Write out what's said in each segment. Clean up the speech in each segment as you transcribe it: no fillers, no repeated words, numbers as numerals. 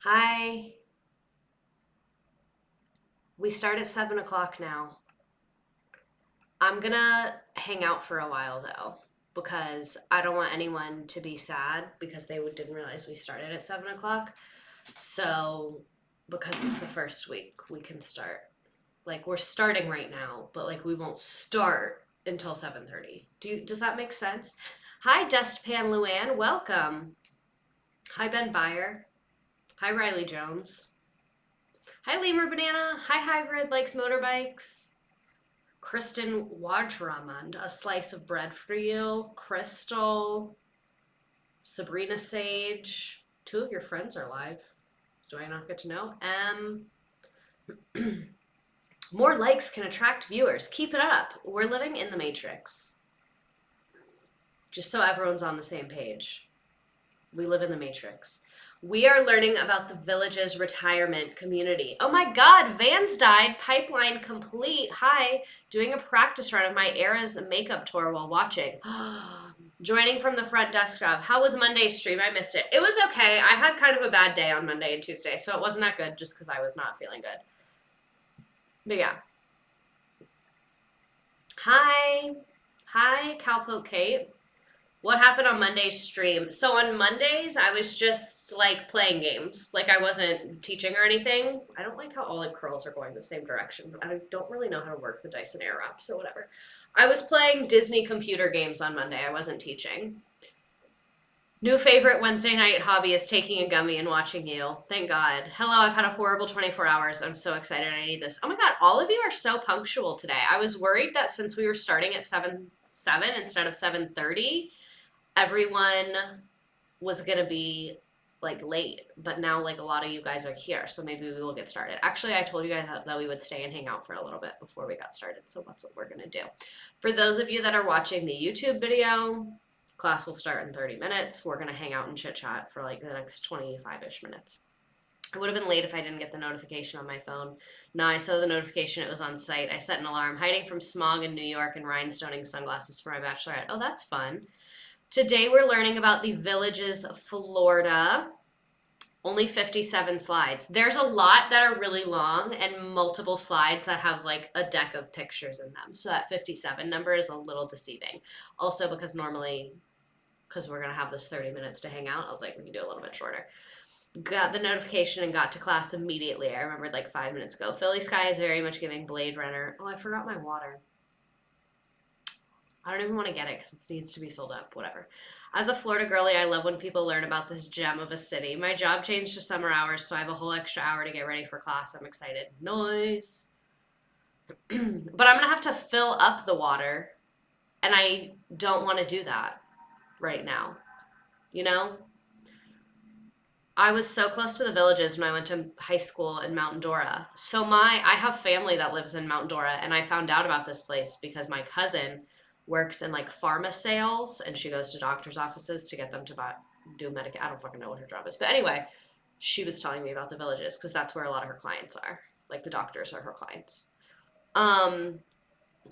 Hi. We start at 7 o'clock now. I'm gonna hang out for a while though, because I don't want anyone to be sad because they didn't realize we started at 7 o'clock. So, because it's the first week, we can start. Like, we're starting right now, but like, we won't start until 7:30. Does that make sense? Hi, Dustpan Luann. Welcome. Hi, Ben Byer. Hi, Riley Jones. Hi, Lemur Banana. Hi, Hagrid likes motorbikes. Kristen Wajramund, a slice of bread for you. Crystal, Sabrina Sage. Two of your friends are live. Do I not get to know? More likes can attract viewers. Keep it up. We're living in the Matrix. Just so everyone's on the same page. We live in the Matrix. We are learning about the village's retirement community. Oh my God, Vans died. Pipeline complete. Hi, doing a practice run of my Era's makeup tour while watching. Joining from the front desk job. How was Monday's stream? I missed it. It was okay. I had kind of a bad day on Monday and Tuesday, so it wasn't that good just because I was not feeling good. But yeah. Hi. Hi, Cowpoke Kate. What happened on Monday's stream? So on Mondays, I was just like playing games. Like I wasn't teaching or anything. I don't like how all the curls are going the same direction, but I don't really know how to work the Dyson Airwrap, so whatever. I was playing Disney computer games on Monday. I wasn't teaching. New favorite Wednesday night hobby is taking a gummy and watching you. Thank God. Hello, I've had a horrible 24 hours. I'm so excited. I need this. Oh my God, all of you are so punctual today. I was worried that since we were starting at 7 instead of 7:30, everyone was gonna be like late, but now like a lot of you guys are here, so maybe we will get started. Actually, I told you guys that we would stay and hang out for a little bit before we got started, so that's what we're gonna do. For those of you that are watching the YouTube video, class will start in 30 minutes. We're gonna hang out and chit chat for like the next 25-ish minutes. I would have been late if I didn't get the notification on my phone. No, I saw the notification. It was on site. I set an alarm. Hiding from smog in New York and rhinestoning sunglasses for my bachelorette. Oh, that's fun. Today we're learning about the villages of Florida. Only 57 slides. There's a lot that are really long and multiple slides that have like a deck of pictures in them. So that 57 number is a little deceiving. Also because normally, because we're going to have this 30 minutes to hang out, I was like, we can do a little bit shorter. Got the notification and got to class immediately. I remembered like 5 minutes ago. Philly Sky is very much giving Blade Runner. Oh, I forgot my water. I don't even want to get it because it needs to be filled up, whatever. As a Florida girlie, I love when people learn about this gem of a city. My job changed to summer hours, so I have a whole extra hour to get ready for class. I'm excited. Nice. But I'm going to have to fill up the water, and I don't want to do that right now. You know? I was so close to the villages when I went to high school in Mount Dora. So I have family that lives in Mount Dora, and I found out about this place because my cousin works in like pharma sales, and she goes to doctors' offices to get them to do medic. I don't fucking know what her job is, but anyway, she was telling me about the villages because that's where a lot of her clients are. Like the doctors are her clients. Um,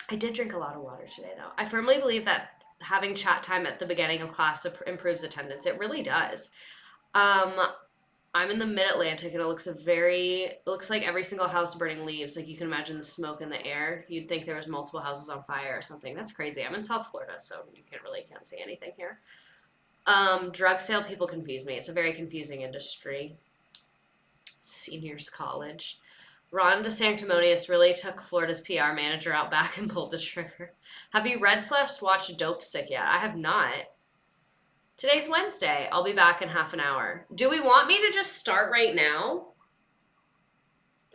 I did drink a lot of water today, though. I firmly believe that having chat time at the beginning of class improves attendance. It really does. Um, I'm in the mid-Atlantic and it looks like every single house burning leaves. Like you can imagine the smoke in the air. You'd think there was multiple houses on fire or something. That's crazy. I'm in South Florida, so you can't say anything here. Drug sale people confuse me. It's a very confusing industry. Seniors college. Ron DeSanctimonious really took Florida's PR manager out back and pulled the trigger. Have you read/watched Dope Sick yet? I have not. Today's Wednesday. I'll be back in half an hour. Do we want me to just start right now?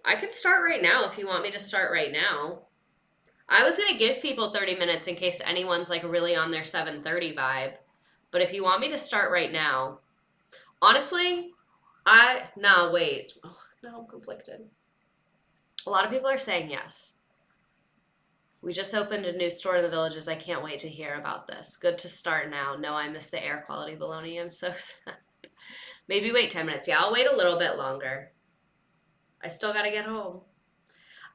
I could start right now if you want me to start right now. I was going to give people 30 minutes in case anyone's like really on their 7:30 vibe. But if you want me to start right now, honestly, no, wait. Oh, no, I'm conflicted. A lot of people are saying yes. We just opened a new store in the villages. I can't wait to hear about this. Good to start now. No, I miss the air quality baloney. I'm so sad. Maybe wait 10 minutes. Yeah, I'll wait a little bit longer. I still gotta get home.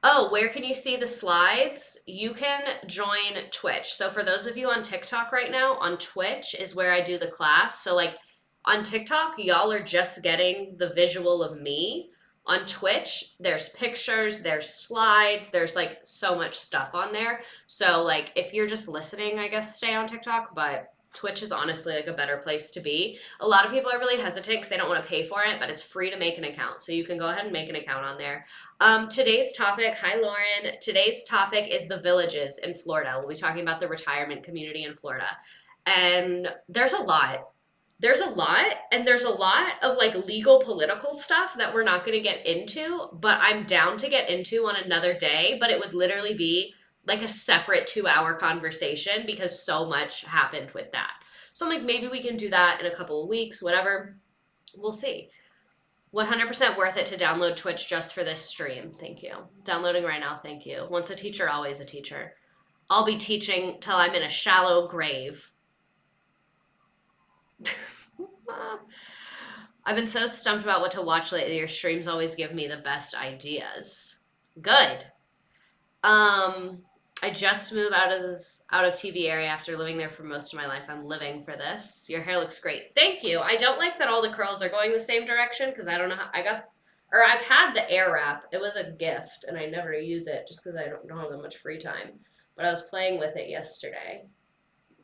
Oh, where can you see the slides? You can join Twitch. So for those of you on TikTok right now, on Twitch is where I do the class. So like On TikTok, y'all are just getting the visual of me. On Twitch, there's pictures, there's slides, there's like so much stuff on there. So like if you're just listening, I guess stay on TikTok, but Twitch is honestly like a better place to be. A lot of people are really hesitant because they don't want to pay for it, but it's free to make an account. So you can go ahead and make an account on there. Today's topic, hi Lauren. Today's topic is the villages in Florida. We'll be talking about the retirement community in Florida. And there's a lot of like legal political stuff that we're not going to get into, but I'm down to get into on another day, but it would literally be like a separate 2 hour conversation because so much happened with that. So I'm like, maybe we can do that in a couple of weeks, whatever. We'll see. 100% worth it to download Twitch just for this stream. Thank you. Downloading right now. Thank you. Once a teacher, always a teacher. I'll be teaching till I'm in a shallow grave. I've been so stumped about what to watch lately. Your streams always give me the best ideas. Good. I just moved out of TV area after living there for most of my life. I'm living for this. Your hair looks great. Thank you. I don't like that all the curls are going the same direction because I don't know how I've had the air wrap. It was a gift and I never use it just because I don't have that much free time. But I was playing with it yesterday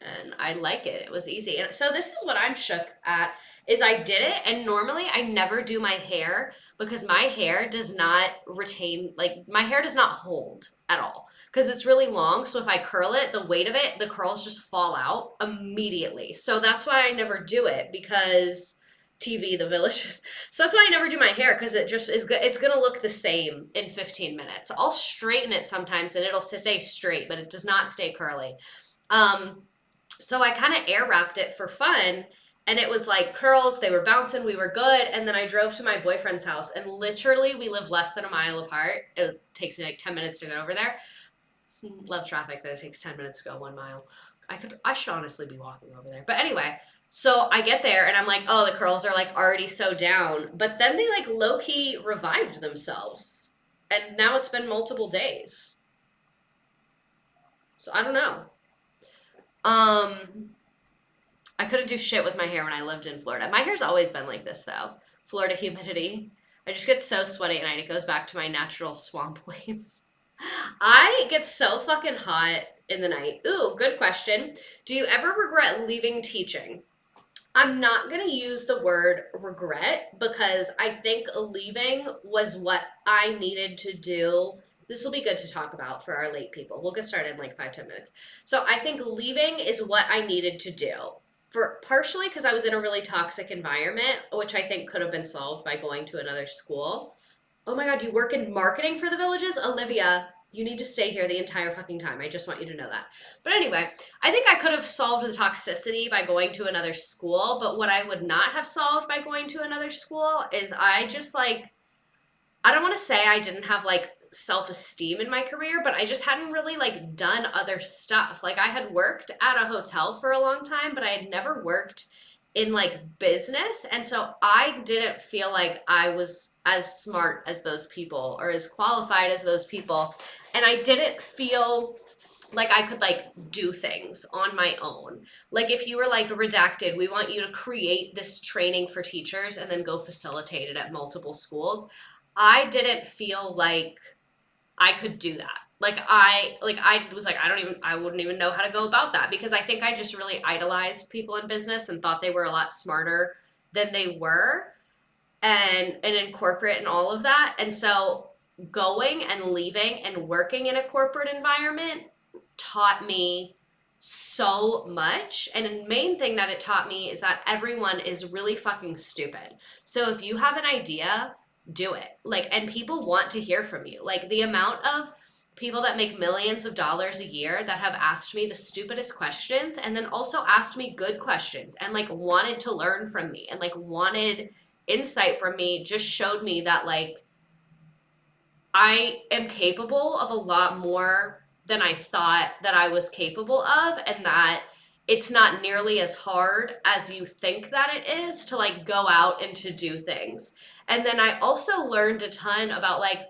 and I like it. It was easy. And so this is what I'm shook at is I did it and normally I never do my hair because my hair does not retain, like my hair does not hold at all because it's really long. So if I curl it, the weight of it, the curls just fall out immediately. So that's why I never do it because TV, the villages. So that's why I never do my hair because it just is good. It's going to look the same in 15 minutes. I'll straighten it sometimes and it'll stay straight, but it does not stay curly. So I kind of air wrapped it for fun and it was like curls, they were bouncing, we were good. And then I drove to my boyfriend's house and literally we live less than a mile apart. It takes me like 10 minutes to get over there. Love traffic that it takes 10 minits to go 1 mile. I should honestly be walking over there. But anyway, so I get there and I'm like, oh, the curls are like already so down. But then they like low-key revived themselves. And now it's been multiple days. So I don't know. I couldn't do shit with my hair when I lived in Florida. My hair's always been like this though. Florida humidity. I just get so sweaty at night. It goes back to my natural swamp waves. I get so fucking hot in the night. Ooh, good question. Do you ever regret leaving teaching? I'm not going to use the word regret because I think leaving was what I needed to do. This will be good to talk about for our late people. We'll get started in like 5-10 minutes. So I think leaving is what I needed to do. For partially because I was in a really toxic environment, which I think could have been solved by going to another school. Oh my God, you work in marketing for the villages? Olivia, you need to stay here the entire fucking time. I just want you to know that. But anyway, I think I could have solved the toxicity by going to another school, but what I would not have solved by going to another school is I just like, I don't want to say I didn't have like self-esteem in my career, but I just hadn't really like done other stuff. Like I had worked at a hotel for a long time, but I had never worked in like business. And so I didn't feel like I was as smart as those people or as qualified as those people. And I didn't feel like I could like do things on my own. Like if you were like redacted, we want you to create this training for teachers and then go facilitate it at multiple schools. I didn't feel like I could do that. I was like, I wouldn't even know how to go about that because I think I just really idolized people in business and thought they were a lot smarter than they were and in corporate and all of that. And so going and leaving and working in a corporate environment taught me so much. And the main thing that it taught me is that everyone is really fucking stupid. So if you have an idea, do it. Like, and people want to hear from you. Like the amount of people that make millions of dollars a year that have asked me the stupidest questions and then also asked me good questions and like wanted to learn from me and like wanted insight from me just showed me that like I am capable of a lot more than I thought that I was capable of and that it's not nearly as hard as you think that it is to like go out and to do things. And then I also learned a ton about like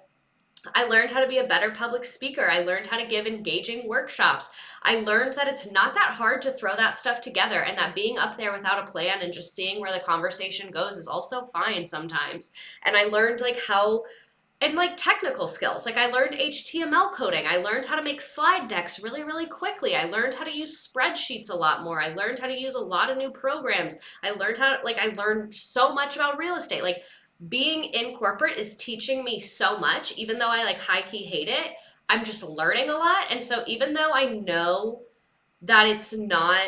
I learned how to be a better public speaker. I learned how to give engaging workshops. I learned that it's not that hard to throw that stuff together, and that being up there without a plan and just seeing where the conversation goes is also fine sometimes. And I learned like how and like technical skills. Like I learned HTML coding. I learned how to make slide decks really, really quickly. I learned how to use spreadsheets a lot more. I learned how to use a lot of new programs. I learned so much about real estate. Like being in corporate is teaching me so much, even though I like high key hate it. I'm just learning a lot. And so even though I know that it's not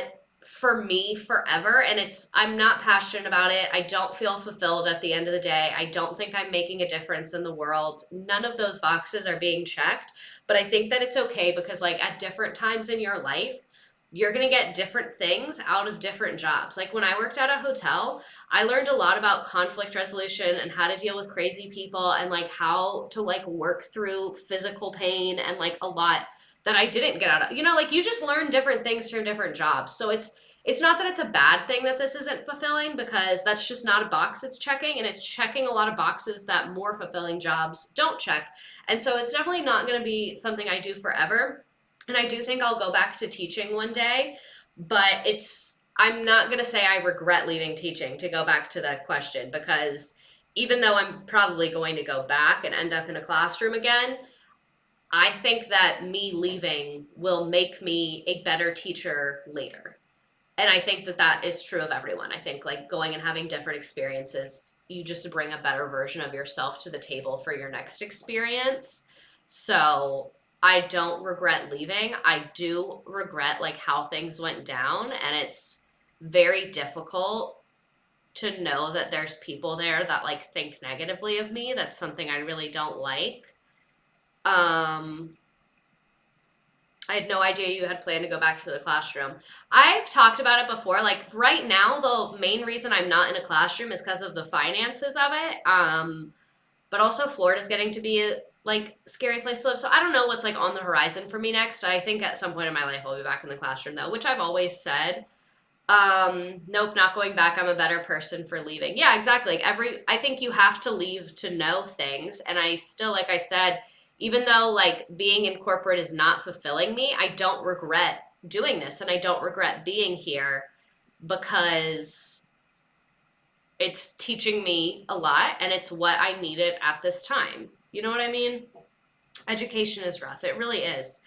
for me forever and I'm not passionate about it. I don't feel fulfilled at the end of the day. I don't think I'm making a difference in the world. None of those boxes are being checked, but I think that it's okay because like at different times in your life, you're going to get different things out of different jobs. Like when I worked at a hotel, I learned a lot about conflict resolution and how to deal with crazy people and like how to like work through physical pain and like a lot that I didn't get out of. You know, like you just learn different things from different jobs. So it's not that it's a bad thing that this isn't fulfilling because that's just not a box it's checking, and it's checking a lot of boxes that more fulfilling jobs don't check. And so it's definitely not going to be something I do forever. And I do think I'll go back to teaching one day, but I'm not going to say I regret leaving teaching, to go back to that question, because even though I'm probably going to go back and end up in a classroom again, I think that me leaving will make me a better teacher later. And I think that that is true of everyone. I think like going and having different experiences, you just bring a better version of yourself to the table for your next experience. So I don't regret leaving. I do regret like how things went down, and it's very difficult to know that there's people there that like think negatively of me. That's something I really don't like. Um, I had no idea you had planned to go back to the classroom. I've talked about it before. Like right now, the main reason I'm not in a classroom is because of the finances of it. But also Florida's getting to be a like scary place to live. So I don't know what's like on the horizon for me next. I think at some point in my life I'll be back in the classroom though, which I've always said. Nope, not going back. I'm a better person for leaving. Yeah, exactly. Like I think you have to leave to know things. And I still, like I said, even though like being in corporate is not fulfilling me, I don't regret doing this and I don't regret being here because it's teaching me a lot and it's what I needed at this time. You know what I mean? Education is rough. It really is.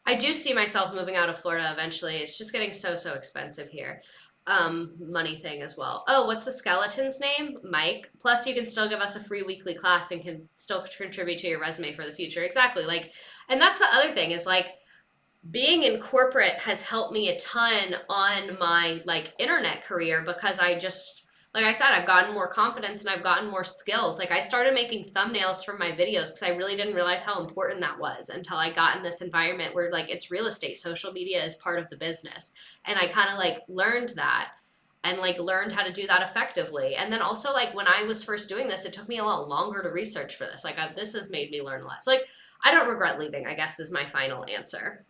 I do see myself moving out of Florida eventually. It's just getting so, so expensive here. Money thing as well. Oh, what's the skeleton's name? Mike. Plus, you can still give us a free weekly class and can still contribute to your resume for the future. Exactly. Like, and that's the other thing is like being in corporate has helped me a ton on my like internet career because I just like I said, I've gotten more confidence and I've gotten more skills. Like I started making thumbnails for my videos because I really didn't realize how important that was until I got in this environment where like it's real estate, social media is part of the business. And I kind of like learned that and like learned how to do that effectively. And then also like when I was first doing this, it took me a lot longer to research for this. Like this has made me learn a lot. So like I don't regret leaving, I guess is my final answer.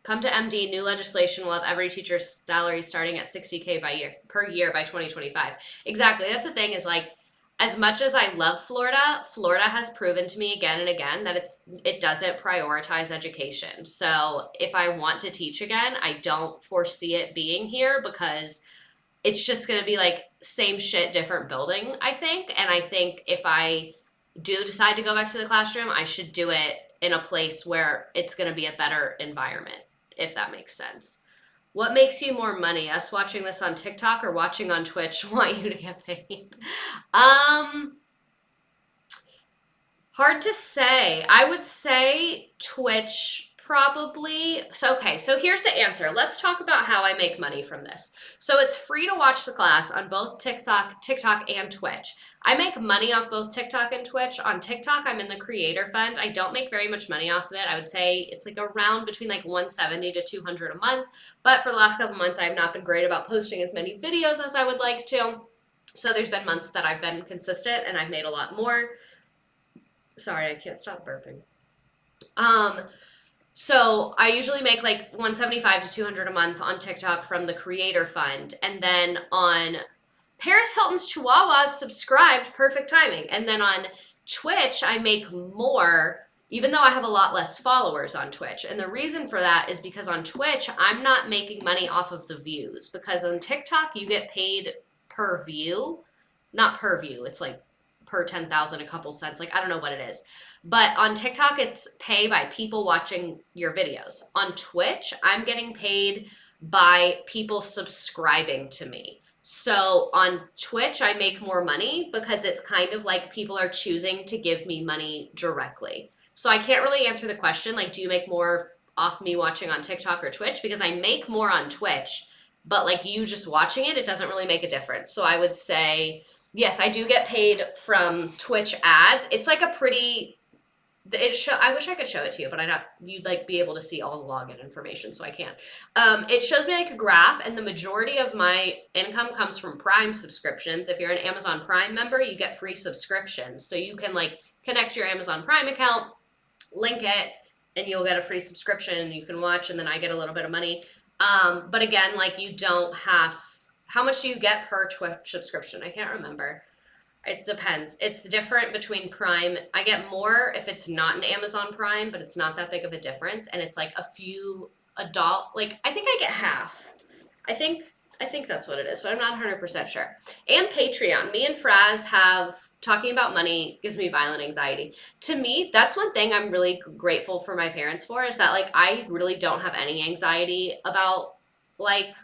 Come to MD. New legislation will have every teacher's salary starting at 60K per year by 2025. Exactly. That's the thing is like as much as I love Florida, Florida has proven to me again and again that it doesn't prioritize education. So if I want to teach again, I don't foresee it being here because it's just going to be like same shit, different building, I think. And I think if I do decide to go back to the classroom, I should do it in a place where it's going to be a better environment, if that makes sense. What makes you more money? Us watching this on TikTok or watching on Twitch want you to get paid? Um, Hard to say. I would say Twitch probably. So, okay, so here's the answer. Let's talk about how I make money from this. So it's free to watch the class on both TikTok and Twitch. I make money off both TikTok and Twitch. On TikTok, I'm in the creator fund. I don't make very much money off of it. I would say it's like around between like 170 to 200 a month. But for the last couple months, I have not been great about posting as many videos as I would like to. So there's been months that I've been consistent and I've made a lot more. Sorry, I can't stop burping. So I usually make like 175 to 200 a month on TikTok from the creator fund. And then on Paris Hilton's Chihuahuas subscribed, perfect timing. And then on Twitch, I make more, even though I have a lot less followers on Twitch. And the reason for that is because on Twitch, I'm not making money off of the views. Because on TikTok, you get paid per view, not per view. It's like per 10,000, a couple cents. Like, I don't know what it is. But on TikTok, it's pay by people watching your videos. On Twitch, I'm getting paid by people subscribing to me. So on Twitch, I make more money because it's kind of like people are choosing to give me money directly. So I can't really answer the question, like, do you make more off me watching on TikTok or Twitch? Because I make more on Twitch, but like you just watching it, it doesn't really make a difference. So I would say, yes, I do get paid from Twitch ads. It's like a pretty I wish I could show it to you, but I not you'd like be able to see all the login information, so I can't. It shows me like a graph, and the majority of my income comes from Prime subscriptions. If you're an Amazon Prime member, you get free subscriptions, so you can like connect your Amazon Prime account, link it, and you'll get a free subscription, and you can watch, and then I get a little bit of money. But again, like you don't have. How much do you get per Twitch subscription? I can't remember. It depends. It's different between Prime. I get more if it's not an Amazon Prime, but it's not that big of a difference. And it's like a few like I think I get half. I think that's what it is, but I'm not 100% sure. And Patreon. Me and Fraz have talking about money gives me violent anxiety. To me, that's one thing I'm really grateful for my parents for is that like I really don't have any anxiety about like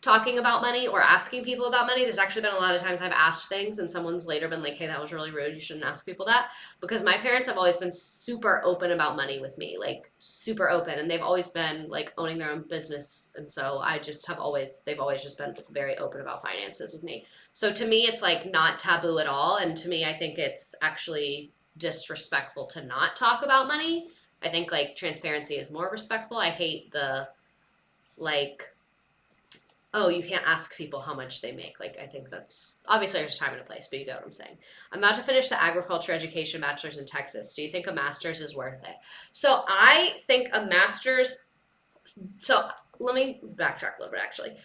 talking about money or asking people about money. There's actually been a lot of times I've asked things and someone's later been like, hey, that was really rude. You shouldn't ask people that. Because my parents have always been super open about money with me, like super open. And they've always been like owning their own business. And so they've always just been very open about finances with me. So to me, it's like not taboo at all. And to me, I think it's actually disrespectful to not talk about money. I think like transparency is more respectful. I hate the like, oh, you can't ask people how much they make. Like, I think that's obviously there's time and a place, but you get what I'm saying. I'm about to finish the agriculture education bachelor's in Texas. Do you think a master's is worth it? So I think a master's. So let me backtrack a little bit actually.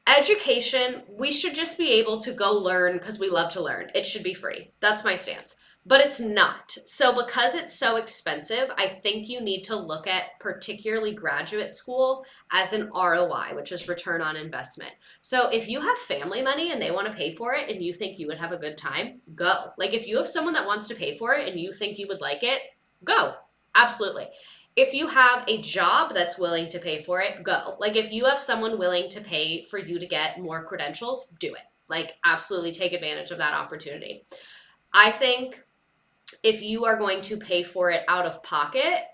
Education, we should just be able to go learn because we love to learn. It should be free. That's my stance. But it's not. So because it's so expensive, I think you need to look at particularly graduate school as an ROI, which is return on investment. So if you have family money and they want to pay for it and you think you would have a good time, go. Like if you have someone that wants to pay for it and you think you would like it, go. Absolutely. If you have a job that's willing to pay for it, go. Like if you have someone willing to pay for you to get more credentials, do it. Like absolutely take advantage of that opportunity. I think if you are going to pay for it out of pocket,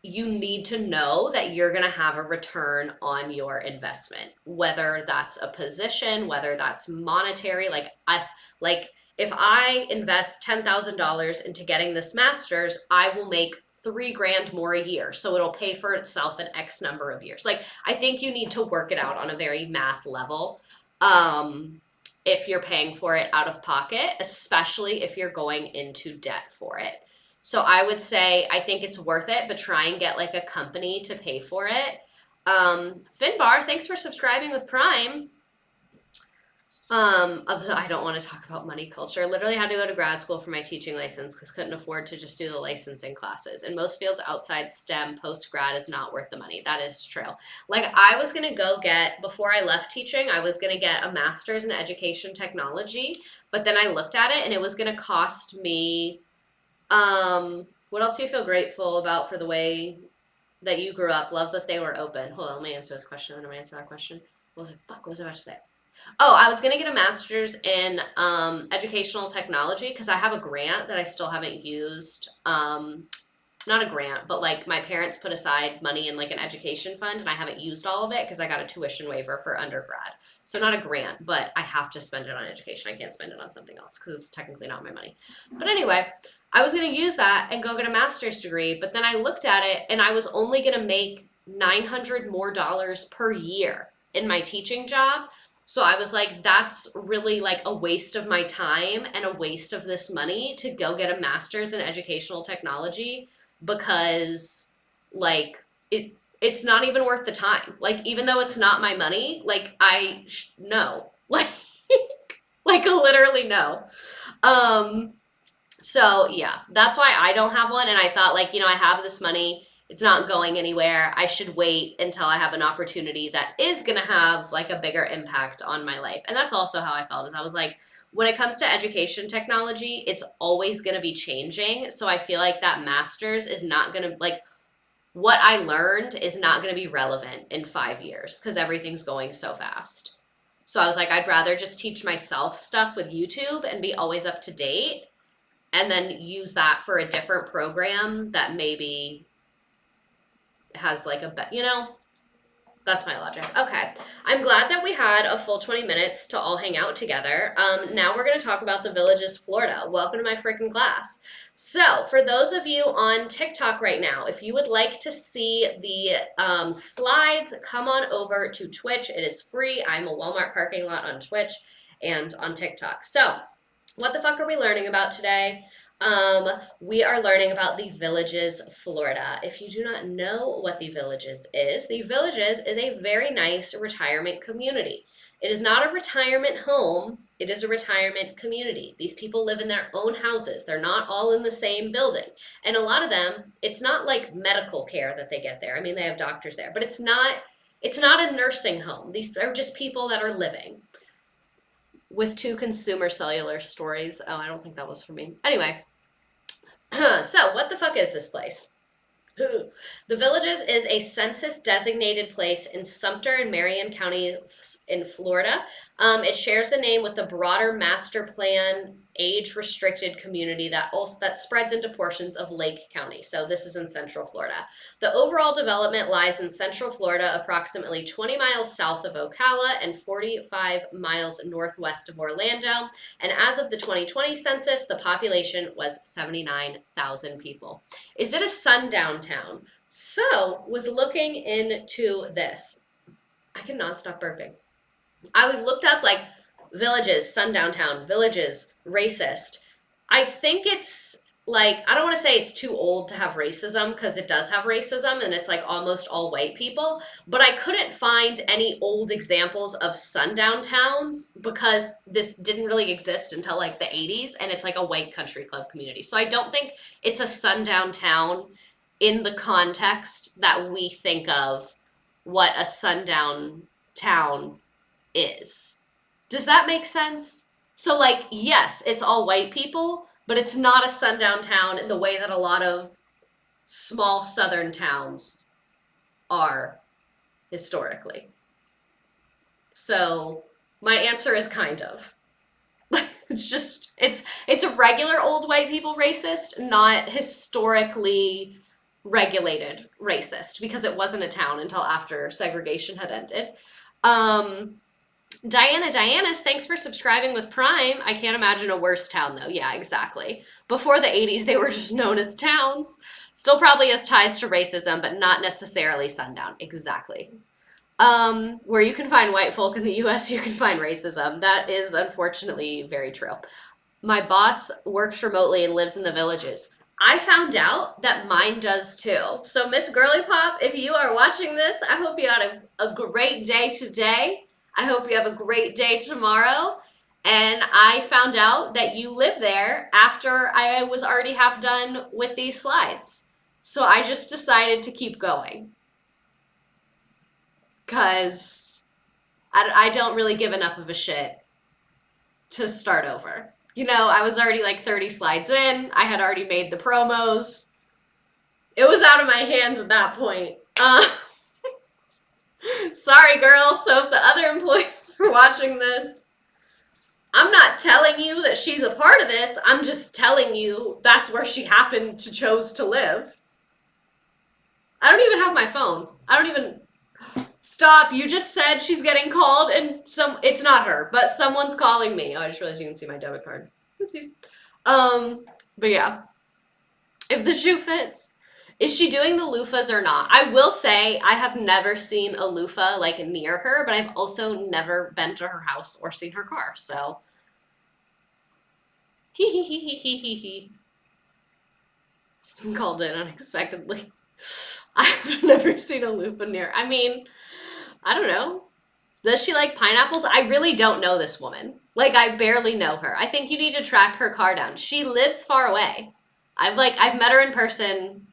you need to know that you're going to have a return on your investment, whether that's a position, whether that's monetary. Like if I invest $10,000 into getting this master's, I will make $3,000 more a year. So it'll pay for itself in X number of years. Like I think you need to work it out on a very math level. If you're paying for it out of pocket, especially if you're going into debt for it. So I would say I think it's worth it, but try and get like a company to pay for it. Finbar, thanks for subscribing with Prime. I don't want to talk about money culture. Literally had to go to grad school for my teaching license because couldn't afford to just do the licensing classes. In most fields outside STEM, post-grad is not worth the money. That is true. Like I was going to go get, before I left teaching, I was going to get a master's in education technology, but then I looked at it and it was going to cost me, what else do you feel grateful about for the way that you grew up? Love that they were open. Hold on, let me answer this question. I'm going to answer that question. What was I about to say? Oh, I was going to get a master's in educational technology because I have a grant that I still haven't used. Not a grant, but like my parents put aside money in like an education fund and I haven't used all of it because I got a tuition waiver for undergrad. So not a grant, but I have to spend it on education. I can't spend it on something else because it's technically not my money. But anyway, I was going to use that and go get a master's degree, but then I looked at it and I was only going to make $900 more per year in my teaching job. So I was like, that's really like a waste of my time and a waste of this money to go get a master's in educational technology because like it's not even worth the time. Like even though it's not my money, like no. Like literally no. So yeah, that's why I don't have one. And I thought, like, I have this money. It's not going anywhere. I should wait until I have an opportunity that is going to have like a bigger impact on my life. And that's also how I felt, is I was like, when it comes to education technology, it's always going to be changing. So I feel like that master's is not going to, like, what I learned is not going to be relevant in 5 years because everything's going so fast. So I was like, I'd rather just teach myself stuff with YouTube and be always up to date and then use that for a different program that maybe has like that's my logic. Okay. I'm glad that we had a full 20 minutes to all hang out together. Now we're going to talk about the Villages, Florida. Welcome to my freaking class. So, for those of you on TikTok right now, if you would like to see the slides, come on over to Twitch. It is free. I'm a Walmart parking lot on Twitch and on TikTok. So, what the fuck are we learning about today? We are learning about the Villages, Florida. If you do not know what the Villages is a very nice retirement community. It is not a retirement home, it is a retirement community. These people live in their own houses. They're not all in the same building. And a lot of them, it's not like medical care that they get there. I mean, they have doctors there, but it's not a nursing home. These are just people that are living with two consumer cellular stories. Oh, I don't think that was for me. Anyway, so what the fuck is this place? The Villages is a census-designated place in Sumter and Marion County in Florida. It shares the name with the broader master plan age-restricted community that spreads into portions of Lake County. So this is in Central Florida. The overall development lies in Central Florida, approximately 20 miles south of Ocala and 45 miles northwest of Orlando. And as of the 2020 census, the population was 79,000 people. Is it a sundown town? So, was looking into this. I cannot stop burping. I looked up like Villages, sundown town, Villages, racist. I think it's like, I don't want to say it's too old to have racism because it does have racism and it's like almost all white people, but I couldn't find any old examples of sundown towns because this didn't really exist until like the 80s and it's like a white country club community. So I don't think it's a sundown town in the context that we think of what a sundown town is. Does that make sense? So, like, yes, it's all white people, but it's not a sundown town in the way that a lot of small southern towns are historically. So, my answer is kind of. It's a regular old white people racist, not historically regulated racist, because it wasn't a town until after segregation had ended. Diana's, thanks for subscribing with Prime. I can't imagine a worse town, though. Yeah, exactly. Before the 80s, they were just known as towns. Still probably has ties to racism, but not necessarily sundown. Exactly. Where you can find white folk in the US, you can find racism. That is unfortunately very true. My boss works remotely and lives in the Villages. I found out that mine does too. So Miss Girly Pop, if you are watching this, I hope you had a great day today. I hope you have a great day tomorrow. And I found out that you live there after I was already half done with these slides. So I just decided to keep going. Because I don't really give enough of a shit to start over. You know, I was already like 30 slides in. I had already made the promos. It was out of my hands at that point. Sorry, girl. So if the other employees are watching this, I'm not telling you that she's a part of this. I'm just telling you that's where she happened to chose to live. I don't even have my phone. I don't even... Stop. You just said she's getting called and it's not her, but someone's calling me. Oh, I just realized you can see my debit card. Oopsies. But yeah. If the shoe fits. Is she doing the loofahs or not? I will say I have never seen a loofah like near her, but I've also never been to her house or seen her car, so. Hee. Called in unexpectedly. I've never seen a loofah near. I mean, I don't know. Does she like pineapples? I really don't know this woman. Like, I barely know her. I think you need to track her car down. She lives far away. I've met her in person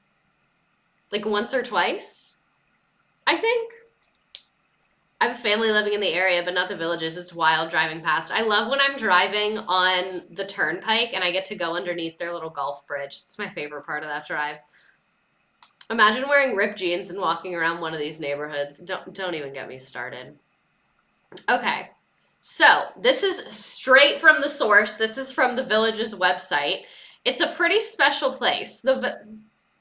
like once or twice, I think. I have a family living in the area, but not the Villages. It's wild driving past. I love when I'm driving on the turnpike and I get to go underneath their little golf bridge. It's my favorite part of that drive. Imagine wearing ripped jeans and walking around one of these neighborhoods. Don't even get me started. Okay. So, this is straight from the source. This is from the Villages website. It's a pretty special place. The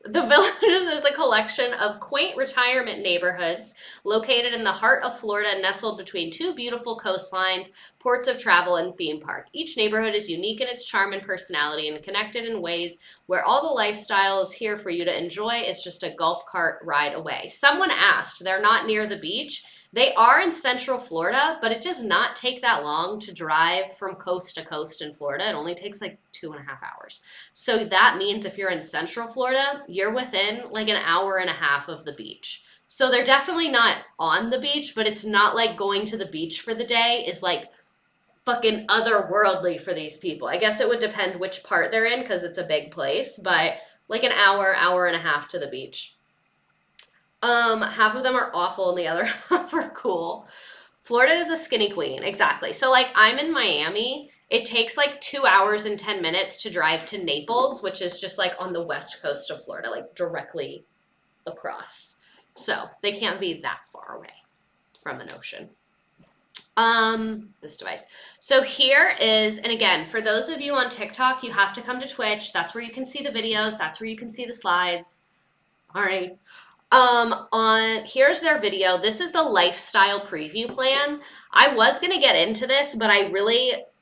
Villages is a collection of quaint retirement neighborhoods located in the heart of Florida, nestled between two beautiful coastlines, ports of travel, and theme park. Each neighborhood is unique in its charm and personality and connected in ways where all the lifestyle is here for you to enjoy. It's just a golf cart ride away. Someone asked, they're not near the beach. They are in Central Florida, but it does not take that long to drive from coast to coast in Florida. It only takes like 2.5 hours. So that means if you're in Central Florida, you're within like an hour and a half of the beach. So they're definitely not on the beach, but it's not like going to the beach for the day is like fucking otherworldly for these people. I guess it would depend which part they're in because it's a big place, but like an hour and a half to the beach. Half of them are awful and the other half are cool. Florida is a skinny queen, exactly. So like I'm in Miami. It takes like 2 hours and 10 minutes to drive to Naples, which is just like on the west coast of Florida, like directly across. So they can't be that far away from an ocean. This device. So here is, and again, for those of you on TikTok, you have to come to Twitch. That's where you can see the videos. That's where you can see the slides. All right. Here's their video. This is the lifestyle preview plan. I was gonna get into this, but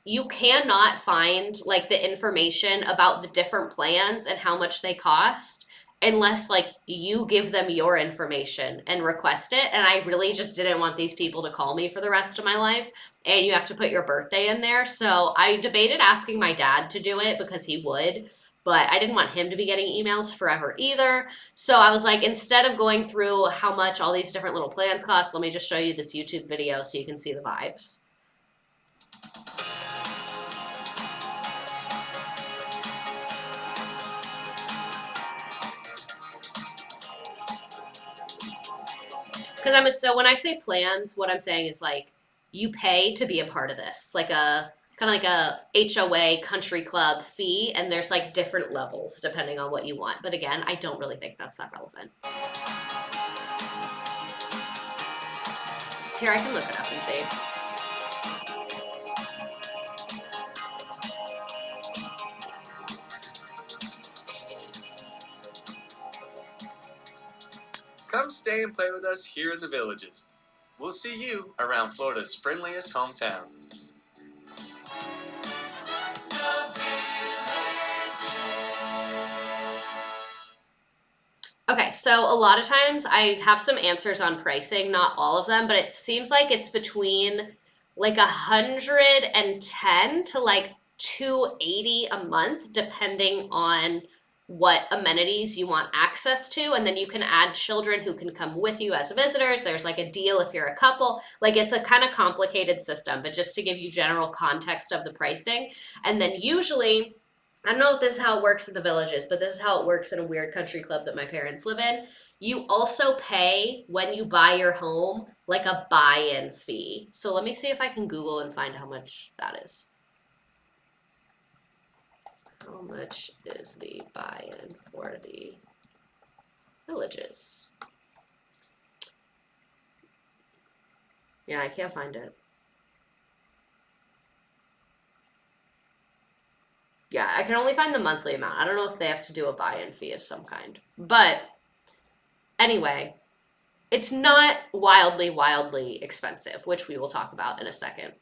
you cannot find like the information about the different plans and how much they cost unless like you give them your information and request it. And I really just didn't want these people to call me for the rest of my life. And you have to put your birthday in there. So I debated asking my dad to do it because he would, but I didn't want him to be getting emails forever either. So I was like, instead of going through how much all these different little plans cost, let me just show you this YouTube video so you can see the vibes. So when I say plans, what I'm saying is like you pay to be a part of this, like a kind of like a HOA country club fee, and there's like different levels depending on what you want. But again, I don't really think that's that relevant. Here, I can look it up and see. Come stay and play with us here in the Villages. We'll see you around Florida's friendliest hometown. Okay, so a lot of times I have some answers on pricing, not all of them, but it seems like it's between like 110 to like 280 a month, depending on what amenities you want access to. And then you can add children who can come with you as visitors. There's like a deal if you're a couple. Like it's a kind of complicated system, but just to give you general context of the pricing. And then usually, I don't know if this is how it works in the Villages, but this is how it works in a weird country club that my parents live in. You also pay when you buy your home like a buy-in fee. So let me see if I can Google and find how much that is. How much is the buy-in for the Villages? Yeah, I can't find it. Yeah, I can only find the monthly amount. I don't know if they have to do a buy-in fee of some kind. But anyway, it's not wildly expensive, which we will talk about in a second.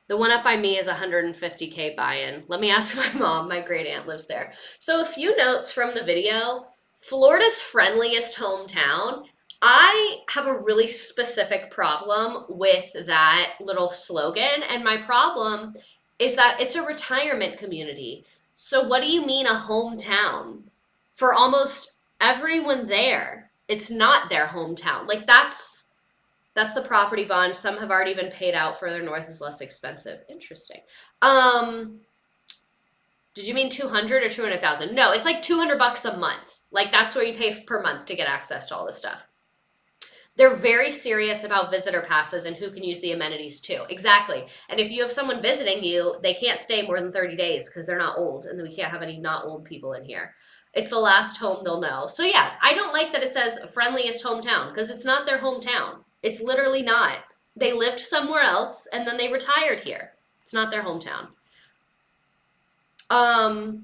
The one up by me is 150K buy-in. Let me ask my mom. My great aunt lives there. So a few notes from the video. Florida's friendliest hometown. I have a really specific problem with that little slogan, and my problem is that it's a retirement community. So what do you mean a hometown? For almost everyone there, it's not their hometown. Like that's That's the property bond. Some have already been paid out. Further north is less expensive. Interesting. Did you mean 200 or 200,000? No, it's like $200 a month. Like that's what you pay per month to get access to all this stuff. They're very serious about visitor passes and who can use the amenities too. Exactly. And if you have someone visiting you, they can't stay more than 30 days because they're not old, and we can't have any not old people in here. It's the last home they'll know. So yeah, I don't like that it says friendliest hometown because it's not their hometown. It's literally not. They lived somewhere else and then they retired here. It's not their hometown. $200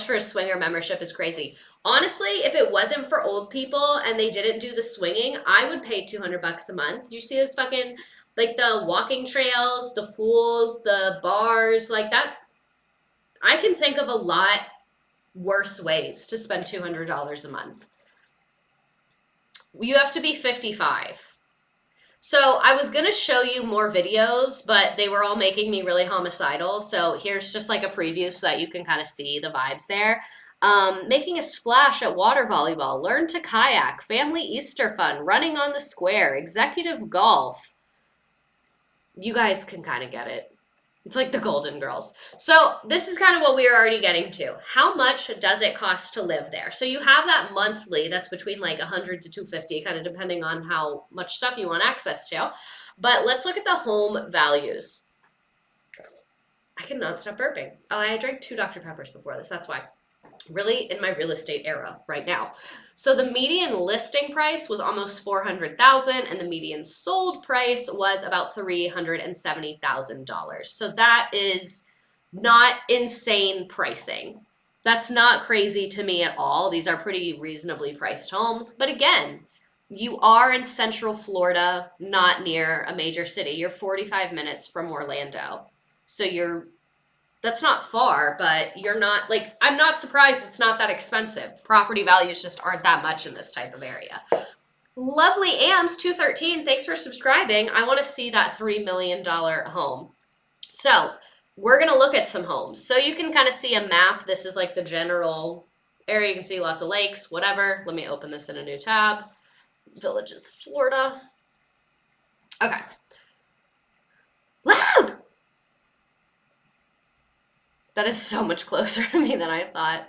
for a swinger membership is crazy. Honestly, if it wasn't for old people and they didn't do the swinging, I would pay $200 a month. You see this fucking, like the walking trails, the pools, the bars, like that. I can think of a lot worse ways to spend $200 a month. You have to be 55. So I was going to show you more videos, but they were all making me really homicidal. So here's just like a preview so that you can kind of see the vibes there. Making a splash at water volleyball, learn to kayak, family Easter fun, running on the square, executive golf. You guys can kind of get it. It's like the Golden Girls. So this is kind of what we are already getting to. How much does it cost to live there? So you have that monthly, that's between like 100 to 250, kind of depending on how much stuff you want access to. But let's look at the home values. I cannot stop burping. Oh, I drank 2 Dr. Peppers before this, that's why. Really in my real estate era right now. So the median listing price was almost $400,000 and the median sold price was about $370,000. So that is not insane pricing. That's not crazy to me at all. These are pretty reasonably priced homes. But again, you are in Central Florida, not near a major city. You're 45 minutes from Orlando. So that's not far, but you're not, like, I'm not surprised it's not that expensive. Property values just aren't that much in this type of area. Lovely Ams213, thanks for subscribing. I want to see that $3 million home. So we're going to look at some homes. So you can kind of see a map. This is like the general area. You can see lots of lakes, whatever. Let me open this in a new tab. Villages, Florida. Okay. Loud! That is so much closer to me than I thought.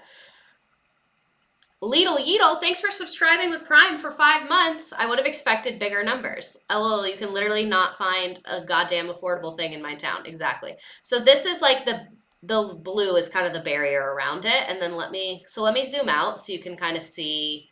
Leedle Yeedle, thanks for subscribing with Prime for 5 months. I would have expected bigger numbers. LOL, you can literally not find a goddamn affordable thing in my town. Exactly. So this is like the blue is kind of the barrier around it. And then let me zoom out so you can kind of see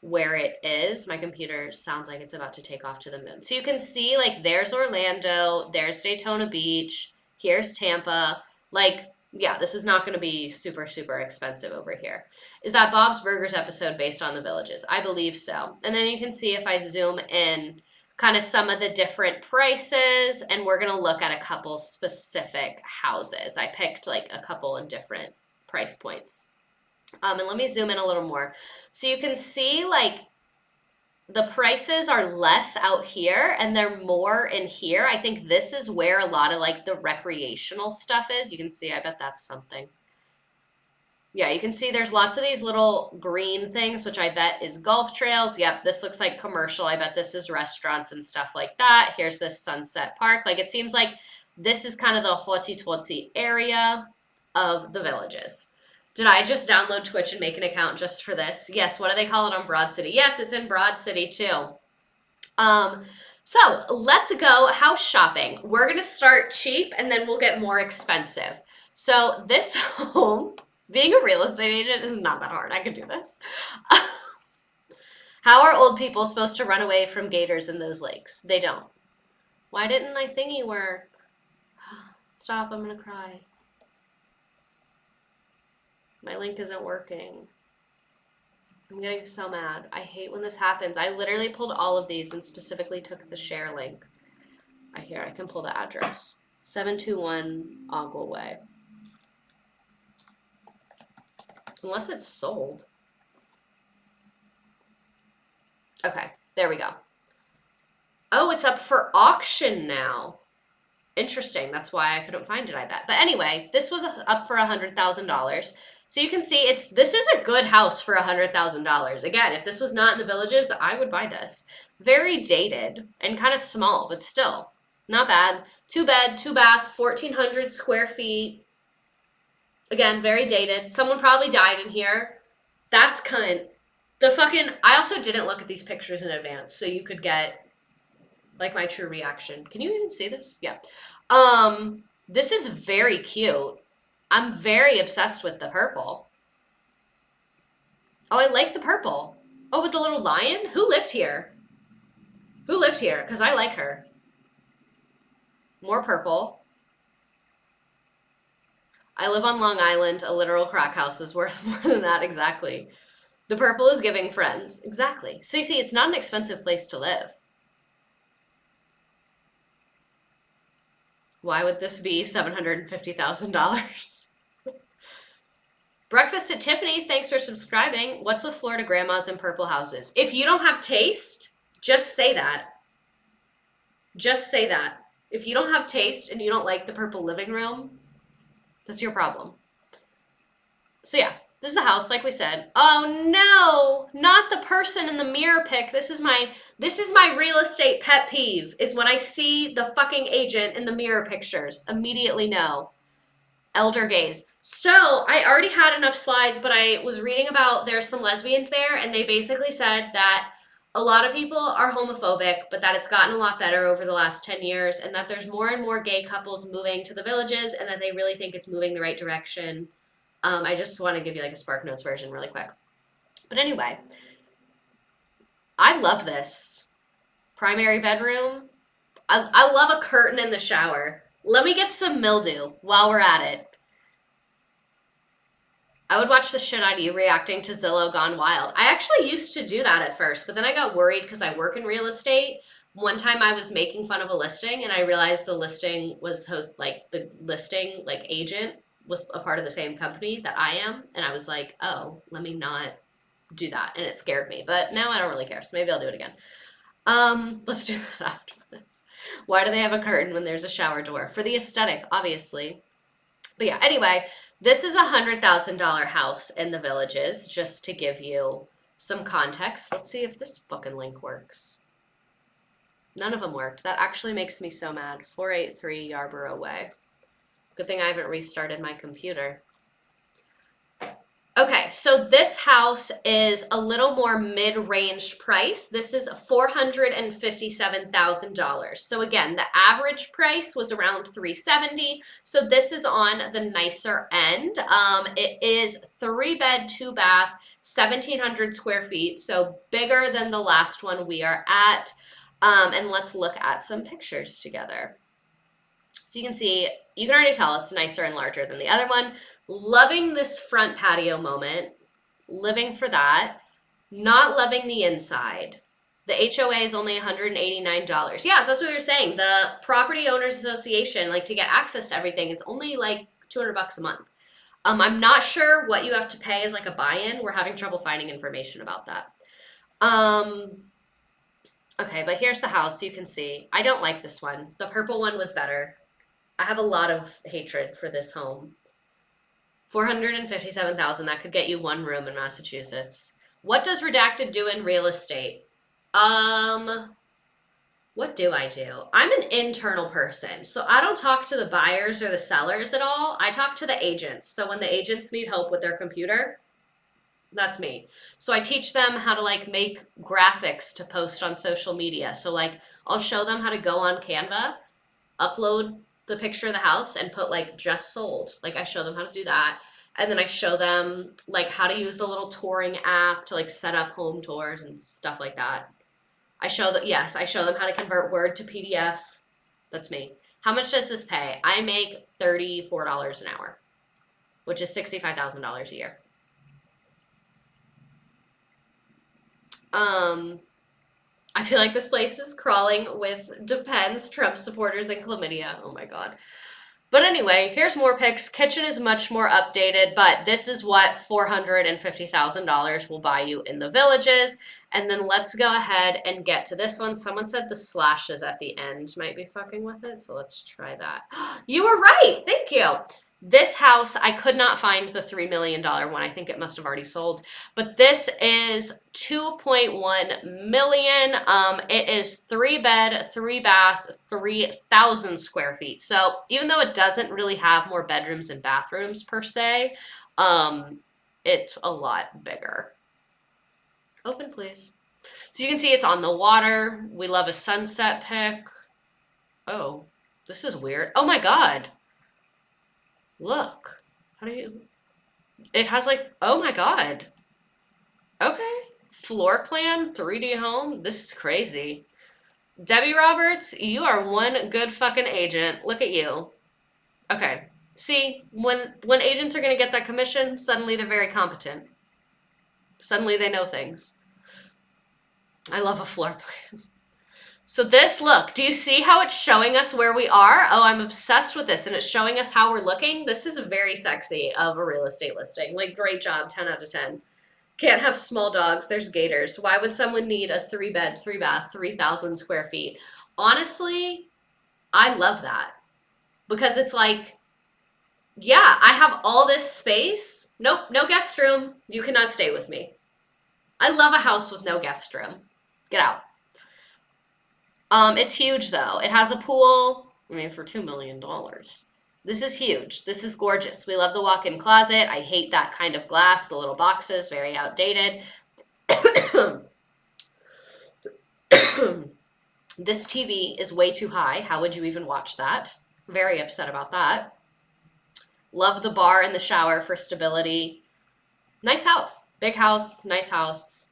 where it is. My computer sounds like it's about to take off to the moon. So you can see like there's Orlando, there's Daytona Beach, here's Tampa. Like, yeah, this is not going to be super, super expensive over here. Is that Bob's Burgers episode based on the villages? I believe so. And then you can see if I zoom in kind of some of the different prices, and we're going to look at a couple specific houses. I picked like a couple of different price points. And let me zoom in a little more. So you can see like the prices are less out here and they're more in here. I think this is where a lot of like the recreational stuff is. You can see, I bet that's something. Yeah, you can see there's lots of these little green things, which I bet is golf trails. Yep, this looks like commercial. I bet this is restaurants and stuff like that. Here's this Sunset Park. Like it seems like this is kind of the hoity-toity area of the villages. Did I just download Twitch and make an account just for this? Yes, what do they call it on Broad City? Yes, it's in Broad City too. So let's go house shopping. We're gonna start cheap and then we'll get more expensive. So this home, being a real estate agent is not that hard. I can do this. How are old people supposed to run away from gators in those lakes? They don't. Why didn't my thingy work? Stop, I'm gonna cry. My link isn't working. I'm getting so mad. I hate when this happens. I literally pulled all of these and specifically took the share link. I can pull the address. 721 Oggle Way. Unless it's sold. Okay, there we go. Oh, it's up for auction now. Interesting. That's why I couldn't find it, I bet. But anyway, this was up for $100,000. So you can see this is a good house for $100,000. Again, if this was not in the Villages, I would buy this. Very dated and kind of small, but still not bad. 2 bed, 2 bath, 1,400 square feet. Again, very dated. Someone probably died in here. That's kind. I also didn't look at these pictures in advance, so you could get like my true reaction. Can you even see this? Yeah. This is very cute. I'm very obsessed with the purple. Oh, I like the purple. Oh, with the little lion? Who lived here? Who lived here? Because I like her. More purple. I live on Long Island. A literal crack house is worth more than that, exactly. The purple is giving friends. Exactly. So you see, it's not an expensive place to live. Why would this be $750,000? Breakfast at Tiffany's, thanks for subscribing. What's with Florida grandmas and purple houses? If you don't have taste, just say that. Just say that. If you don't have taste and you don't like the purple living room, that's your problem. So yeah, this is the house, like we said. Oh no, not the person in the mirror pic. This is my real estate pet peeve, is when I see the fucking agent in the mirror pictures. Immediately no. Elder gaze. So I already had enough slides, but I was reading about there's some lesbians there, and they basically said that a lot of people are homophobic, but that it's gotten a lot better over the last 10 years, and that there's more and more gay couples moving to the Villages, and that they really think it's moving the right direction. I just want to give you like a Spark Notes version really quick. But anyway, I love this. Primary bedroom. I love a curtain in the shower. Let me get some mildew while we're at it. I would watch the shit out of you reacting to Zillow Gone Wild. I actually used to do that at first, but then I got worried because I work in real estate. One time I was making fun of a listing, and I realized the listing agent was a part of the same company that I am, and I was like, oh, let me not do that, and it scared me. But now I don't really care, so maybe I'll do it again. Let's do that after this. Why do they have a curtain when there's a shower door? For the aesthetic, obviously. But yeah, anyway, this is a $100,000 house in the Villages, just to give you some context. Let's see if this fucking link works. None of them worked. That actually makes me so mad. 483 Yarborough Way. Good thing I haven't restarted my computer. Okay, so this house is a little more mid-range price. This is $457,000. So again, the average price was around $370,000. So this is on the nicer end. It is 3-bed, 2-bath, 1,700 square feet. So bigger than the last one we are at. And let's look at some pictures together. So you can see, you can already tell it's nicer and larger than the other one. Loving this front patio moment, living for that. Not loving the inside. The HOA is only $189. Yeah, so that's what we were saying. The Property Owners Association, like to get access to everything, it's only like $200 a month. I'm not sure what you have to pay as like a buy-in. We're having trouble finding information about that. Okay, but here's the house. You can see. I don't like this one. The purple one was better. I have a lot of hatred for this home. $457,000. That could get you one room in Massachusetts. What does Redacted do in real estate? What do I do? I'm an internal person, so I don't talk to the buyers or the sellers at all. I talk to the agents. So when the agents need help with their computer, that's me. So I teach them how to like make graphics to post on social media. So like I'll show them how to go on Canva, upload the picture of the house and put like just sold. Like I show them how to do that. And then I show them like how to use the little touring app to like set up home tours and stuff like that. I show them how to convert Word to PDF. That's me. How much does this pay? I make $34 an hour, which is $65,000 a year. I feel like this place is crawling with Depends, Trump supporters, and chlamydia. Oh my god. But anyway, here's more pics. Kitchen is much more updated, but this is what $450,000 will buy you in the Villages. And then let's go ahead and get to this one. Someone said the slashes at the end might be fucking with it, so let's try that. You were right. Thank you. This house, I could not find the $3 million one. I think it must have already sold. But this is 2.1 million. It is 3 bed, 3 bath, 3,000 square feet. So even though it doesn't really have more bedrooms and bathrooms per se, it's a lot bigger. Open, please. So you can see it's on the water. We love a sunset pic. Oh, this is weird. Oh my God. Look. How do you... It has like, oh my God. Okay. Floor plan, 3D home. This is crazy. Debbie Roberts, you are one good fucking agent. Look at you. Okay. See, when agents are going to get that commission, suddenly they're very competent. Suddenly they know things. I love a floor plan. So this, look, do you see how it's showing us where we are? Oh, I'm obsessed with this, and it's showing us how we're looking. This is very sexy of a real estate listing. Like, great job, 10 out of 10. Can't have small dogs. There's gators. Why would someone need a 3 bed, 3 bath, 3,000 square feet? Honestly, I love that because it's like, yeah, I have all this space. Nope, no guest room. You cannot stay with me. I love a house with no guest room. Get out. It's huge though. It has a pool. I mean, for $2 million. This is huge. This is gorgeous. We love the walk-in closet. I hate that kind of glass, the little boxes, very outdated. This TV is way too high. How would you even watch that? Very upset about that. Love the bar and the shower for stability. Nice house. Big house. Nice house.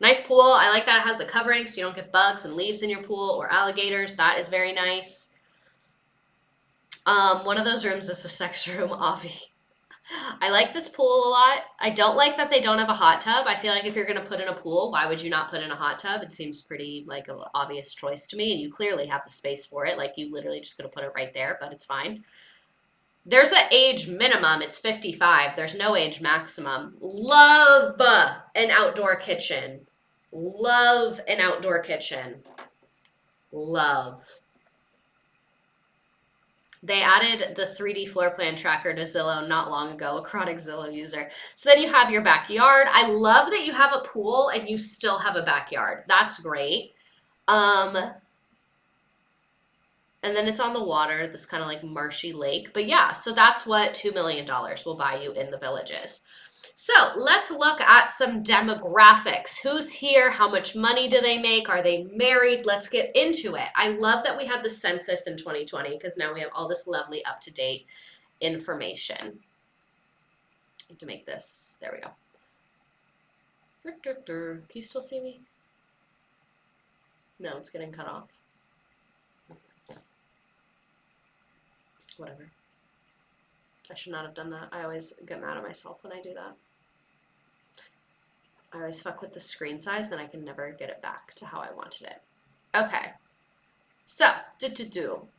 Nice pool. I like that it has the covering so you don't get bugs and leaves in your pool or alligators. That is very nice. One of those rooms is the sex room, Avi. I like this pool a lot. I don't like that they don't have a hot tub. I feel like if you're going to put in a pool, why would you not put in a hot tub? It seems pretty like an obvious choice to me, and you clearly have the space for it. Like you literally just going to put it right there, but it's fine. There's an age minimum. It's 55. There's no age maximum. Love an outdoor kitchen. Love an outdoor kitchen. Love. They added the 3D floor plan tracker to Zillow not long ago, a chronic Zillow user. So then you have your backyard. I love that you have a pool and you still have a backyard. That's great. And then it's on the water, this kind of like marshy lake. But yeah, so that's what $2 million will buy you in the Villages. So let's look at some demographics. Who's here? How much money do they make? Are they married? Let's get into it. I love that we had the census in 2020 because now we have all this lovely up-to-date information. I need to make this. There we go. Can you still see me? No, it's getting cut off. Whatever. I should not have done that. I always get mad at myself when I do that. I always fuck with the screen size, then I can never get it back to how I wanted it. Okay. So,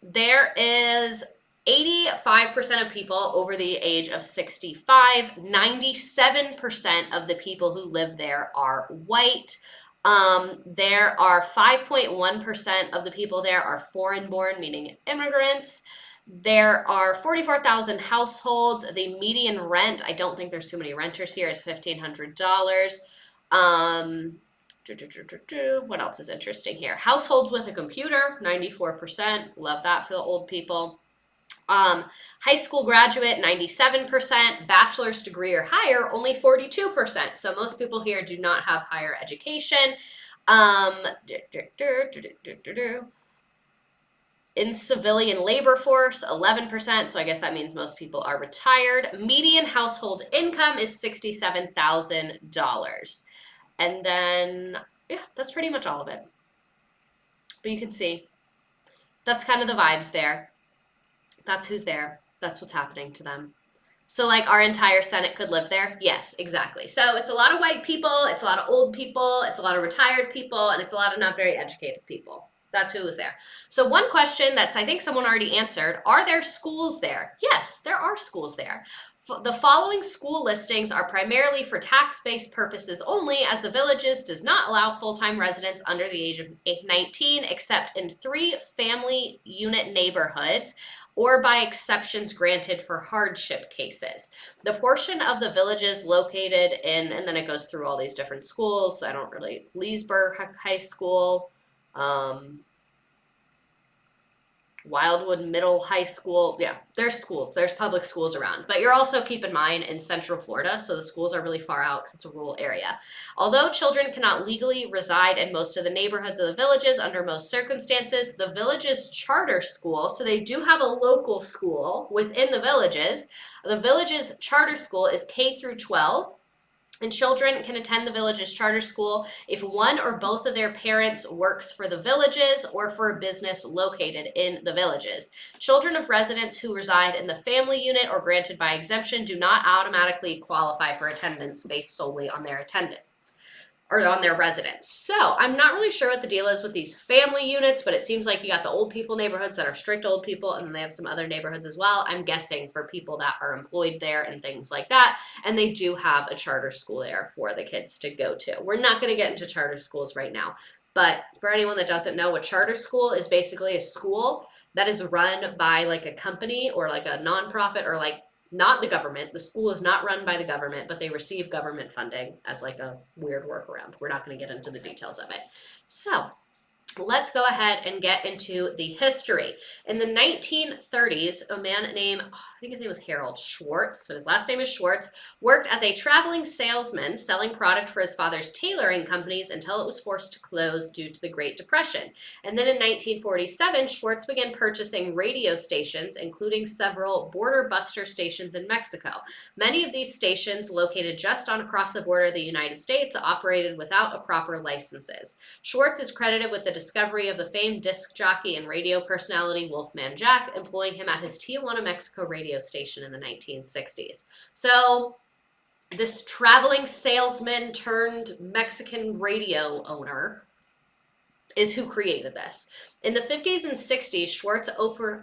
there is 85% of people over the age of 65. 97% of the people who live there are white. There are 5.1% of the people there are foreign-born, meaning immigrants. There are 44,000 households. The median rent, I don't think there's too many renters here, is $1,500. What else is interesting here? Households with a computer, 94%. Love that for the old people. High school graduate, 97%. Bachelor's degree or higher, only 42%. So most people here do not have higher education. In civilian labor force, 11%, so I guess that means most people are retired. Median household income is $67,000. And then, yeah, that's pretty much all of it. But you can see, that's kind of the vibes there. That's who's there. That's what's happening to them. So like our entire Senate could live there? Yes, exactly. So it's a lot of white people, it's a lot of old people, it's a lot of retired people, and it's a lot of not very educated people. That's who was there. So one question that's I think someone already answered, are there schools there? Yes, there are schools there. The following school listings are primarily for tax-based purposes only, as the Villages does not allow full-time residents under the age of 19 except in 3 family unit neighborhoods or by exceptions granted for hardship cases. The portion of the Villages located in, and then it goes through all these different schools. I don't really, Leesburg High School, Wildwood Middle High School. Yeah, there's schools. There's public schools around. But you're also, keep in mind, in Central Florida, so the schools are really far out because it's a rural area. Although children cannot legally reside in most of the neighborhoods of the Villages under most circumstances, the Villages charter school, so they do have a local school within the Villages. The Villages charter school is K through 12. And children can attend the Villages charter school if one or both of their parents works for the Villages or for a business located in the Villages. Children of residents who reside in the family unit or granted by exemption do not automatically qualify for attendance based solely on their attendance or on their residence. So I'm not really sure what the deal is with these family units, but it seems like you got the old people neighborhoods that are strict old people, and then they have some other neighborhoods as well. I'm guessing for people that are employed there and things like that. And they do have a charter school there for the kids to go to. We're not going to get into charter schools right now, but for anyone that doesn't know, a charter school is basically a school that is run by like a company or like a nonprofit or like not the government. The school is not run by the government, but they receive government funding as like a weird workaround. We're not going to get into the details of it. So let's go ahead and get into the history. In the 1930s, a man named, I think his name was Harold Schwartz, but his last name is Schwartz, worked as a traveling salesman selling product for his father's tailoring companies until it was forced to close due to the Great Depression. And then in 1947, Schwartz began purchasing radio stations, including several border buster stations in Mexico. Many of these stations, located just on across the border of the United States, operated without a proper licenses. Schwartz is credited with the discovery of the famed disc jockey and radio personality Wolfman Jack, employing him at his Tijuana, Mexico radio station in the 1960s. So this traveling salesman turned Mexican radio owner is who created this. In the 50s and 60s, Schwartz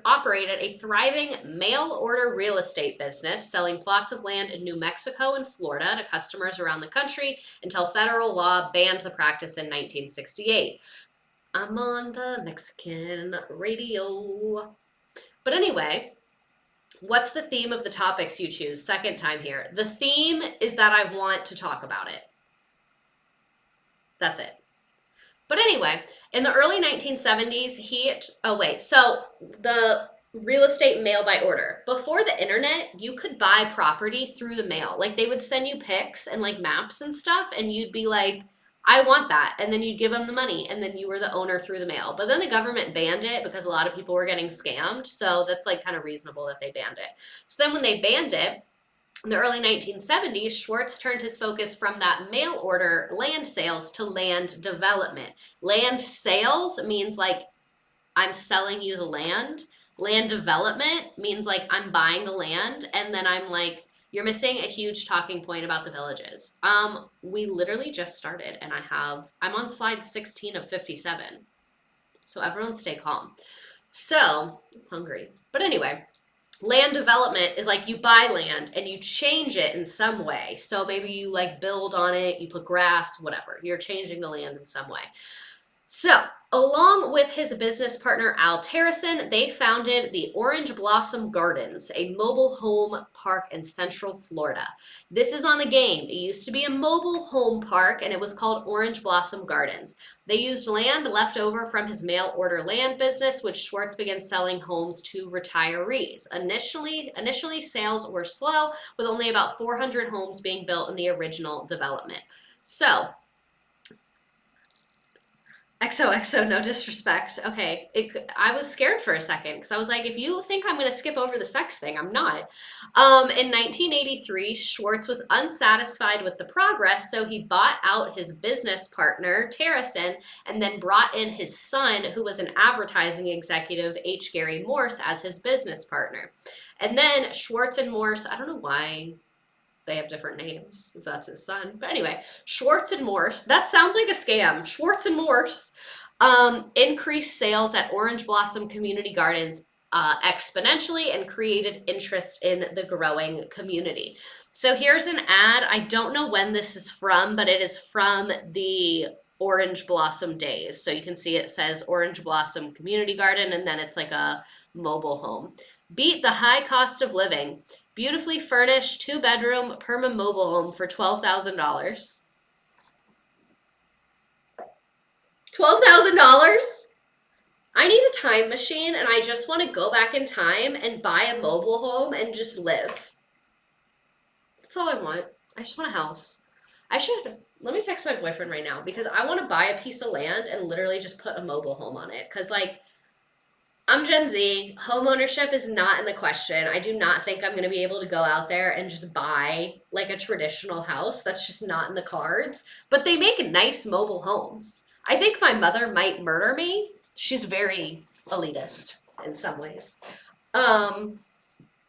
operated a thriving mail-order real estate business, selling plots of land in New Mexico and Florida to customers around the country until federal law banned the practice in 1968. I'm on the Mexican radio. But anyway, what's the theme of the topics you choose? Second time here. The theme is that I want to talk about it. That's it. But anyway, in the early 1970s, so the real estate mail by order. Before the internet, you could buy property through the mail. Like they would send you pics and like maps and stuff, and you'd be like, I want that. And then you'd give them the money, and then you were the owner through the mail. But then the government banned it because a lot of people were getting scammed. So that's like kind of reasonable that they banned it. So then when they banned it, in the early 1970s, Schwartz turned his focus from that mail order land sales to land development. Land sales means like I'm selling you the land. Land development means like I'm buying the land, and then I'm like, you're missing a huge talking point about the Villages. We literally just started, and I'm on slide 16 of 57. So everyone stay calm. So, I'm hungry. But anyway, land development is like you buy land and you change it in some way. So maybe you like build on it, you put grass, whatever. You're changing the land in some way. So, along with his business partner Al Terracin, they founded the Orange Blossom Gardens, a mobile home park in Central Florida. This is on the game. It used to be a mobile home park, and it was called Orange Blossom Gardens. They used land left over from his mail order land business, which Schwartz began selling homes to retirees. Initially, sales were slow, with only about 400 homes being built in the original development. So, XOXO, no disrespect. Okay, I was scared for a second because I was like, if you think I'm going to skip over the sex thing, I'm not. In 1983, Schwartz was unsatisfied with the progress, so he bought out his business partner, Terracin, and then brought in his son, who was an advertising executive, H. Gary Morse, as his business partner. And then Schwartz and Morse, I don't know why they have different names, if that's his son. But anyway, Schwartz and Morse, that sounds like a scam. Schwartz and Morse increased sales at Orange Blossom Community Gardens exponentially and created interest in the growing community. So here's an ad. I don't know when this is from, but it is from the Orange Blossom days. So you can see it says Orange Blossom Community Garden, and then it's like a mobile home. Beat the high cost of living. Beautifully furnished 2-bedroom perma mobile home for $12,000. $12,000? I need a time machine and I just want to go back in time and buy a mobile home and just live. That's all I want. I just want a house. Let me text my boyfriend right now because I want to buy a piece of land and literally just put a mobile home on it. Because, like, I'm Gen Z. Home ownership is not in the question. I do not think I'm going to be able to go out there and just buy like a traditional house. That's just not in the cards. But they make nice mobile homes. I think my mother might murder me. She's very elitist in some ways. And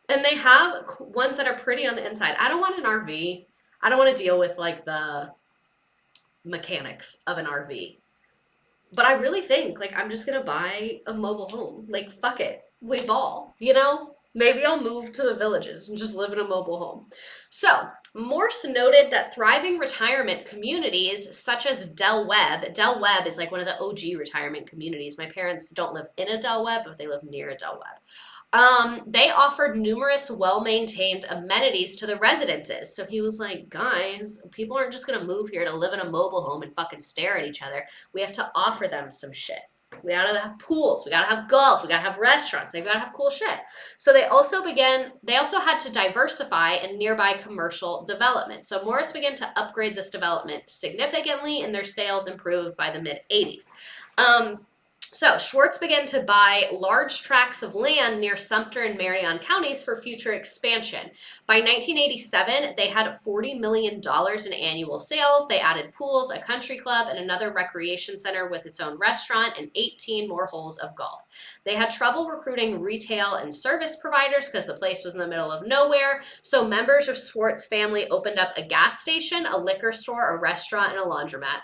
they have ones that are pretty on the inside. I don't want an RV. I don't want to deal with like the mechanics of an RV. But I really think like I'm just gonna buy a mobile home. Like fuck it, we ball. You know, maybe I'll move to the villages and just live in a mobile home. So Morse noted that thriving retirement communities such as Del Webb is like one of the OG retirement communities. My parents don't live in a Del Webb, but they live near a Del Webb. They offered numerous well-maintained amenities to the residences. So he was like, guys, people aren't just gonna move here to live in a mobile home and fucking stare at each other. We have to offer them some shit. We gotta have pools, we gotta have golf, we gotta have restaurants, they gotta have cool shit. So they also had to diversify in nearby commercial development. So Morris began to upgrade this development significantly and their sales improved by the mid-80s. So Schwartz began to buy large tracts of land near Sumter and Marion counties for future expansion. By 1987, they had $40 million in annual sales. They added pools, a country club, and another recreation center with its own restaurant and 18 more holes of golf. They had trouble recruiting retail and service providers because the place was in the middle of nowhere. So members of Schwartz family opened up a gas station, a liquor store, a restaurant, and a laundromat.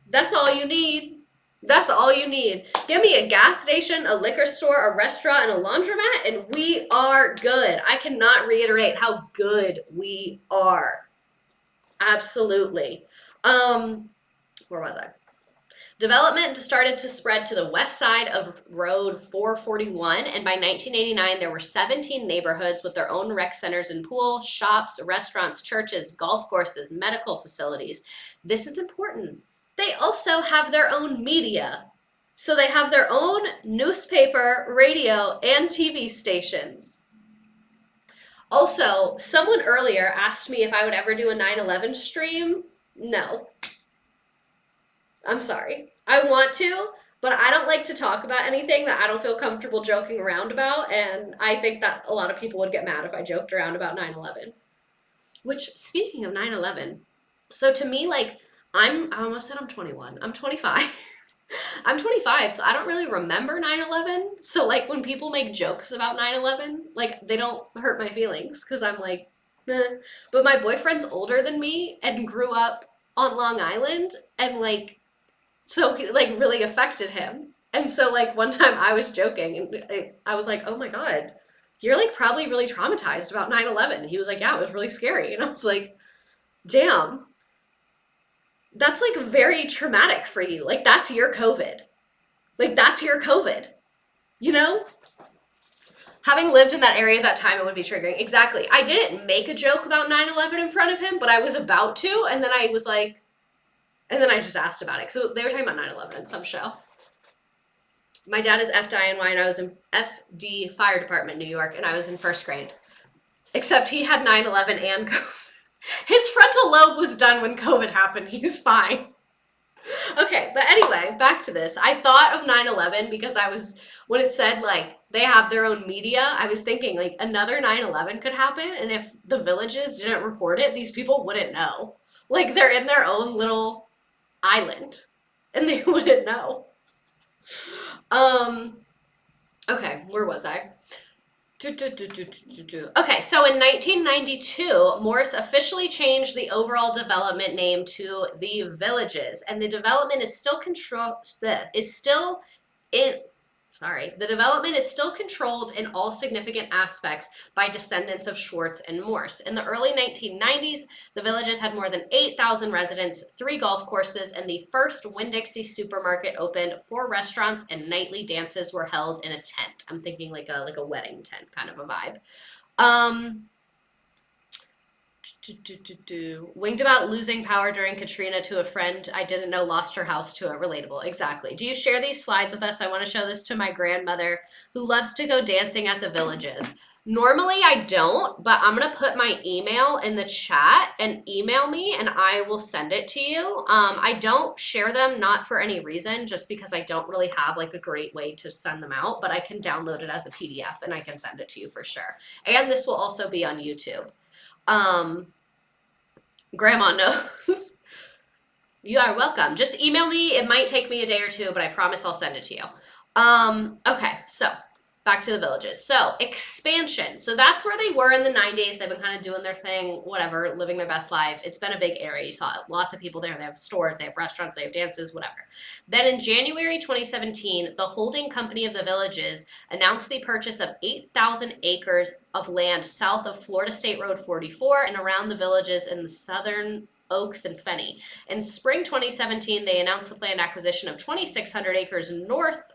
That's all you need. That's all you need. Give me a gas station, a liquor store, a restaurant, and a laundromat, and we are good. I cannot reiterate how good we are. Absolutely. Where was I? Development started to spread to the west side of Road 441, and by 1989, there were 17 neighborhoods with their own rec centers and pools, shops, restaurants, churches, golf courses, medical facilities. This is important. They also have their own media. So they have their own newspaper, radio, and TV stations. Also, someone earlier asked me if I would ever do a 9/11 stream. No. I'm sorry. I want to, but I don't like to talk about anything that I don't feel comfortable joking around about, and I think that a lot of people would get mad if I joked around about 9/11. Which, speaking of 9/11, so to me, like, I almost said I'm 21. I'm 25. I'm 25, so I don't really remember 9/11. So, like, when people make jokes about 9/11, like, they don't hurt my feelings because I'm like, eh. But my boyfriend's older than me and grew up on Long Island, and, like, so, like, really affected him. And so, like, one time I was joking, and I was like, oh my God, you're, like, probably really traumatized about 9/11. He was like, yeah, it was really scary. And I was like, damn. That's like very traumatic for you. Like that's your COVID. Like that's your COVID. You know? Having lived in that area at that time, it would be triggering. Exactly. I didn't make a joke about 9/11 in front of him, but I was about to, and then I was like, and then I just asked about it. So they were talking about 9/11 in some show. My dad is FDINY, and I was in FD Fire Department, New York, and I was in first grade. Except he had 9/11 and COVID. His frontal lobe was done when COVID happened. He's fine. Okay, but anyway, back to this. I thought of 9/11 because when it said, like, they have their own media, I was thinking, like, another 9/11 could happen, and if the villages didn't report it, these people wouldn't know. Like, they're in their own little island, and they wouldn't know. Okay, where was I? Okay, so in 1992, Morris officially changed the overall development name to The Villages, and the development is still Sorry. The development is still controlled in all significant aspects by descendants of Schwartz and Morse. In the early 1990s, the villages had more than 8,000 residents, 3 golf courses, and the first Winn-Dixie supermarket opened, 4 restaurants, and nightly dances were held in a tent. I'm thinking like a wedding tent kind of a vibe. Winged about losing power during Katrina to a friend I didn't know lost her house to a relatable. Exactly. Do you share these slides with us? I want to show this to my grandmother who loves to go dancing at the villages. Normally I don't, but I'm going to put my email in the chat and email me and I will send it to you. I don't share them, not for any reason, just because I don't really have like a great way to send them out, but I can download it as a PDF and I can send it to you for sure. And this will also be on YouTube. Grandma knows. You are welcome. Just email me. It might take me a day or two, but I promise I'll send it to you. Okay, so back to the villages. So expansion. So that's where they were in the 90s. They've been kind of doing their thing, whatever, living their best life. It's been a big area. You saw lots of people there. They have stores, they have restaurants, they have dances, whatever. Then in January 2017, the holding company of the villages announced the purchase of 8,000 acres of land south of Florida State Road 44 and around the villages in the southern Oaks and Fenny. In spring 2017, they announced the planned acquisition of 2,600 acres north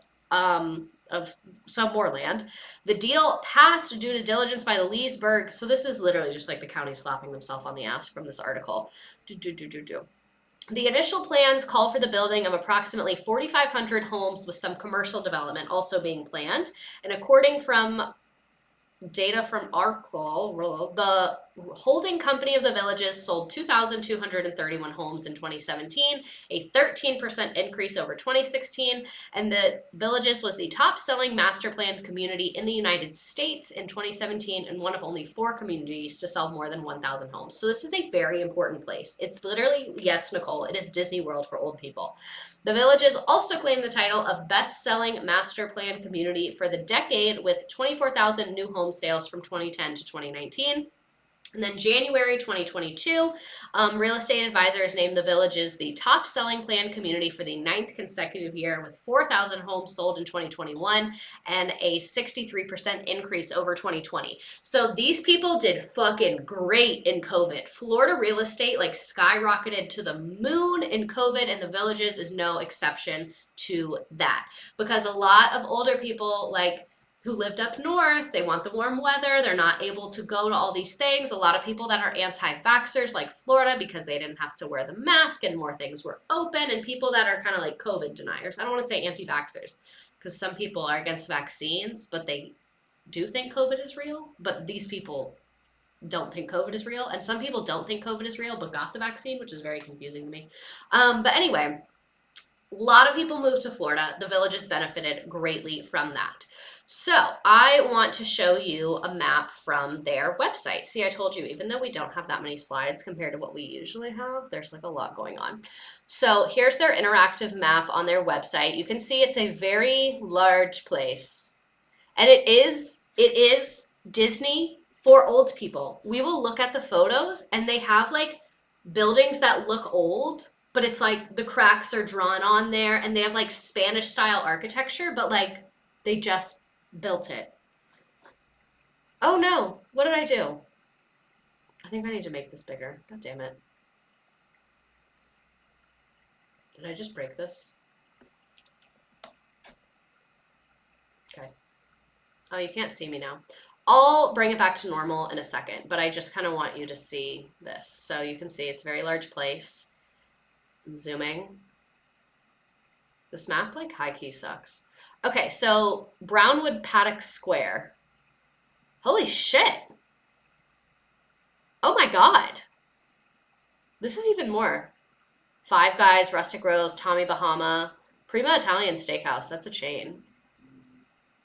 of some more land. The deal passed due to diligence by the Leesburg. So this is literally just like the county slapping themselves on the ass from this article. The initial plans call for the building of approximately 4,500 homes with some commercial development also being planned. And according from data from Arcol, the holding company of the villages sold 2,231 homes in 2017, a 13% increase over 2016, and the villages was the top-selling master planned community in the United States in 2017 and one of only 4 communities to sell more than 1,000 homes. So this is a very important place. It's literally, yes, Nicole, it is Disney World for old people. The villages also claim the title of best-selling master plan community for the decade with 24,000 new home sales from 2010 to 2019. And then January 2022, Real Estate Advisors named the villages the top selling planned community for the 9th consecutive year with 4,000 homes sold in 2021 and a 63% increase over 2020. So these people did fucking great in COVID. Florida real estate like skyrocketed to the moon in COVID, and the villages is no exception to that. Because a lot of older people like who lived up north, they want the warm weather, they're not able to go to all these things. A lot of people that are anti-vaxxers like Florida because they didn't have to wear the mask and more things were open, and people that are kind of like COVID deniers. I don't want to say anti-vaxxers because some people are against vaccines, but they do think COVID is real, but these people don't think COVID is real, and some people don't think COVID is real but got the vaccine, which is very confusing to me. But anyway, a lot of people moved to Florida. The villages benefited greatly from that. So I want to show you a map from their website. See, I told you, even though we don't have that many slides compared to what we usually have, there's like a lot going on. So here's their interactive map on their website. You can see it's a very large place. And it is Disney for old people. We will look at the photos and they have like buildings that look old, but it's like the cracks are drawn on there and they have like Spanish style architecture, but like they just built it. Oh no, what did I do? I think I need to make this bigger. God damn it. Did I just break this? Okay. Oh, you can't see me now. I'll bring it back to normal in a second, but I just kind of want you to see this. So you can see it's a very large place. I'm zooming. This map like high key sucks. Okay, so Brownwood Paddock Square. Holy shit. Oh my god. This is even more. Five Guys, Rustic Rose, Tommy Bahama, Prima Italian Steakhouse. That's a chain.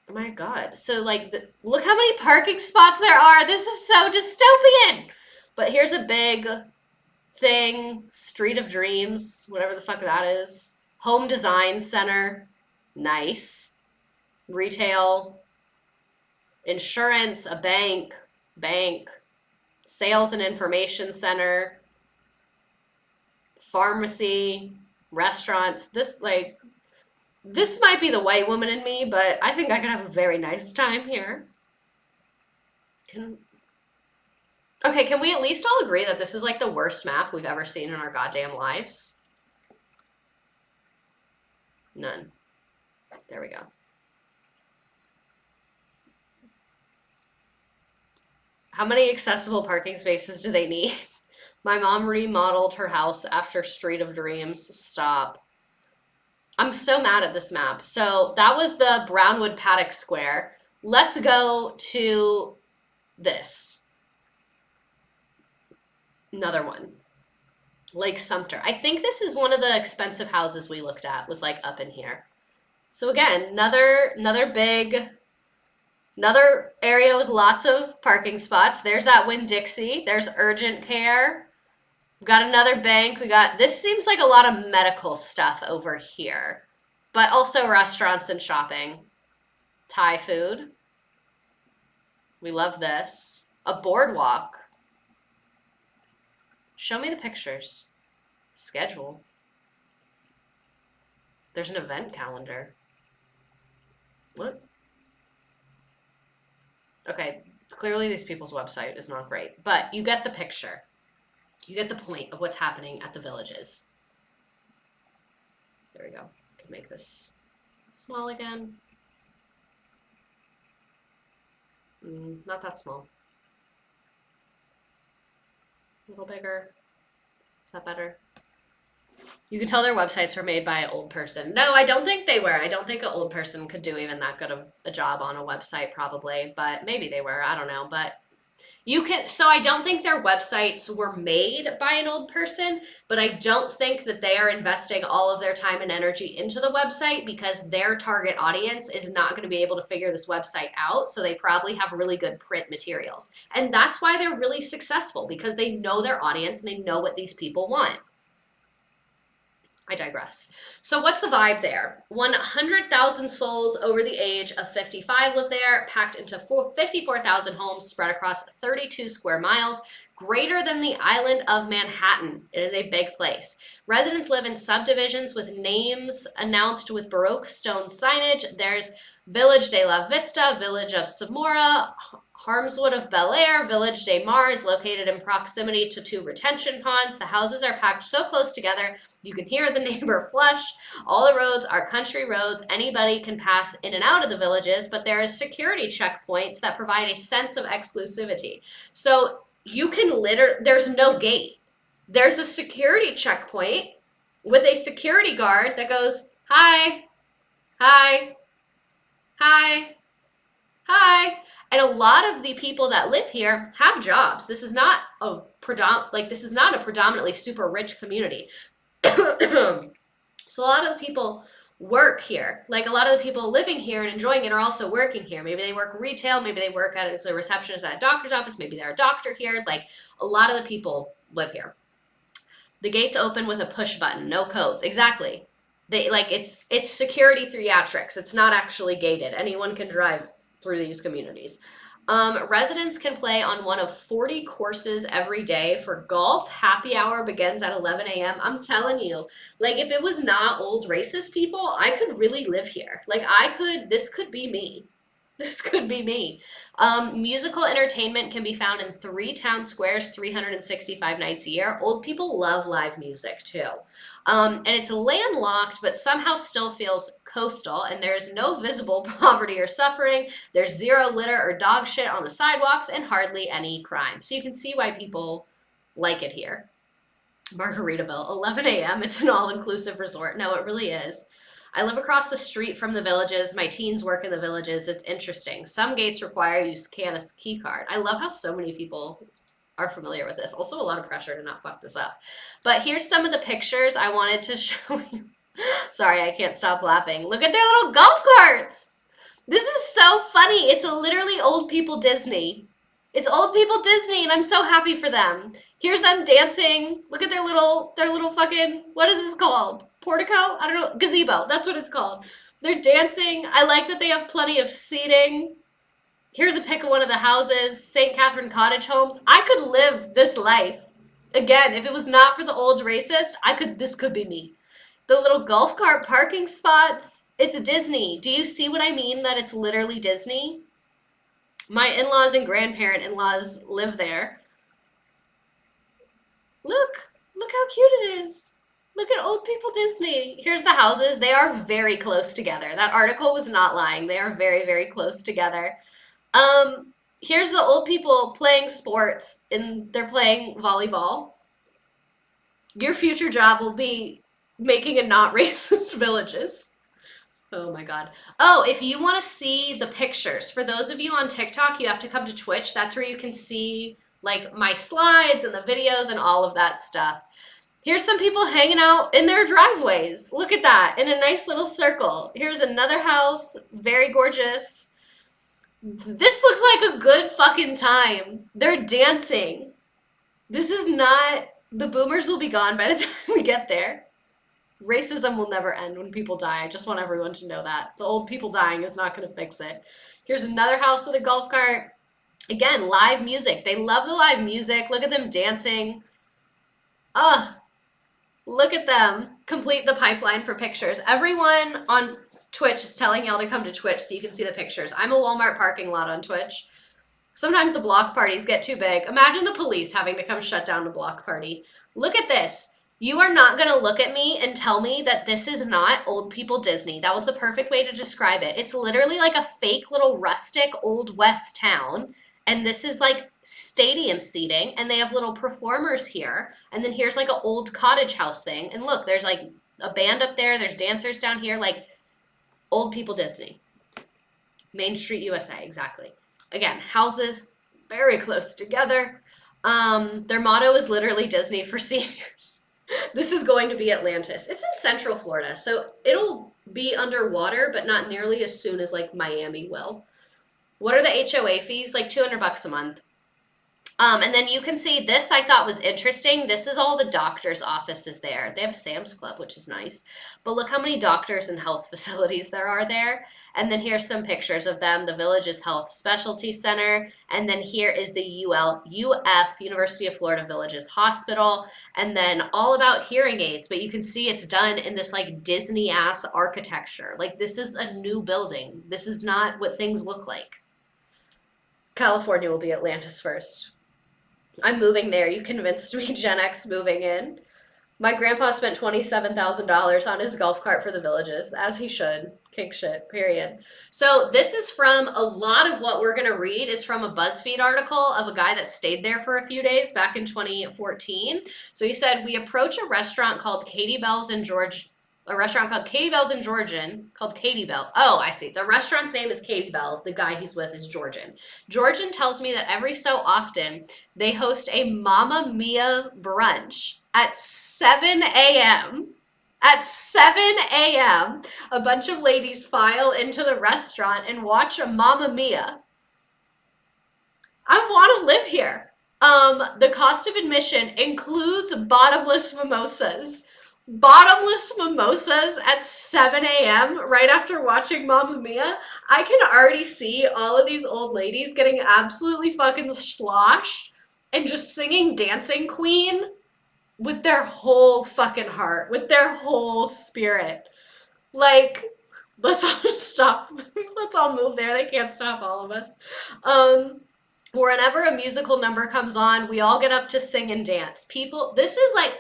Oh my god. So like, look how many parking spots there are. This is so dystopian. But here's a big thing. Street of Dreams, whatever the fuck that is. Home Design Center. Nice. Retail. Insurance, a bank. Sales and Information Center. Pharmacy. Restaurants. This like This might be the white woman in me, but I think I could have a very nice time here. Can Okay, can we at least all agree that this is like the worst map we've ever seen in our goddamn lives? None. There we go. How many accessible parking spaces do they need? My mom remodeled her house after Street of Dreams. Stop. I'm so mad at this map. So that was the Brownwood Paddock Square. Let's go to this. Another one. Lake Sumter. I think this is one of the expensive houses we looked at, was like up in here. So again, another area with lots of parking spots. There's that Winn-Dixie. There's urgent care. We've got another bank. This seems like a lot of medical stuff over here, but also restaurants and shopping. Thai food. We love this. A boardwalk. Show me the pictures. Schedule. There's an event calendar. What? Okay, clearly these people's website is not great, but you get the picture. You get the point of what's happening at the villages. There we go. I can make this small again. Not that small. A little bigger. Is that better? You can tell their websites were made by an old person. No, I don't think they were. I don't think an old person could do even that good of a job on a website, probably, but maybe they were. I don't know. But so I don't think their websites were made by an old person, but I don't think that they are investing all of their time and energy into the website because their target audience is not going to be able to figure this website out. So they probably have really good print materials. And that's why they're really successful, because they know their audience and they know what these people want. I digress. So what's the vibe there? 100,000 souls over the age of 55 live there, packed into 54,000 homes spread across 32 square miles, greater than the island of Manhattan. It is a big place. Residents live in subdivisions with names announced with Baroque stone signage. There's Village de la Vista, Village of Samora, Harmswood of Bel Air, Village de Mar is located in proximity to 2 retention ponds. The houses are packed so close together you can hear the neighbor flush. All the roads are country roads. Anybody can pass in and out of the villages, but there is security checkpoints that provide a sense of exclusivity. So you can there's no gate. There's a security checkpoint with a security guard that goes, hi, hi, hi, hi. And a lot of the people that live here have jobs. This is not a predominantly super rich community. So a lot of the people work here. Like, a lot of the people living here and enjoying it are also working here. Maybe they work retail, maybe they work as a receptionist at a doctor's office, maybe they're a doctor here. Like, a lot of the people live here. The gates open with a push button, no codes. Exactly. It's security theatrics. It's not actually gated. Anyone can drive through these communities. Residents can play on one of 40 courses every day for golf. Happy hour begins at 11 a.m. I'm telling you, like, if it was not old racist people, I could really live here. Like, this could be me. This could be me. Musical entertainment can be found in 3 town squares 365 nights a year. Old people love live music too. And it's landlocked, but somehow still feels coastal, and there's no visible poverty or suffering. There's 0 litter or dog shit on the sidewalks and hardly any crime. So you can see why people like it here. Margaritaville, 11 a.m. It's an all-inclusive resort. No, it really is. I live across the street from the villages. My teens work in the villages. It's interesting. Some gates require you scan a key card. I love how so many people are familiar with this. Also a lot of pressure to not fuck this up. But here's some of the pictures I wanted to show you. Sorry, I can't stop laughing. Look at their little golf carts. This is so funny. It's literally old people Disney. It's old people Disney, and I'm so happy for them. Here's them dancing. Look at their little fucking, what is this called? Portico? I don't know. Gazebo. That's what it's called. They're dancing. I like that they have plenty of seating. Here's a pic of one of the houses, St. Catherine Cottage Homes. I could live this life. Again, if it was not for the old racist, this could be me. The little golf cart parking spots. It's Disney. Do you see what I mean that it's literally Disney? My in-laws and grandparent in-laws live there. Look how cute it is. Look at old people Disney. Here's the houses. They are very close together. That article was not lying. They are very, very close together. Here's the old people playing sports and they're playing volleyball. Your future job will be making a not racist villages. Oh my god. Oh, if you want to see the pictures, for those of you on TikTok, you have to come to Twitch. That's where you can see like my slides and the videos and all of that stuff. Here's some people hanging out in their driveways. Look at that, in a nice little circle. Here's another house, very gorgeous. This looks like a good fucking time. They're dancing. This is not, the boomers will be gone by the time we get there. Racism will never end when people die. I just want everyone to know that. The old people dying is not going to fix it. Here's another house with a golf cart. Again, live music. They love the live music. Look at them dancing. Ugh. Look at them complete the pipeline for pictures. Everyone on Twitch is telling y'all to come to Twitch so you can see the pictures. I'm a Walmart parking lot on Twitch. Sometimes the block parties get too big. Imagine the police having to come shut down a block party. Look at this. You are not going to look at me and tell me that this is not old people Disney. That was the perfect way to describe it. It's literally like a fake little rustic old west town. And this is like stadium seating. And they have little performers here. And then here's like an old cottage house thing. And look, there's like a band up there. There's dancers down here. Like old people Disney. Main Street, USA, exactly. Again, houses very close together. Their motto is literally Disney for seniors. This is going to be Atlantis. It's in Central Florida, so it'll be underwater, but not nearly as soon as like Miami will. What are the HOA fees? Like $200 a month. And then you can see this I thought was interesting. This is all the doctor's offices there. They have a Sam's Club, which is nice. But look how many doctors and health facilities there are there. And then here's some pictures of them. The Villages Health Specialty Center. And then here is the UF, University of Florida Villages Hospital. And then all about hearing aids. But you can see it's done in this like Disney-ass architecture. Like this is a new building. This is not what things look like. California will be Atlantis first. I'm moving there. You convinced me. Gen X moving in. My grandpa spent $27,000 on his golf cart for the Villages, as he should. Kink shit, period. So this is from, a lot of what we're going to read is from a BuzzFeed article of a guy that stayed there for a few days back in 2014. So he said, we approach a restaurant called Katie Bell's in Georgia. A restaurant called Katie Bell's in Georgian, called Katie Bell. Oh, I see. The restaurant's name is Katie Bell. The guy he's with is Georgian. Georgian tells me that every so often they host a Mamma Mia brunch at 7 a.m. At 7 a.m., a bunch of ladies file into the restaurant and watch a Mamma Mia. I want to live here. The cost of admission includes bottomless mimosas. Bottomless mimosas at 7 a.m. right after watching Mamma Mia. I can already see all of these old ladies getting absolutely fucking sloshed and just singing Dancing Queen with their whole fucking heart, with their whole spirit. Like, let's all just stop. Let's all move there. They can't stop all of us. Whenever a musical number comes on, we all get up to sing and dance. People, this is like,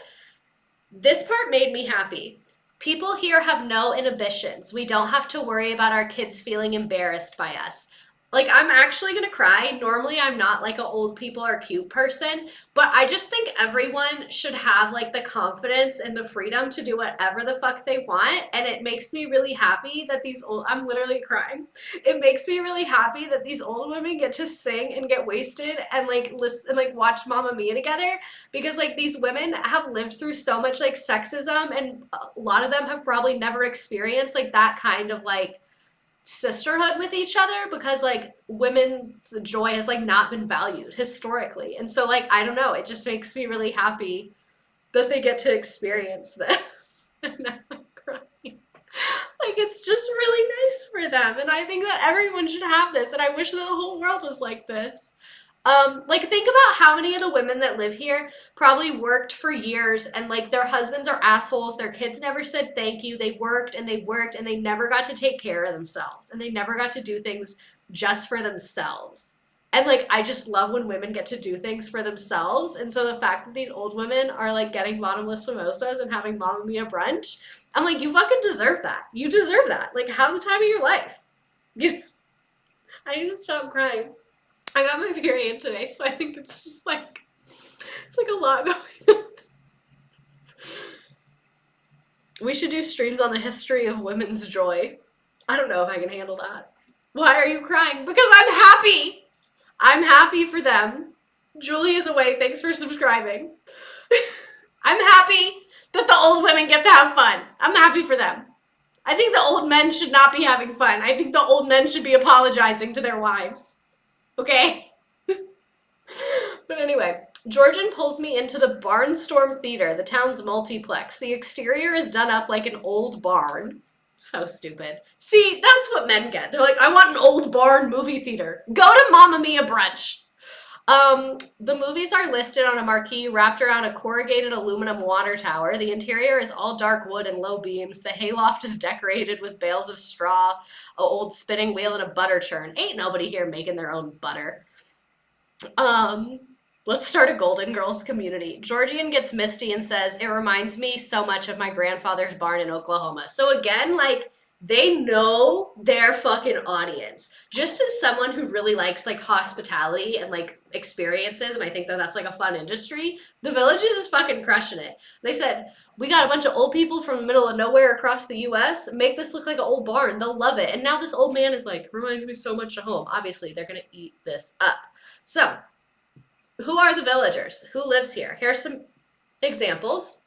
this part made me happy. People here have no inhibitions. We don't have to worry about our kids feeling embarrassed by us. Like, I'm actually gonna cry. Normally, I'm not like an old people are cute person, but I just think everyone should have like the confidence and the freedom to do whatever the fuck they want. And it makes me really happy that these old, I'm literally crying. It makes me really happy that these old women get to sing and get wasted and like listen and like watch Mamma Mia together, because like these women have lived through so much like sexism, and a lot of them have probably never experienced like that kind of like sisterhood with each other, because like women's joy has like not been valued historically. And so like I don't know, it just makes me really happy that they get to experience this. And now I'm crying. Like it's just really nice for them, and I think that everyone should have this, and I wish that the whole world was like this. Like think about how many of the women that live here probably worked for years and like their husbands are assholes, their kids never said thank you, they worked and they worked and they never got to take care of themselves and they never got to do things just for themselves. And like I just love when women get to do things for themselves. And so the fact that these old women are like getting bottomless mimosas and having Mamma Mia brunch, I'm like, you fucking deserve that. You deserve that. Like have the time of your life. You I need to stop crying. I got my period today, so I think it's just like, it's like a lot going on. We should do streams on the history of women's joy. I don't know if I can handle that. Why are you crying? Because I'm happy. I'm happy for them. Julie is away. Thanks for subscribing. I'm happy that the old women get to have fun. I'm happy for them. I think the old men should not be having fun. I think the old men should be apologizing to their wives. Okay? But anyway, Georgian pulls me into the Barnstorm Theater, the town's multiplex. The exterior is done up like an old barn. So stupid. See, that's what men get. They're like, I want an old barn movie theater. Go to Mamma Mia brunch. The movies are listed on a marquee wrapped around a corrugated aluminum water tower. The interior is all dark wood and low beams. The hayloft is decorated with bales of straw, a old spinning wheel, and a butter churn. Ain't nobody here making their own butter. Let's start a Golden Girls community. Georgian gets misty and says, it reminds me so much of my grandfather's barn in Oklahoma. So again, like, they know their fucking audience. Just as someone who really likes, like, hospitality and, like, experiences, and I think that that's, like, a fun industry, the Villages is fucking crushing it. They said, we got a bunch of old people from the middle of nowhere across the U.S. Make this look like an old barn. They'll love it. And now this old man is like, reminds me so much of home. Obviously, they're going to eat this up. So, who are the villagers? Who lives here? Here are some examples.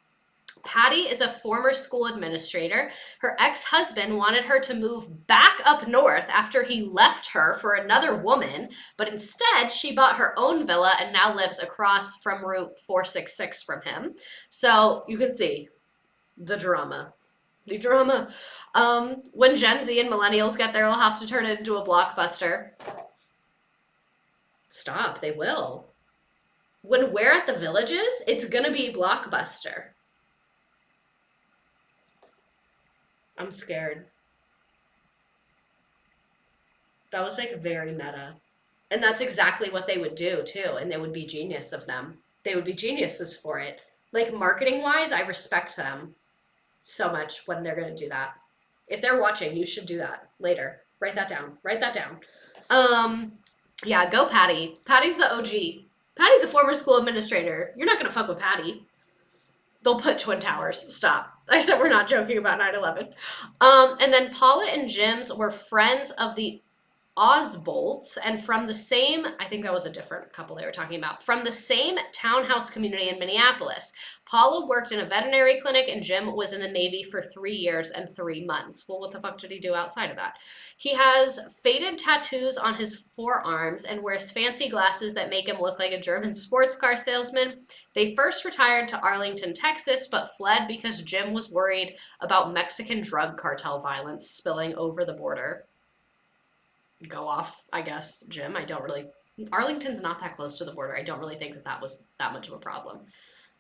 Patty is a former school administrator. Her ex-husband wanted her to move back up north after he left her for another woman, but instead she bought her own villa and now lives across from Route 466 from him. So you can see the drama. The drama. When Gen Z and millennials get there, they'll have to turn it into a blockbuster. Stop, they will. When we're at the Villages, it's gonna be blockbuster. I'm scared. That was like very meta. And that's exactly what they would do too, and they would be genius of them. They would be geniuses for it. Like marketing wise, I respect them so much when they're gonna do that. If they're watching, you should do that later. Write that down. Write that down. Yeah, go Patty. Patty's the OG. Patty's a former school administrator. You're not gonna fuck with Patty. They'll put Twin Towers. Stop. I said we're not joking about 9/11. And then Paula and Jim's were friends of the Osbolts, and from the same, I think that was a different couple they were talking about, from the same townhouse community in Minneapolis. Paula worked in a veterinary clinic and Jim was in the Navy for 3 years and 3 months. Well, what the fuck did he do outside of that? He has faded tattoos on his forearms and wears fancy glasses that make him look like a German sports car salesman. They first retired to Arlington, Texas, but fled because Jim was worried about Mexican drug cartel violence spilling over the border. Go off, I guess, Jim. Arlington's not that close to the border. I don't really think that was that much of a problem.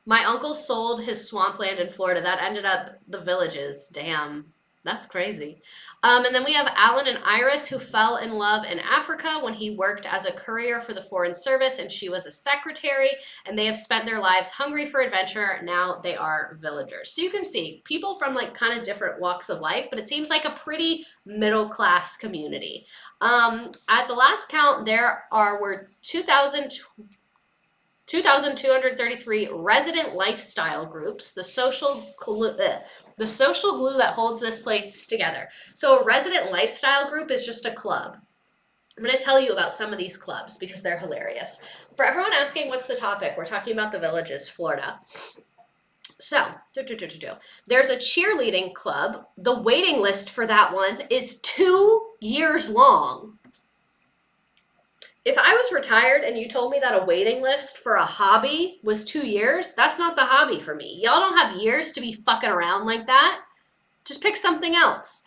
My uncle sold his swampland in Florida. That ended up the Villages. Damn, that's crazy. And then we have Alan and Iris, who fell in love in Africa when he worked as a courier for the Foreign Service and she was a secretary, and they have spent their lives hungry for adventure. Now they are villagers. So you can see people from like kind of different walks of life, but it seems like a pretty middle class community. At the last count, there were 2,233 resident lifestyle groups, the social glue that holds this place together. So a resident lifestyle group is just a club. I'm going to tell you about some of these clubs because they're hilarious. For everyone asking what's the topic, we're talking about the Villages, Florida. So, there's a cheerleading club. The waiting list for that one is 2 years long. If I was retired and you told me that a waiting list for a hobby was 2 years, that's not the hobby for me. Y'all don't have years to be fucking around like that. Just pick something else.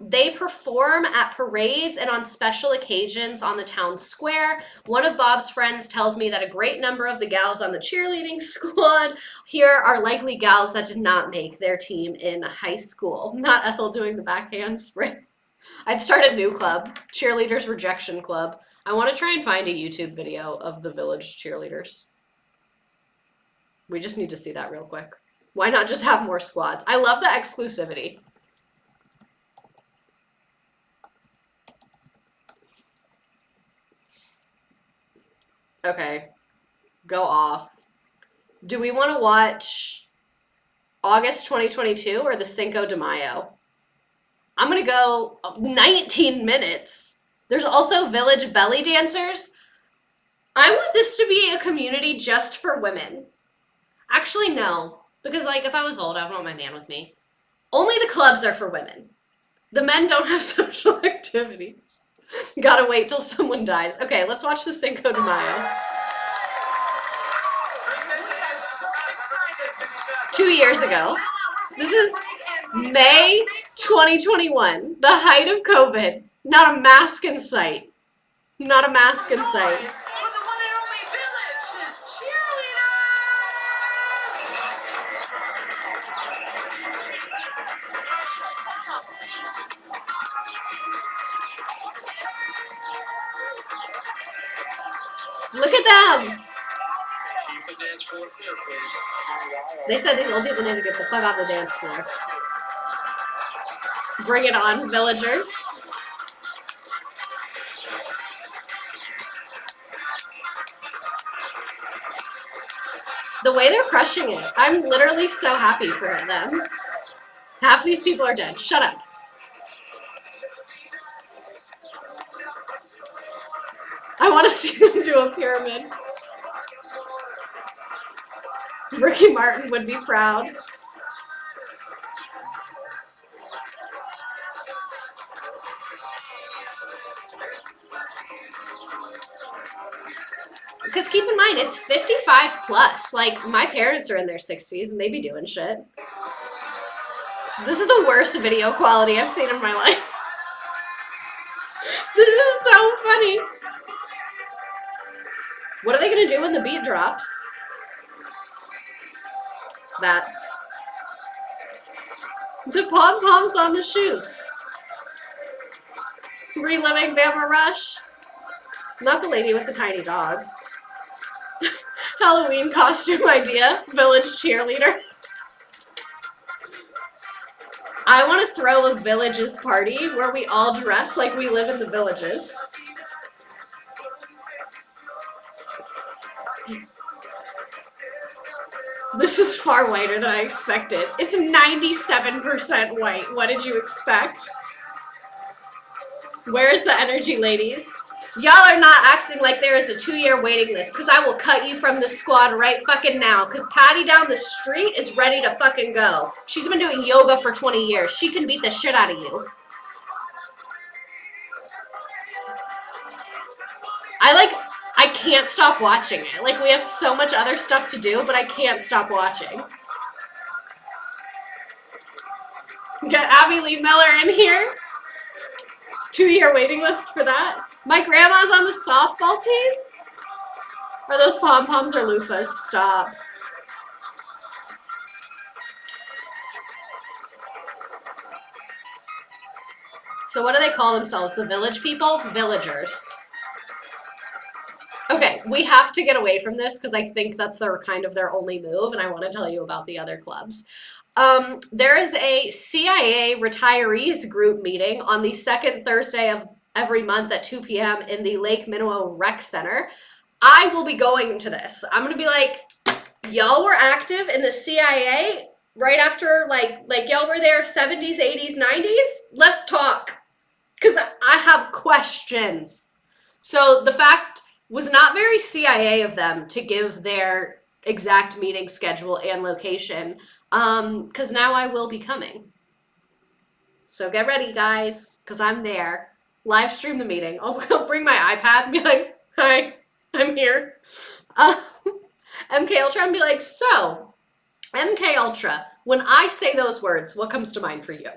They perform at parades and on special occasions on the town square. One of Bob's friends tells me that a great number of the gals on the cheerleading squad here are likely gals that did not make their team in high school. Not Ethel doing the backhand spring. I'd start a new club, Cheerleaders Rejection Club. I want to try and find a YouTube video of the village cheerleaders. We just need to see that real quick. Why not just have more squads? I love the exclusivity. Okay, go off. Do we want to watch August 2022 or the Cinco de Mayo? I'm going to go 19 minutes. There's also village belly dancers. I want this to be a community just for women. Actually, no. Because, like, if I was old, I would want my man with me. Only the clubs are for women. The men don't have social activities. Gotta wait till someone dies. Okay, let's watch the Cinco de Mayo. 2 years ago. This is May 2021. The height of COVID. Not a mask in sight. Not a mask in sight. Look at them. They said these old people need to get the fuck off the dance floor. Bring it on, villagers. The way they're crushing it, I'm literally so happy for them. Half these people are dead. Shut up. I want to see them do a pyramid. Ricky Martin would be proud. Because keep in mind, it's 55 plus. Like, my parents are in their 60s and they be doing shit. This is the worst video quality I've seen in my life. This is so funny. What are they going to do when the beat drops? That. The pom-poms on the shoes. Reliving Bama Rush. Not the lady with the tiny dog. Halloween costume idea. Village cheerleader. I want to throw a villages party where we all dress like we live in the villages. This is far whiter than I expected. It's 97% white. What did you expect? Where's the energy, ladies? Y'all are not acting like there is a 2-year waiting list, because I will cut you from the squad right fucking now, because Patty down the street is ready to fucking go. She's been doing yoga for 20 years. She can beat the shit out of you. I can't stop watching it. Like, we have so much other stuff to do, but I can't stop watching. Get Abby Lee Miller in here. 2-year waiting list for that. My grandma's on the softball team? Are those pom-poms or loofahs? Stop. So what do they call themselves? The village people? Villagers. Okay, we have to get away from this because I think that's their only move, and I want to tell you about the other clubs. There is a CIA retirees group meeting on the second Thursday of every month at 2 p.m. in the Lake Minnewa Rec Center. I will be going to this. I'm going to be like, y'all were active in the CIA right after, like y'all were there 70s, 80s, 90s? Let's talk. Because I have questions. So the fact was not very CIA of them to give their exact meeting schedule and location, because now I will be coming. So get ready, guys, because I'm there. Live stream the meeting. I'll bring my iPad and be like, hi, I'm here. MK Ultra and be like, so, MK Ultra, when I say those words, what comes to mind for you?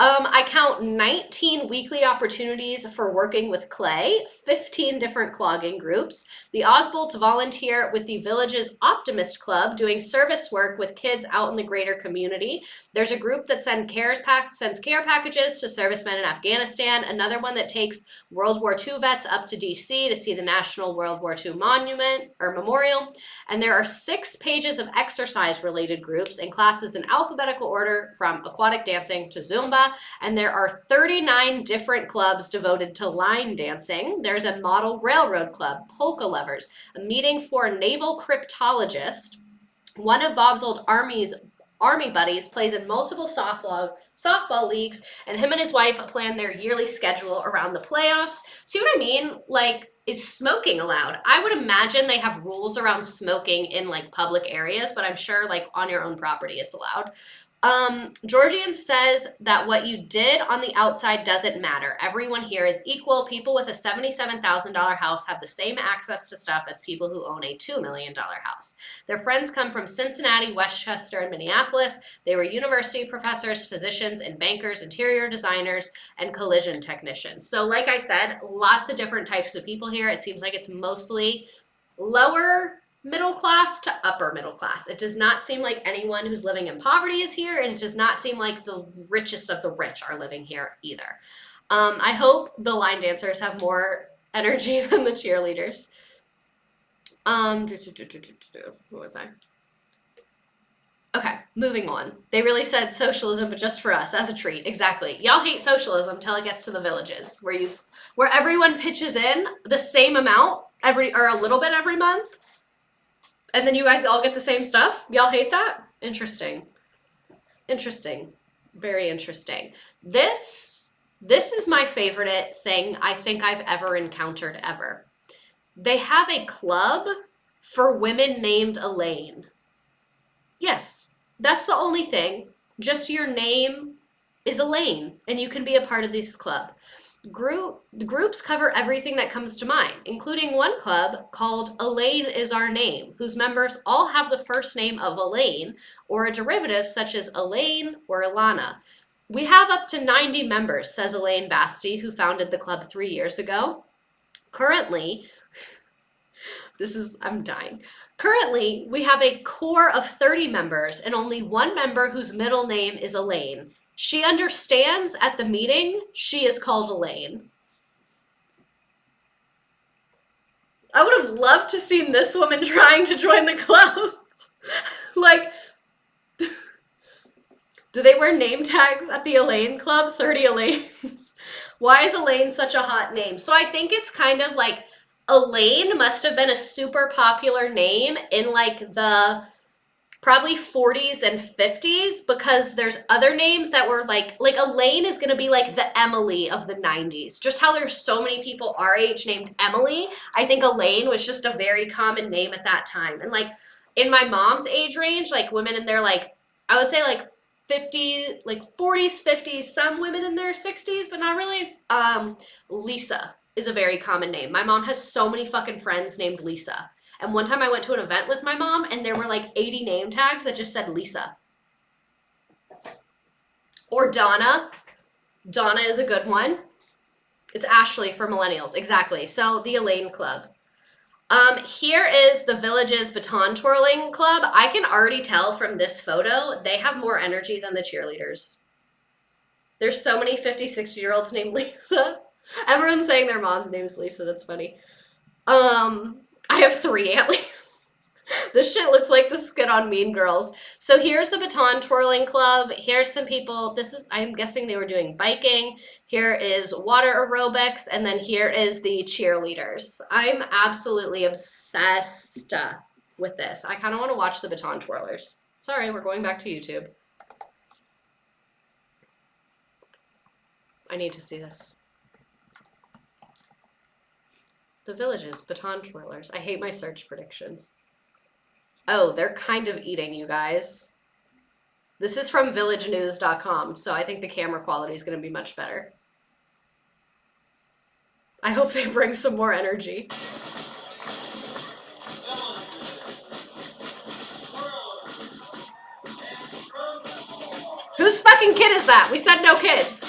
I count 19 weekly opportunities for working with clay, 15 different clogging groups. The Osbolds volunteer with the village's Optimist Club doing service work with kids out in the greater community. There's a group that sends care packages to servicemen in Afghanistan, another one that takes World War II vets up to DC to see the National World War II Monument or Memorial. And there are 6 pages of exercise-related groups and classes in alphabetical order from aquatic dancing to Zumba. And there are 39 different clubs devoted to line dancing. There's a model railroad club, polka lovers, a meeting for a naval cryptologist. One of Bob's old army buddies plays in multiple softball leagues, and him and his wife plan their yearly schedule around the playoffs. See what I mean? Like, is smoking allowed? I would imagine they have rules around smoking in like public areas, but I'm sure like on your own property it's allowed. Georgian says that what you did on the outside doesn't matter. Everyone here is equal. People with a $77,000 house have the same access to stuff as people who own a $2 million house. Their friends come from Cincinnati, Westchester, and Minneapolis. They were university professors, physicians, and bankers, interior designers, and collision technicians. So like I said, lots of different types of people here. It seems like it's mostly lower middle class to upper middle class. It does not seem like anyone who's living in poverty is here, and it does not seem like the richest of the rich are living here either. I hope the line dancers have more energy than the cheerleaders. What was I? Okay, moving on. They really said socialism, but just for us, as a treat. Exactly. Y'all hate socialism till it gets to the villages, where everyone pitches in the same amount or a little bit every month. And then you guys all get the same stuff? Y'all hate that? Interesting. Interesting. Very interesting. This is my favorite thing I think I've ever encountered ever. They have a club for women named Elaine. Yes, that's the only thing. Just your name is Elaine, and you can be a part of this club. The groups cover everything that comes to mind, including one club called Elaine is Our Name, whose members all have the first name of Elaine or a derivative such as Elaine or Ilana. We have up to 90 members, says Elaine Basti, who founded the club 3 years ago. Currently, I'm dying. Currently, we have a core of 30 members and only one member whose middle name is Elaine. She understands at the meeting she is called Elaine. I would have loved to seen this woman trying to join the club. Like, do they wear name tags at the Elaine Club? 30 Elaines. Why is Elaine such a hot name? So I think it's kind of like Elaine must have been a super popular name in like the probably 40s and 50s, because there's other names that were like Elaine is going to be like the Emily of the 90s. Just how there's so many people our age named Emily, I think Elaine was just a very common name at that time. And like in my mom's age range, like women in their like, I would say like 50, like 40s, 50s, some women in their 60s, but not really. Lisa is a very common name. My mom has so many fucking friends named Lisa. And one time I went to an event with my mom and there were like 80 name tags that just said Lisa. Or Donna. Donna is a good one. It's Ashley for millennials. Exactly. So the Elaine Club. Here is the village's baton twirling club. I can already tell from this photo, they have more energy than the cheerleaders. There's so many 50, 60-year-olds named Lisa. Everyone's saying their mom's name is Lisa. That's funny. I have 3 Aunt Lisas. This shit looks like the skit on Mean Girls. So here's the baton twirling club. Here's some people. I'm guessing they were doing biking. Here is water aerobics. And then here is the cheerleaders. I'm absolutely obsessed with this. I kind of want to watch the baton twirlers. Sorry, we're going back to YouTube. I need to see this. The villages, baton twirlers. I hate my search predictions. Oh, they're kind of eating, you guys. This is from villagenews.com, so I think the camera quality is going to be much better. I hope they bring some more energy. Whose fucking kid is that? We said no kids.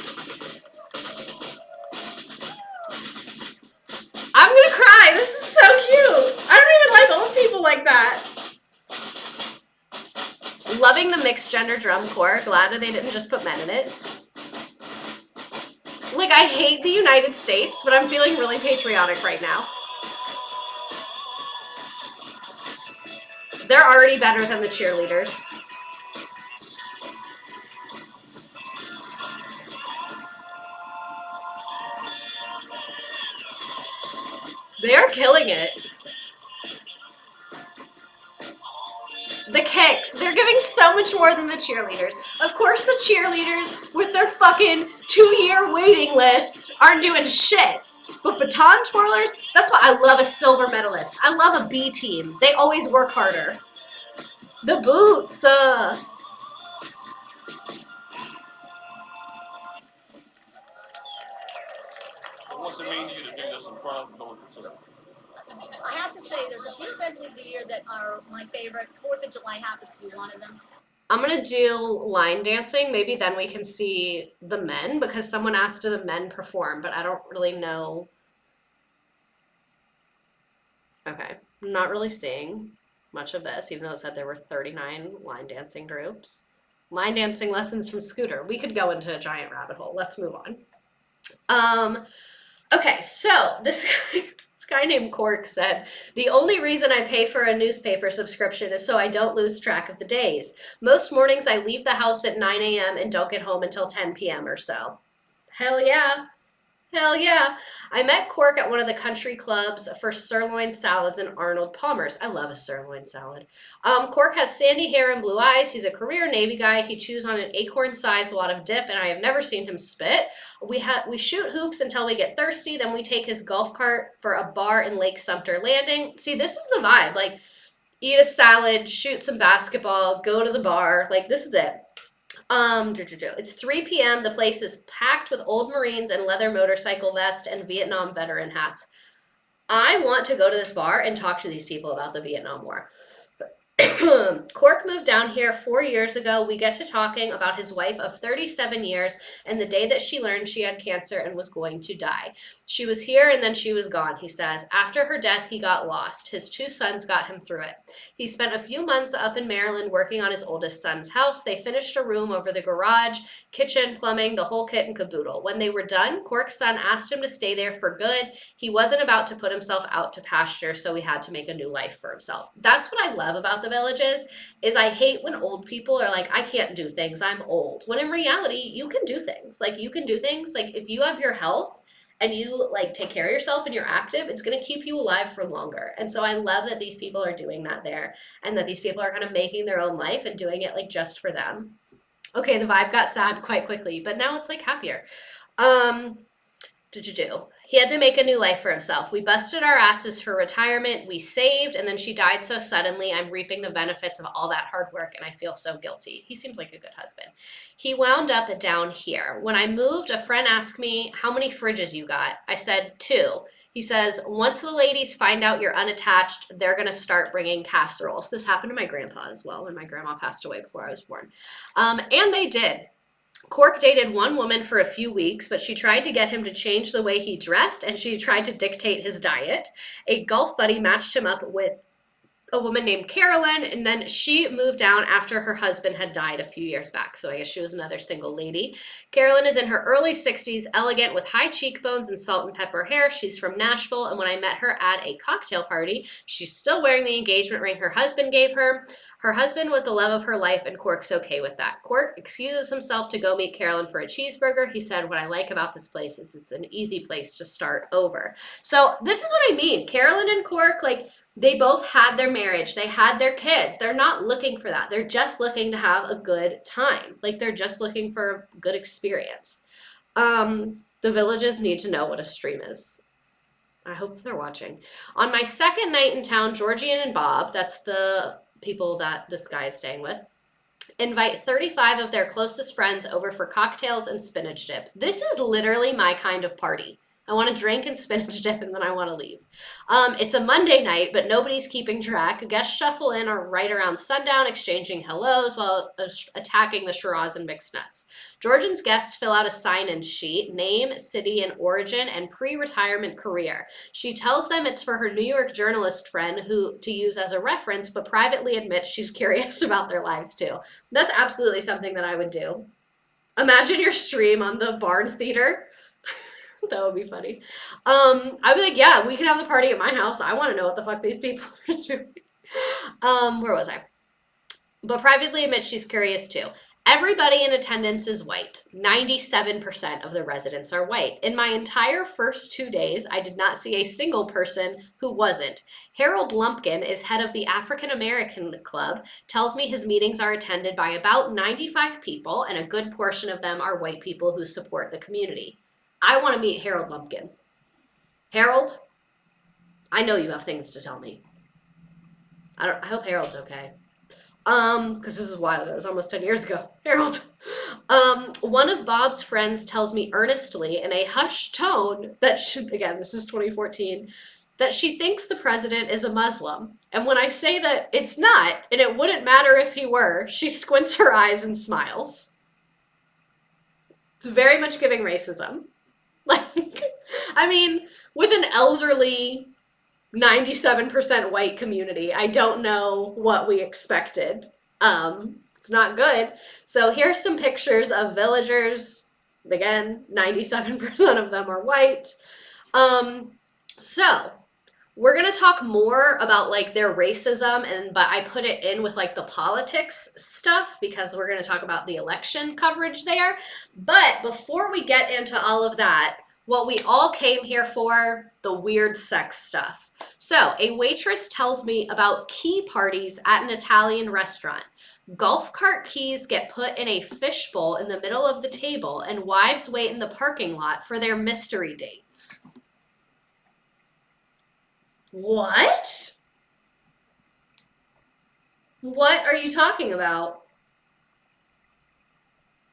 I'm gonna cry. This is so cute. I don't even like old people like that. Loving the mixed gender drum corps. Glad that they didn't just put men in it. Like, I hate the United States, but I'm feeling really patriotic right now. They're already better than the cheerleaders. They're killing it. The kicks, they're giving so much more than the cheerleaders. Of course, the cheerleaders with their fucking 2-year waiting list aren't doing shit. But baton twirlers, that's why I love a silver medalist. I love a B team. They always work harder. The boots, What's it mean to you to do this in front of the villagers? I have to say, there's a few events of the year that are my favorite. 4th of July happens to be one of them. I'm gonna do line dancing. Maybe then we can see the men, because someone asked do the men perform, but I don't really know. Okay, I'm not really seeing much of this, even though it said there were 39 line dancing groups. Line dancing lessons from Scooter. We could go into a giant rabbit hole. Let's move on. Okay, so this guy named Cork said, the only reason I pay for a newspaper subscription is so I don't lose track of the days. Most mornings I leave the house at 9 a.m. and don't get home until 10 p.m. or so. Hell yeah. Hell yeah. I met Cork at one of the country clubs for sirloin salads and Arnold Palmer's. I love a sirloin salad. Cork has sandy hair and blue eyes. He's a career Navy guy. He chews on an acorn size a lot of dip, and I have never seen him spit. We shoot hoops until we get thirsty. Then we take his golf cart for a bar in Lake Sumter Landing. See, this is the vibe. Like, eat a salad, shoot some basketball, go to the bar. Like, this is it. It's 3 p.m. The place is packed with old Marines and leather motorcycle vests and Vietnam veteran hats. I want to go to this bar and talk to these people about the Vietnam War. Cork moved down here 4 years ago. We get to talking about his wife of 37 years and the day that she learned she had cancer and was going to die. She was here and then she was gone, he says. After her death, he got lost. His 2 sons got him through it. He spent a few months up in Maryland working on his oldest son's house. They finished a room over the garage, kitchen, plumbing, the whole kit and caboodle. When they were done, Cork's son asked him to stay there for good. He wasn't about to put himself out to pasture, so he had to make a new life for himself. That's what I love about the Villages, is I hate when old people are like, I can't do things, I'm old. When in reality, you can do things. Like, you can do things. Like, if you have your health and you like take care of yourself and you're active, it's going to keep you alive for longer. And so I love that these people are doing that there, and that these people are kind of making their own life and doing it like just for them. Okay, the vibe got sad quite quickly, but now it's like happier. He had to make a new life for himself. We busted our asses for retirement. We saved, and then she died so suddenly. I'm reaping the benefits of all that hard work, and I feel so guilty. He seems like a good husband. He wound up down here. When I moved, a friend asked me, how many fridges you got? I said 2. He says, once the ladies find out you're unattached, they're going to start bringing casseroles. This happened to my grandpa as well, when my grandma passed away before I was born. And they did. Cork dated one woman for a few weeks, but she tried to get him to change the way he dressed, and she tried to dictate his diet. A golf buddy matched him up with a woman named Carolyn, and then she moved down after her husband had died a few years back. So I guess she was another single lady. Carolyn is in her early 60s, elegant with high cheekbones and salt and pepper hair. She's from Nashville, and when I met her at a cocktail party, she's still wearing the engagement ring her husband gave her. Her husband was the love of her life, and Cork's okay with that. Cork excuses himself to go meet Carolyn for a cheeseburger. He said, what I like about this place is it's an easy place to start over. So this is what I mean. Carolyn and Cork, like, they both had their marriage. They had their kids. They're not looking for that. They're just looking to have a good time. Like, they're just looking for a good experience. The Villages need to know what a stream is. I hope they're watching. On my second night in town, Georgian and Bob, that's the people that this guy is staying with, invite 35 of their closest friends over for cocktails and spinach dip. This is literally my kind of party. I want a drink and spinach dip, and then I want to leave. It's a Monday night, but nobody's keeping track. Guests shuffle in or right around sundown, exchanging hellos while attacking the Shiraz and mixed nuts. Georgian's guests fill out a sign-in sheet, name, city and origin, and pre-retirement career. She tells them it's for her New York journalist friend who to use as a reference, but privately admits she's curious about their lives too. That's absolutely something that I would do. Imagine your stream on the barn theater. That would be funny. I'd be like, yeah, we can have the party at my house. I want to know what the fuck these people are doing. Where was I? But privately admits she's curious too. Everybody in attendance is white. 97% of the residents are white. In my entire first 2 days, I did not see a single person who wasn't. Harold Lumpkin is head of the African American Club, tells me his meetings are attended by about 95 people, and a good portion of them are white people who support the community. I want to meet Harold Lumpkin. Harold, I know you have things to tell me. I hope Harold's okay. Because this is a while ago. It was almost 10 years ago. Harold. One of Bob's friends tells me earnestly in a hushed tone that again, this is 2014, that she thinks the president is a Muslim. And when I say that it's not, and it wouldn't matter if he were, she squints her eyes and smiles. It's very much giving racism. Like, I mean, with an elderly 97% white community, I don't know what we expected. It's not good. So here's some pictures of villagers. Again, 97% of them are white. So we're gonna talk more about like their racism, but I put it in with like the politics stuff because we're gonna talk about the election coverage there. But before we get into all of that, what we all came here for, the weird sex stuff. So a waitress tells me about key parties at an Italian restaurant. Golf cart keys get put in a fishbowl in the middle of the table, and wives wait in the parking lot for their mystery dates. What? What are you talking about?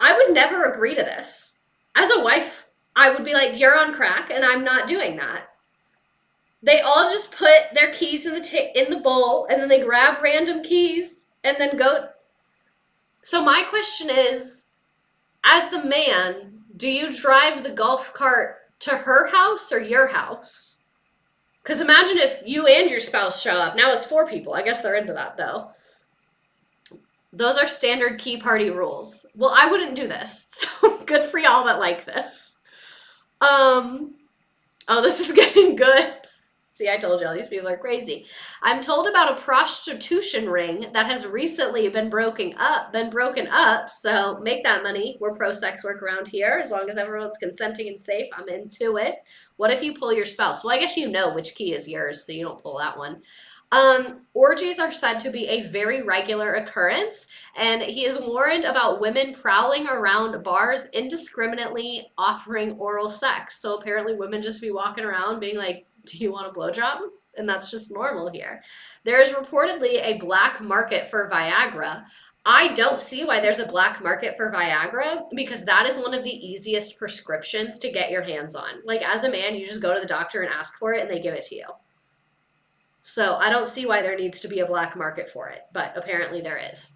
I would never agree to this. As a wife, I would be like, you're on crack, and I'm not doing that. They all just put their keys in the bowl, and then they grab random keys and then go. So my question is, as the man, do you drive the golf cart to her house or your house? Because imagine if you and your spouse show up. Now it's 4 people. I guess they're into that, though. Those are standard key party rules. Well, I wouldn't do this, so good for y'all that like this. Oh, this is getting good. See, I told y'all, these people are crazy. I'm told about a prostitution ring that has recently been broken up, so make that money. We're pro-sex work around here. As long as everyone's consenting and safe, I'm into it. What if you pull your spouse? Well, I guess you know which key is yours, so you don't pull that one. Orgies are said to be a very regular occurrence, and he is warned about women prowling around bars indiscriminately offering oral sex. So apparently women just be walking around being like, do you want a blowjob? And that's just normal here. There is reportedly a black market for Viagra. I don't see why there's a black market for Viagra because that is one of the easiest prescriptions to get your hands on. Like as a man, you just go to the doctor and ask for it and they give it to you. So I don't see why there needs to be a black market for it, but apparently there is.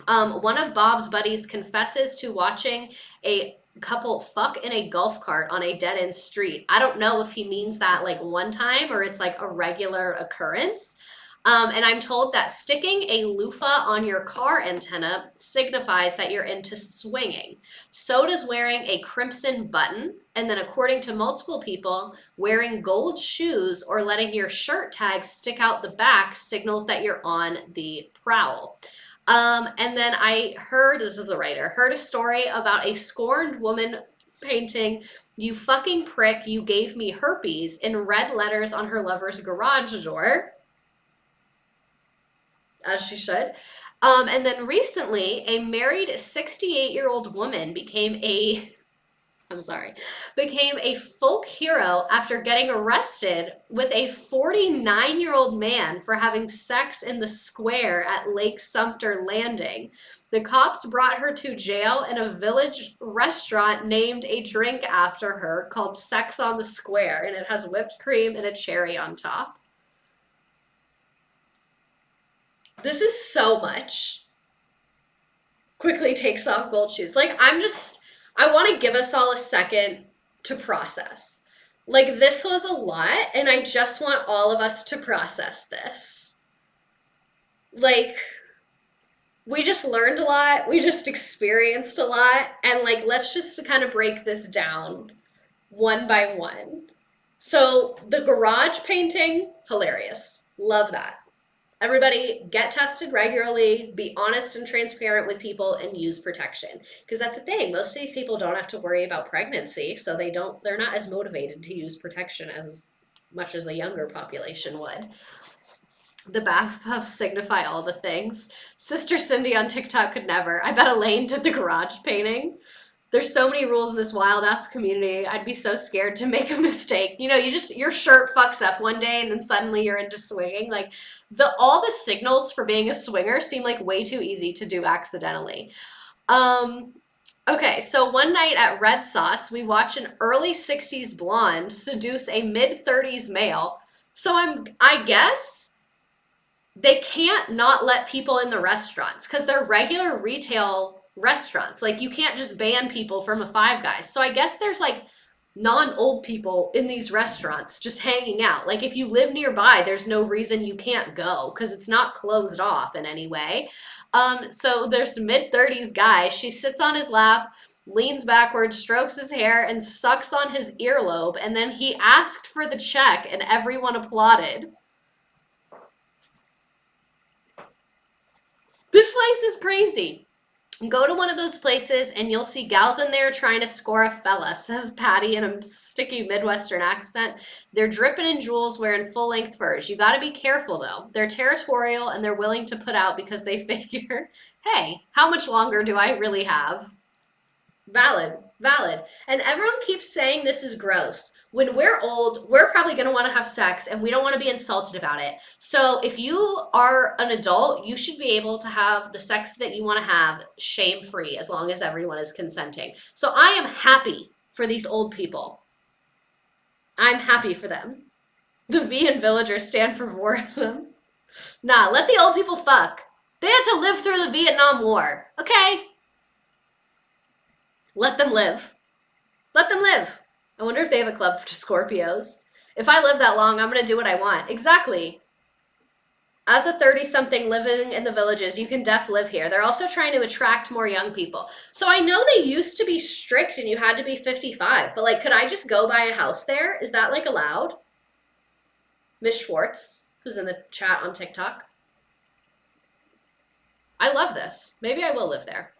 One of Bob's buddies confesses to watching a couple fuck in a golf cart on a dead-end street. I don't know if he means that like one time or it's like a regular occurrence. And I'm told that sticking a loofah on your car antenna signifies that you're into swinging. So does wearing a crimson button. And then according to multiple people, wearing gold shoes or letting your shirt tag stick out the back signals that you're on the prowl. And then I heard, this is the writer, heard a story about a scorned woman painting, "You fucking prick, you gave me herpes," in red letters on her lover's garage door. As she should. And then recently, a married 68-year-old woman became a I'm sorry, became a folk hero after getting arrested with a 49-year-old man for having sex in the square at Lake Sumter Landing. The cops brought her to jail, and a village restaurant named a drink after her called Sex on the Square, and it has whipped cream and a cherry on top. This is so much. Quickly takes off gold shoes. Like, I want to give us all a second to process. Like, this was a lot, and I just want all of us to process this. Like, we just learned a lot, we just experienced a lot, and like, let's just kind of break this down one by one. So, the garage painting, hilarious. Love that. Everybody get tested regularly, be honest and transparent with people, and use protection. Because that's the thing, most of these people don't have to worry about pregnancy, so they're not as motivated to use protection as much as a younger population would. The bath puffs signify all the things. Sister Cindy on TikTok could never. I bet Elaine did the garage painting. There's so many rules in this wild ass community. I'd be so scared to make a mistake. You know, your shirt fucks up one day and then suddenly you're into swinging. Like, all the signals for being a swinger seem like way too easy to do accidentally. Okay, so one night at Red Sauce, we watch an early 60s blonde seduce a mid 30s male. So I guess they can't not let people in the restaurants because they're regular retail restaurants. Like, you can't just ban people from a Five Guys. So I guess there's like non-old people in these restaurants just hanging out. Like, if you live nearby, there's no reason you can't go because it's not closed off in any way. So there's a mid-30s guy. She sits on his lap, leans backward, strokes his hair, and sucks on his earlobe. And then he asked for the check, and everyone applauded. This place is crazy. Go to one of those places and you'll see gals in there trying to score a fella, says Patty in a sticky Midwestern accent. They're dripping in jewels wearing full-length furs. You gotta be careful though. They're territorial and they're willing to put out because they figure, hey, how much longer do I really have? Valid. And everyone keeps saying this is gross. When we're old, we're probably going to want to have sex and we don't want to be insulted about it. So if you are an adult, you should be able to have the sex that you want to have shame-free as long as everyone is consenting. So I am happy for these old people. I'm happy for them. The V in Villagers stand for vorism. Nah, let the old people fuck. They had to live through the Vietnam War, okay? Let them live. Let them live. I wonder if they have a club for Scorpios. If I live that long, I'm going to do what I want. Exactly. As a 30-something living in the Villages, you can live here. They're also trying to attract more young people. So I know they used to be strict and you had to be 55, but like, could I just go buy a house there? Is that like allowed? Miss Schwartz, who's in the chat on TikTok. I love this. Maybe I will live there.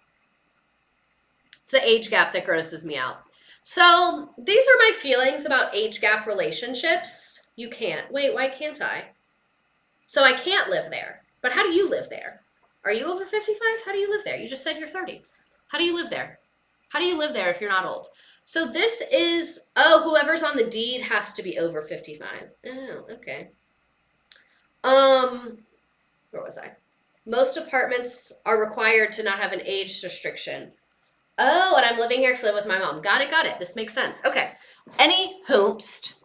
It's the age gap that grosses me out. So these are my feelings about age gap relationships. You can't. Wait, why can't I? So I can't live there. But how do you live there? Are you over 55? How do you live there? You just said you're 30. How do you live there? How do you live there if you're not old? So this is, oh, whoever's on the deed has to be over 55. Oh, okay. Where was I? Most apartments are required to not have an age restriction. Oh, and I'm living here because I live with my mom. Got it. This makes sense. Okay. Any hoopst.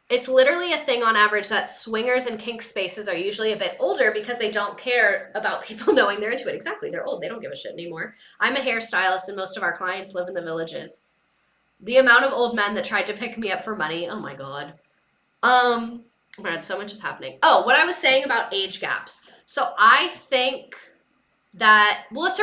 It's literally a thing on average that swingers and kink spaces are usually a bit older because they don't care about people knowing they're into it. Exactly. They're old. They don't give a shit anymore. I'm a hairstylist and most of our clients live in the Villages. The amount of old men that tried to pick me up for money. Oh my God. Oh my God, so much is happening. Oh, what I was saying about age gaps. So I think that, well, it's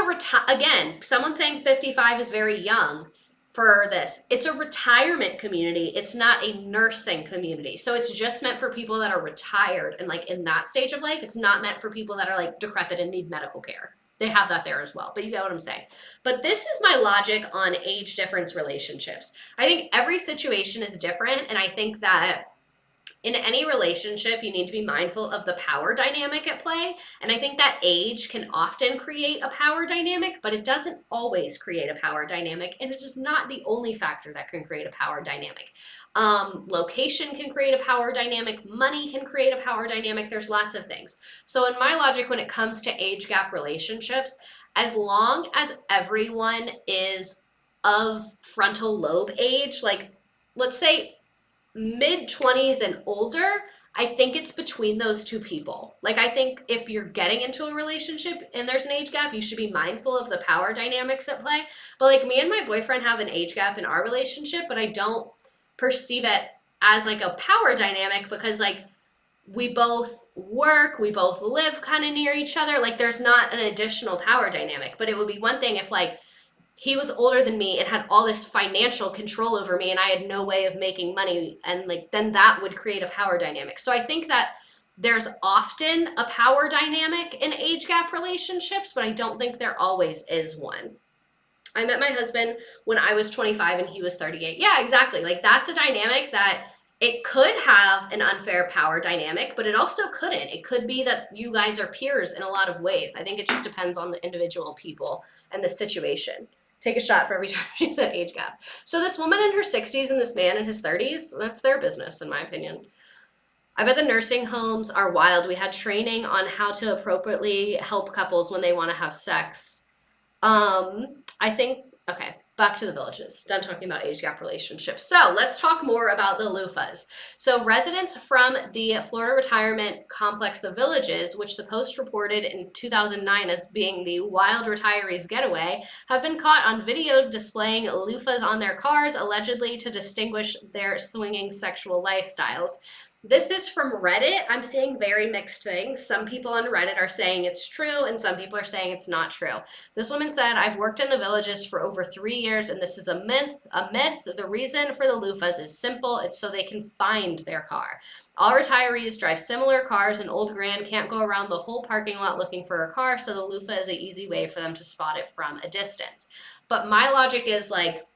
again, someone saying 55 is very young for this. It's a retirement community. It's not a nursing community. So it's just meant for people that are retired and like in that stage of life. It's not meant for people that are like decrepit and need medical care. They have that there as well, but you get what I'm saying. But this is my logic on age difference relationships. I think every situation is different, and I think that in any relationship, you need to be mindful of the power dynamic at play. And I think that age can often create a power dynamic, but it doesn't always create a power dynamic. And it is not the only factor that can create a power dynamic. Location can create a power dynamic. Money can create a power dynamic. There's lots of things. So in my logic, when it comes to age gap relationships, as long as everyone is of frontal lobe age, like let's say mid-20s and older, I think it's between those two people. Like, I think if you're getting into a relationship and there's an age gap, you should be mindful of the power dynamics at play. But like, me and my boyfriend have an age gap in our relationship, but I don't perceive it as like a power dynamic because like we both work, we both live kind of near each other. Like, there's not an additional power dynamic. But it would be one thing if like he was older than me and had all this financial control over me and I had no way of making money, and like then that would create a power dynamic. So I think that there's often a power dynamic in age gap relationships, but I don't think there always is one. I met my husband when I was 25 and he was 38. Yeah, exactly. Like, that's a dynamic that it could have an unfair power dynamic, but it also couldn't. It could be that you guys are peers in a lot of ways. I think it just depends on the individual people and the situation. Take a shot for every time you that age gap. So this woman in her 60s and this man in his 30s, that's their business, in my opinion. I bet the nursing homes are wild. We had training on how to appropriately help couples when they want to have sex. I think, okay, back to the villages. Done talking about age gap relationships. So let's talk more about the loofahs. So residents from the Florida retirement complex, the Villages, which the Post reported in 2009 as being the wild retirees getaway, have been caught on video displaying loofahs on their cars, allegedly to distinguish their swinging sexual lifestyles. This is from Reddit. I'm seeing very mixed things. Some people on Reddit are saying it's true, and some people are saying it's not true. This woman said, I've worked in the Villages for over 3 years, and this is a myth. The reason for the loofahs is simple. It's so they can find their car. All retirees drive similar cars, and old Grand can't go around the whole parking lot looking for a car, so the loofah is an easy way for them to spot it from a distance. But my logic is, like,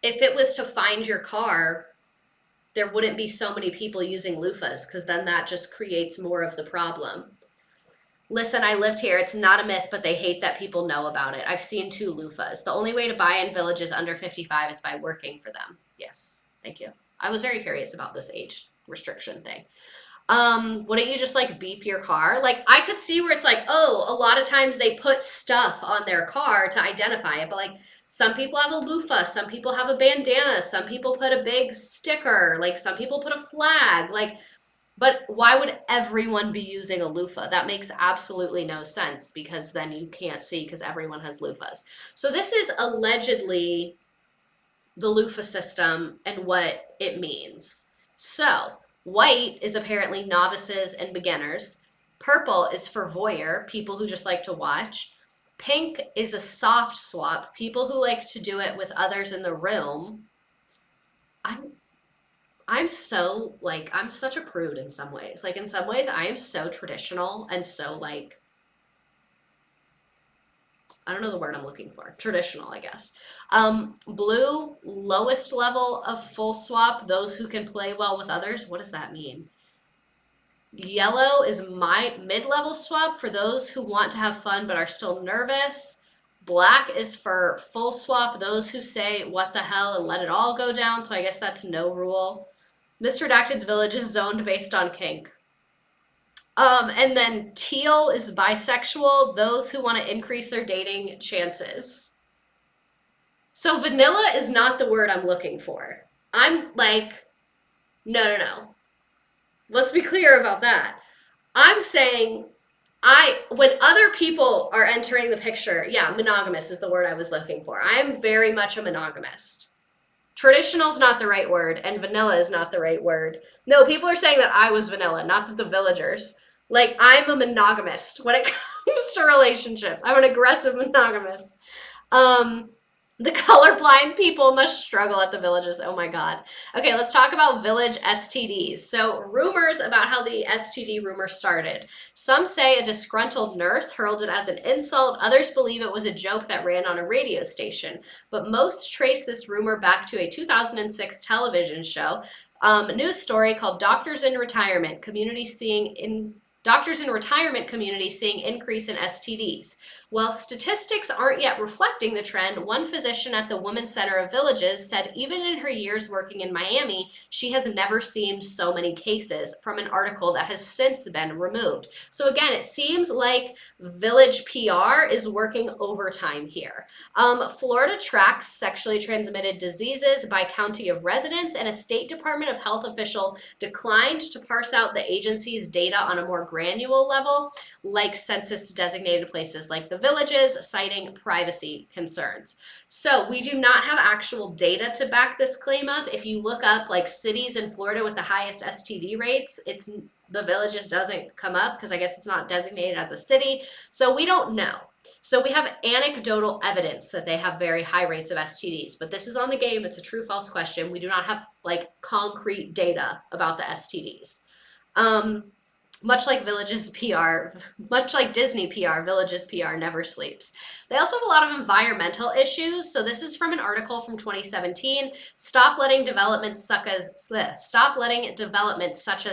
if it was to find your car, there wouldn't be so many people using loofahs, because then that just creates more of the problem. Listen, I lived here. It's not a myth, but they hate that people know about it. I've seen 2 loofahs. The only way to buy in Villages under 55 is by working for them. Yes, thank you. I was very curious about this age restriction thing. Wouldn't you just like beep your car? Like, I could see where it's like, oh, a lot of times they put stuff on their car to identify it, but like, some people have a loofah, some people have a bandana, some people put a big sticker, like some people put a flag, like, but why would everyone be using a loofah? That makes absolutely no sense, because then you can't see because everyone has loofahs. So this is allegedly the loofah system and what it means. So white is apparently novices and beginners. Purple is for voyeur, people who just like to watch. Pink is a soft swap, people who like to do it with others in the room. I'm so, like, I'm such a prude in some ways. Like, in some ways, I am so traditional and so, like, I don't know the word I'm looking for. Traditional, I guess. Blue, lowest level of full swap, those who can play well with others. What does that mean? Yellow is my mid-level swap for those who want to have fun but are still nervous. Black is for full swap, those who say what the hell and let it all go down, so I guess that's no rule. Mr. Redacted's Village is zoned based on kink. And then teal is bisexual, those who want to increase their dating chances. So vanilla is not the word I'm looking for. I'm like, no. Let's be clear about that. I'm saying, when other people are entering the picture, yeah, monogamous is the word I was looking for. I'm very much a monogamist. Traditional is not the right word, and vanilla is not the right word. No, people are saying that I was vanilla, not that the villagers. Like, I'm a monogamist when it comes to relationships. I'm an aggressive monogamist. The colorblind people must struggle at the villages. Oh my God. Okay, let's talk about village STDs. So, rumors about how the STD rumor started. Some say a disgruntled nurse hurled it as an insult. Others believe it was a joke that ran on a radio station. But most trace this rumor back to a 2006 television show, news story called Doctors in Retirement community seeing increase in STDs. While statistics aren't yet reflecting the trend, one physician at the Women's Center of Villages said even in her years working in Miami, she has never seen so many cases, from an article that has since been removed. So again, it seems like Village PR is working overtime here. Florida tracks sexually transmitted diseases by county of residence, and a State Department of Health official declined to parse out the agency's data on a more granular level, like census designated places like the villages, citing privacy concerns. So we do not have actual data to back this claim up. If you look up like cities in Florida with the highest STD rates, it's the villages doesn't come up because I guess it's not designated as a city. So we don't know. So we have anecdotal evidence that they have very high rates of STDs, but this is on the game. It's a true false question. We do not have like concrete data about the STDs. Much like Disney PR, Villages PR never sleeps. They also have a lot of environmental issues. So this is from an article from 2017. Stop letting developments such as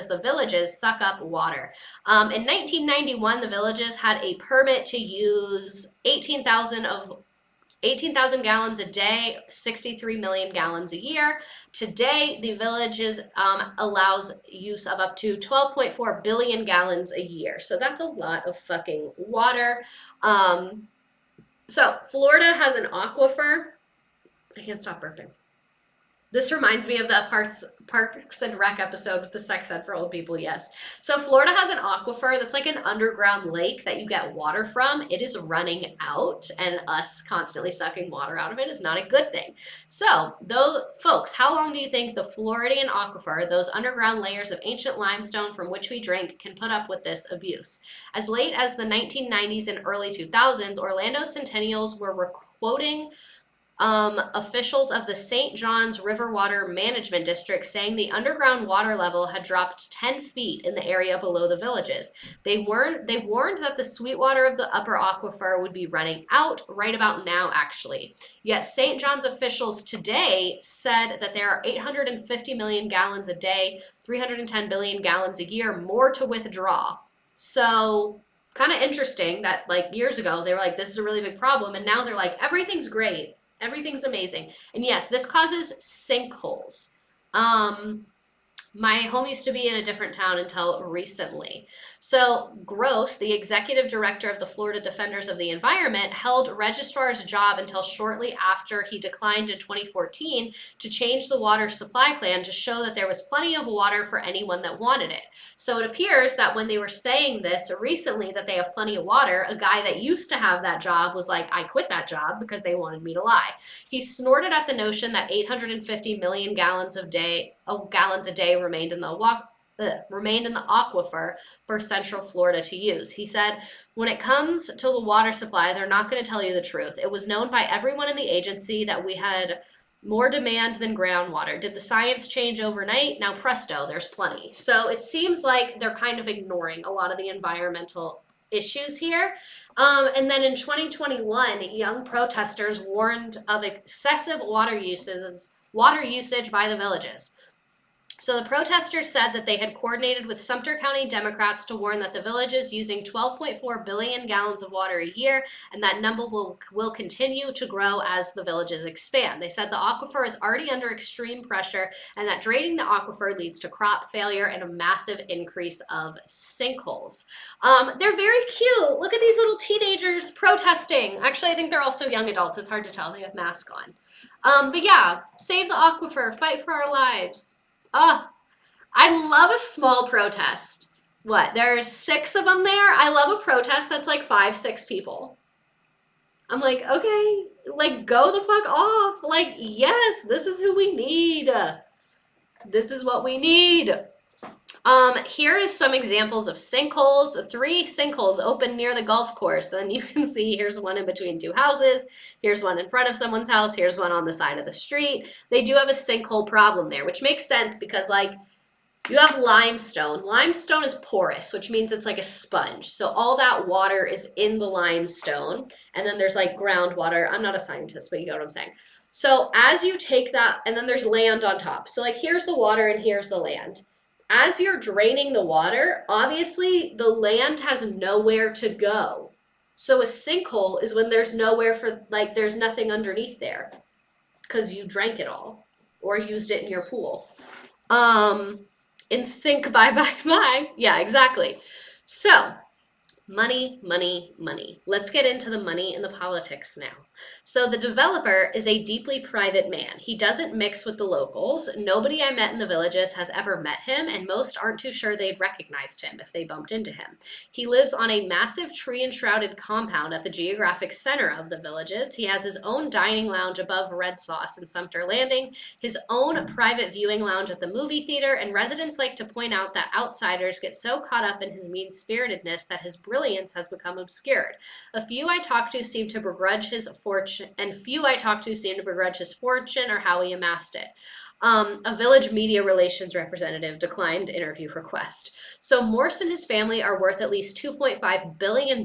the villages suck up water. In 1991, the villages had a permit to use 18,000 gallons a day, 63 million gallons a year. Today, the villages allows use of up to 12.4 billion gallons a year. So that's a lot of fucking water. So Florida has an aquifer. I can't stop burping. This reminds me of the Parks and Rec episode with the sex ed for old people, yes. So Florida has an aquifer that's like an underground lake that you get water from. It is running out, and us constantly sucking water out of it is not a good thing. So, though, folks, how long do you think the Floridian aquifer, those underground layers of ancient limestone from which we drink, can put up with this abuse? As late as the 1990s and early 2000s, Orlando Centennials were quoting officials of the St. John's River Water Management District saying the underground water level had dropped 10 feet in the area below the villages. They warned that the sweet water of the upper aquifer would be running out right about now, actually. Yet St. John's officials today said that there are 850 million gallons a day, 310 billion gallons a year more to withdraw. So kind of interesting that like years ago they were like, this is a really big problem, and now they're like, everything's great. Everything's amazing. And yes, this causes sinkholes. My home used to be in a different town until recently. So Gross, the executive director of the Florida Defenders of the Environment, held registrar's job until shortly after he declined in 2014 to change the water supply plan to show that there was plenty of water for anyone that wanted it. So it appears that when they were saying this recently, that they have plenty of water, a guy that used to have that job was like, I quit that job because they wanted me to lie. He snorted at the notion that 850 million gallons a day remained in the aquifer for Central Florida to use. He said, when it comes to the water supply, they're not going to tell you the truth. It was known by everyone in the agency that we had more demand than groundwater. Did the science change overnight? Now presto, there's plenty. So it seems like they're kind of ignoring a lot of the environmental issues here. And then in 2021, young protesters warned of excessive water usage by the villages. So the protesters said that they had coordinated with Sumter County Democrats to warn that the village is using 12.4 billion gallons of water a year, and that number will continue to grow as the villages expand. They said the aquifer is already under extreme pressure, and that draining the aquifer leads to crop failure and a massive increase of sinkholes. They're very cute. Look at these little teenagers protesting. Actually, I think they're also young adults. It's hard to tell. They have masks on. But yeah, save the aquifer. Fight for our lives. I love a small protest. What? There's 6 of them there? I love a protest that's like 5-6 people. I'm like, okay, like go the fuck off. Like, yes, this is who we need. This is what we need. Here is some examples of sinkholes. 3 sinkholes open near the golf course. Then you can see here's one in between 2 houses. Here's one in front of someone's house. Here's one on the side of the street. They do have a sinkhole problem there, which makes sense because like you have limestone. Limestone is porous, which means it's like a sponge. So all that water is in the limestone, and then there's like groundwater. I'm not a scientist, but you get what I'm saying. So as you take that, and then there's land on top. So like here's the water and here's the land. As you're draining the water, obviously the land has nowhere to go. So a sinkhole is when there's nowhere for, like there's nothing underneath there because you drank it all or used it in your pool. In sync, bye. Yeah, exactly. So, money, money, money. Let's get into the money and the politics now. So the developer is a deeply private man. He doesn't mix with the locals. Nobody I met in the villages has ever met him, and most aren't too sure they'd recognized him if they bumped into him. He lives on a massive tree-enshrouded compound at the geographic center of the villages. He has his own dining lounge above Red Sauce in Sumter Landing, his own private viewing lounge at the movie theater, and residents like to point out that outsiders get so caught up in his mean-spiritedness that his brilliance has become obscured. A few I talked to seem to begrudge his fortune, or how he amassed it. A village media relations representative declined interview request. So Morse and his family are worth at least $2.5 billion.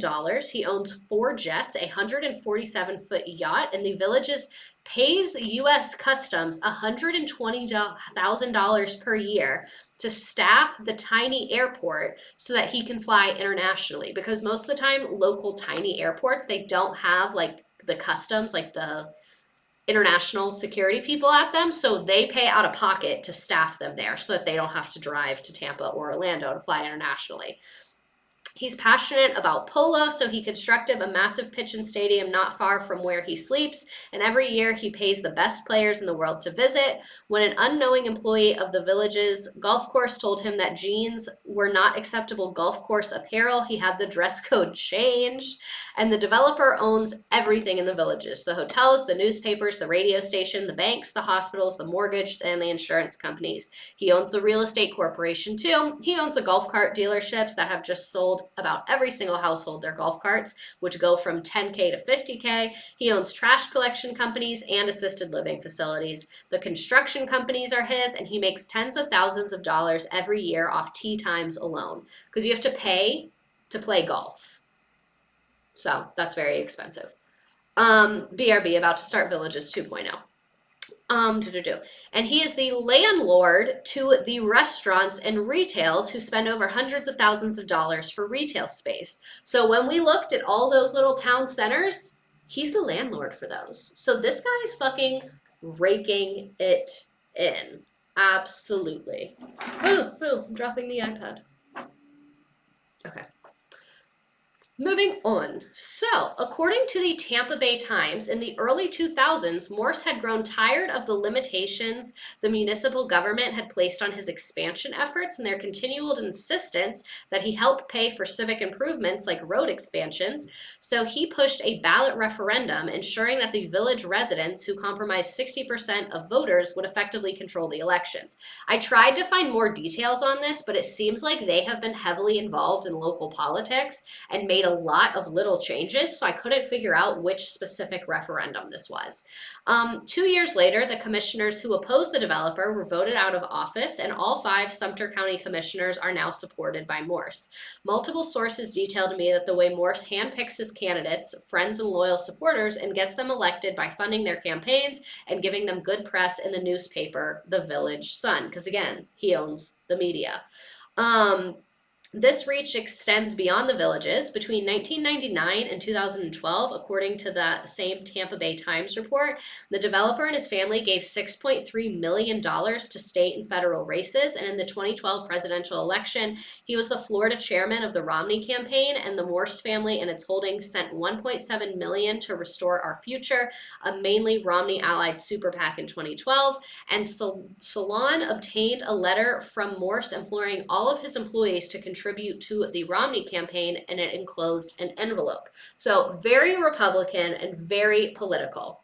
He owns 4 jets, a 147-foot yacht, and the villages pays U.S. Customs $120,000 per year to staff the tiny airport so that he can fly internationally. Because most of the time, local tiny airports, they don't have like the customs, like the international security people at them, so they pay out of pocket to staff them there so that they don't have to drive to Tampa or Orlando to fly internationally. He's passionate about polo, so he constructed a massive pitch-in stadium not far from where he sleeps, and every year he pays the best players in the world to visit. When an unknowing employee of the village's golf course told him that jeans were not acceptable golf course apparel, he had the dress code changed. And the developer owns everything in the villages: the hotels, the newspapers, the radio station, the banks, the hospitals, the mortgage, and the insurance companies. He owns the real estate corporation too. He owns the golf cart dealerships that have just sold about every single household their golf carts, which go from $10K to $50K. He owns trash collection companies and assisted living facilities. The construction companies are his, and he makes tens of thousands of dollars every year off tee times alone, because you have to pay to play golf. So that's very expensive. BRB, about to start Villages 2.0. And he is the landlord to the restaurants and retails who spend over hundreds of thousands of dollars for retail space. So when we looked at all those little town centers, he's the landlord for those. So this guy is fucking raking it in. Absolutely. Ooh, I'm dropping the iPad. Okay. Moving on. So, according to the Tampa Bay Times, in the early 2000s, Morse had grown tired of the limitations the municipal government had placed on his expansion efforts and their continual insistence that he help pay for civic improvements like road expansions. So he pushed a ballot referendum ensuring that the village residents, who comprised 60% of voters, would effectively control the elections. I tried to find more details on this, but it seems like they have been heavily involved in local politics and made a lot of little changes, so I couldn't figure out which specific referendum this was. 2 years later, the commissioners who opposed the developer were voted out of office, and all 5 Sumter County commissioners are now supported by Morse. Multiple sources detailed to me that the way Morse handpicks his candidates, friends and loyal supporters, and gets them elected by funding their campaigns and giving them good press in the newspaper, the Village Sun, because again, he owns the media. This reach extends beyond the villages. Between 1999 and 2012, according to that same Tampa Bay Times report, the developer and his family gave $6.3 million to state and federal races, and in the 2012 presidential election, he was the Florida chairman of the Romney campaign, and the Morse family and its holdings sent $1.7 million to Restore Our Future, a mainly Romney-allied super PAC in 2012, and Salon obtained a letter from Morse imploring all of his employees to contribute to the Romney campaign, and it enclosed an envelope. So very Republican and very political.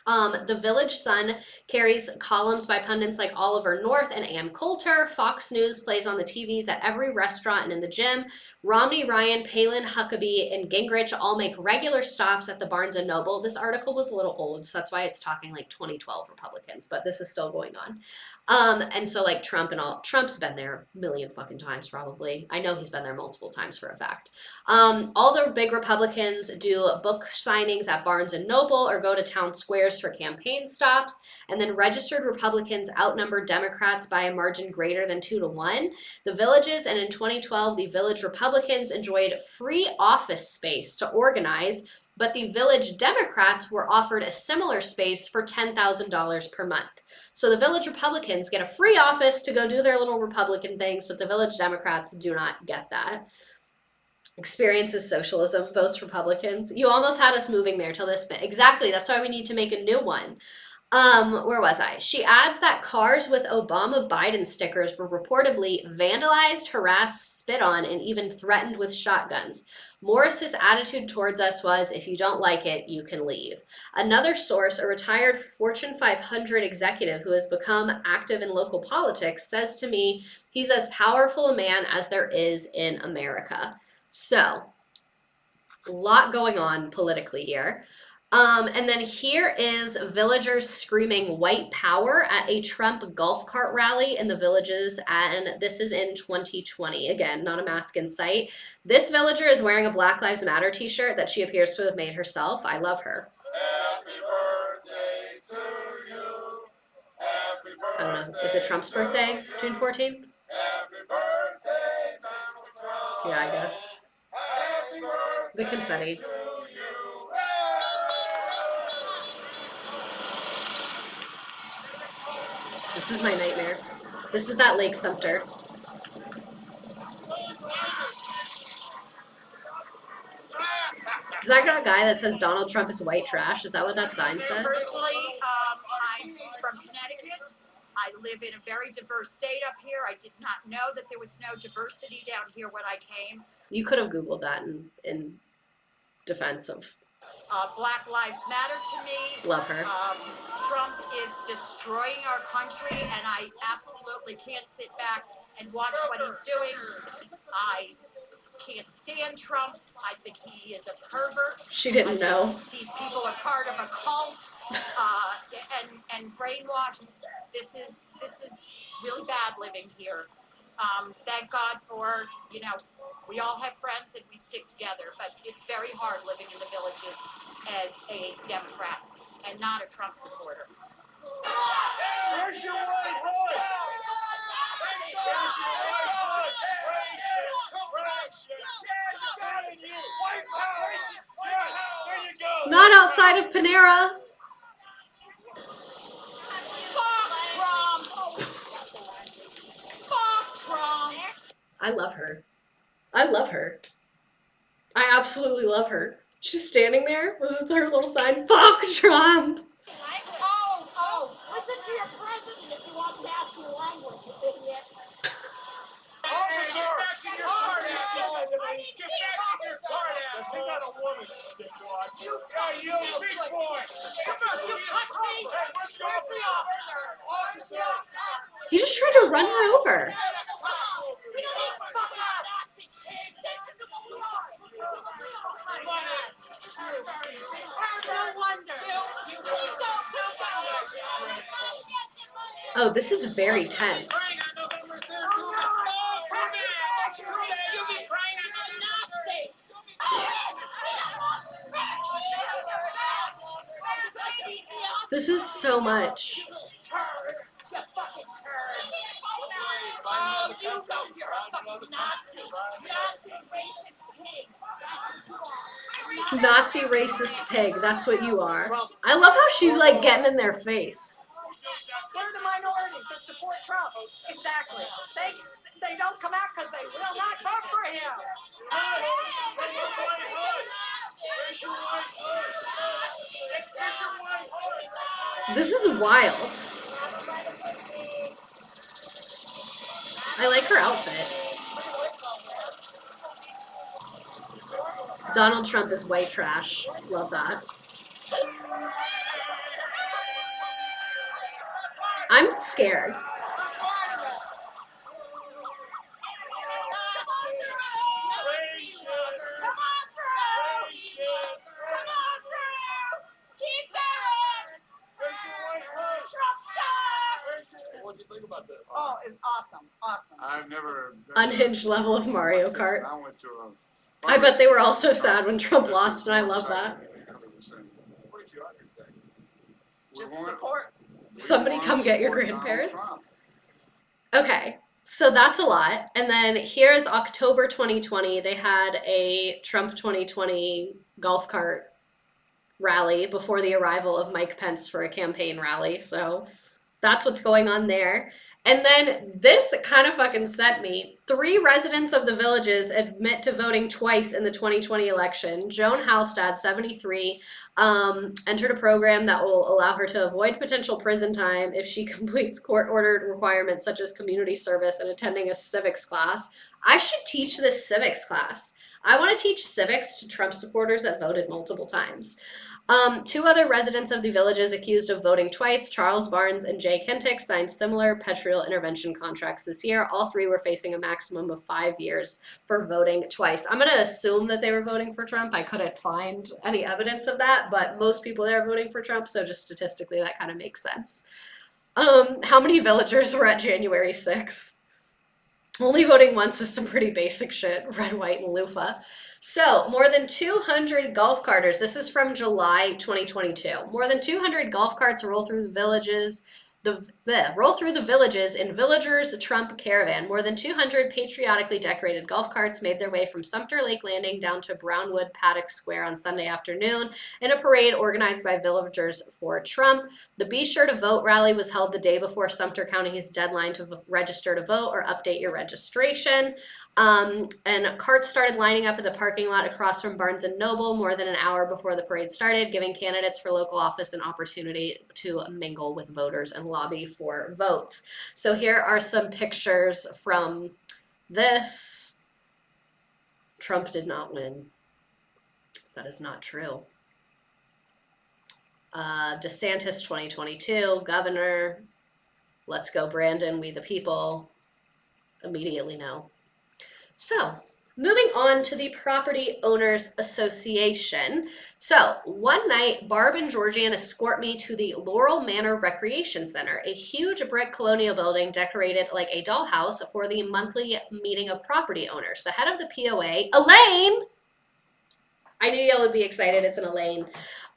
The Village Sun carries columns by pundits like Oliver North and Ann Coulter. Fox News plays on the TVs at every restaurant and in the gym. Romney, Ryan, Palin, Huckabee, and Gingrich all make regular stops at the Barnes & Noble. This article was a little old, so that's why it's talking like 2012 Republicans, but this is still going on. And so like Trump's been there a million fucking times probably. I know he's been there multiple times for a fact. All the big Republicans do book signings at Barnes and Noble or go to town squares for campaign stops. And then registered Republicans outnumber Democrats by a margin greater than 2-1. The Villages, and in 2012, the Village Republicans enjoyed free office space to organize, but the Village Democrats were offered a similar space for $10,000 per month. So the Village Republicans get a free office to go do their little Republican things, but the Village Democrats do not get that. Experiences socialism, votes Republicans. You almost had us moving there till this bit. Exactly, that's why we need to make a new one. Where was I? She adds that cars with Obama Biden stickers were reportedly vandalized, harassed, spit on, and even threatened with shotguns. Morris's attitude towards us was, if you don't like it, you can leave. Another source, a retired Fortune 500 executive who has become active in local politics, says to me, he's as powerful a man as there is in America. So, a lot going on politically here. And then here is villagers screaming white power at a Trump golf cart rally in the Villages, and this is in 2020. Again, not a mask in sight. This villager is wearing a Black Lives Matter t-shirt that she appears to have made herself. I love her. Happy birthday to you. Happy birthday. I don't know. Is it Trump's birthday, June 14th? Happy birthday, Donald Trump. Yeah, I guess. Happy birthday The confetti. to you. This is my nightmare. This is that Lake Sumter. Is that got a guy that says Donald Trump is white trash? Is that what that sign says? Personally, I'm from Connecticut. I live in a very diverse state up here. I did not know that there was no diversity down here when I came. You could have Googled that in defense of. Black Lives Matter to me. Love her. Trump is destroying our country, and I absolutely can't sit back and watch what he's doing. I can't stand Trump. I think he is a pervert. She didn't know. These people are part of a cult and brainwashed. This is really bad living here. Thank God for, we all have friends and we stick together, but it's very hard living in the Villages as a Democrat and not a Trump supporter. Where's your white voice? Where's your white voice? White power! Yes, there you go. Not outside of Panera. Fuck Trump! Fuck Trump! I love her. I love her. I absolutely love her. She's standing there with her little sign, fuck Trump. Oh, listen to your president if you want nasty language, you idiot. Officer! Get back in your car now! Get back in your car now! We got a woman, dickwad. Yeah, you big boy! Come on, You touch me! Hey, where's your Where's the officer? officer? He just tried to run her over. We don't need fucking Nazi kids. This is what we are. No wonder. Oh, this is very tense. This is so much. Oh, you know you're a fucking Nazi. Nazi racist pig, that's what you are. I love how she's like getting in their face. They're the minorities that support Trump. Exactly. They don't come out because they will not vote for him. This is wild. I like her outfit. Donald Trump is white trash. Love that. I'm scared. What do you think about this? Oh, it's awesome, awesome. I've never Unhinged level of Mario Kart. I went to a I bet they were all so sad when Trump lost, and I love that. Where's your other thing? Just support. Somebody come get your grandparents. Okay, so that's a lot. And then here's October 2020. They had a Trump 2020 golf cart rally before the arrival of Mike Pence for a campaign rally. So that's what's going on there. And then this kind of fucking sent me. 3 residents of the Villages admit to voting twice in the 2020 election. Joan Halstad, 73, entered a program that will allow her to avoid potential prison time if she completes court-ordered requirements such as community service and attending a civics class. I should teach this civics class. I want to teach civics to Trump supporters that voted multiple times. 2 other residents of the Villages accused of voting twice, Charles Barnes and Jay Kentic, signed similar petroleum intervention contracts this year. All 3 were facing a maximum of 5 years for voting twice. I'm going to assume that they were voting for Trump. I couldn't find any evidence of that, but most people there are voting for Trump, so just statistically that kind of makes sense. How many villagers were at January 6th? Only voting once is some pretty basic shit, red, white, and loofah. So, more than 200 golf carters, this is from July 2022. More than 200 golf carts roll through the villages, in Villagers Trump Caravan. More than 200 patriotically decorated golf carts made their way from Sumter Lake Landing down to Brownwood Paddock Square on Sunday afternoon in a parade organized by Villagers for Trump. The Be Sure to Vote rally was held the day before Sumter County's deadline to register to vote or update your registration. And carts started lining up in the parking lot across from Barnes & Noble more than an hour before the parade started, giving candidates for local office an opportunity to mingle with voters and lobby for votes. So here are some pictures from this. Trump did not win. That is not true. DeSantis 2022, governor. Let's go, Brandon, we the people. Immediately no. So, moving on to the Property Owners Association. So, one night, Barb and Georgianne escort me to the Laurel Manor Recreation Center, a huge brick colonial building decorated like a dollhouse for the monthly meeting of property owners. The head of the POA, Elaine! I knew y'all would be excited, it's an Elaine.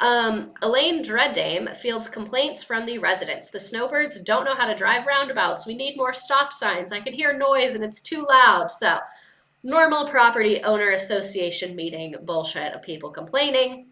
Elaine Dreddame fields complaints from the residents. The snowbirds don't know how to drive roundabouts. We need more stop signs. I can hear noise and it's too loud. So, normal property owner association meeting bullshit of people complaining.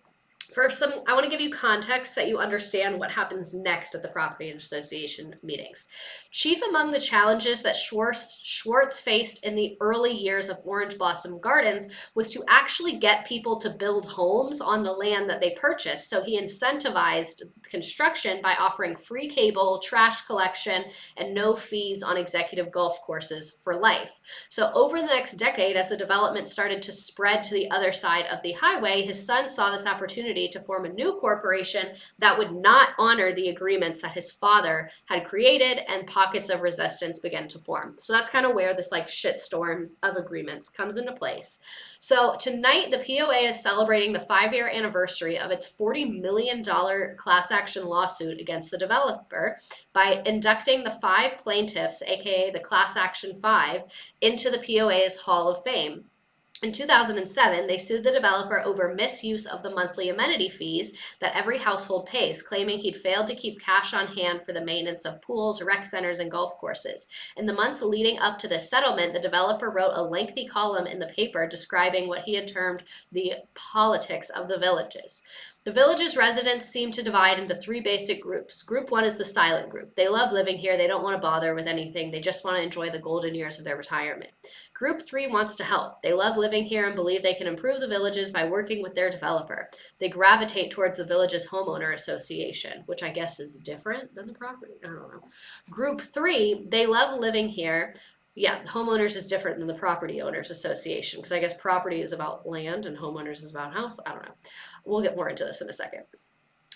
First, I want to give you context so that you understand what happens next at the property association meetings. Chief among the challenges that Schwartz faced in the early years of Orange Blossom Gardens was to actually get people to build homes on the land that they purchased. So he incentivized construction by offering free cable, trash collection, and no fees on executive golf courses for life. So over the next decade, as the development started to spread to the other side of the highway, his son saw this opportunity to form a new corporation that would not honor the agreements that his father had created, and pockets of resistance began to form. So that's kind of where this like shitstorm of agreements comes into place. So tonight, the POA is celebrating the 5-year anniversary of its $40 million class action lawsuit against the developer by inducting the 5 plaintiffs, aka the Class Action 5, into the POA's Hall of Fame. In 2007, they sued the developer over misuse of the monthly amenity fees that every household pays, claiming he'd failed to keep cash on hand for the maintenance of pools, rec centers, and golf courses. In the months leading up to this settlement, the developer wrote a lengthy column in the paper describing what he had termed the politics of the villages. The village's residents seem to divide into 3 basic groups. Group 1 is the silent group. They love living here. They don't want to bother with anything. They just want to enjoy the golden years of their retirement. Group 3 wants to help. They love living here and believe they can improve the villages by working with their developer. They gravitate towards the village's homeowner association, which I guess is different than the property. I don't know. Group 3, they love living here. Yeah, homeowners is different than the property owners association, because I guess property is about land and homeowners is about house. I don't know. We'll get more into this in a second.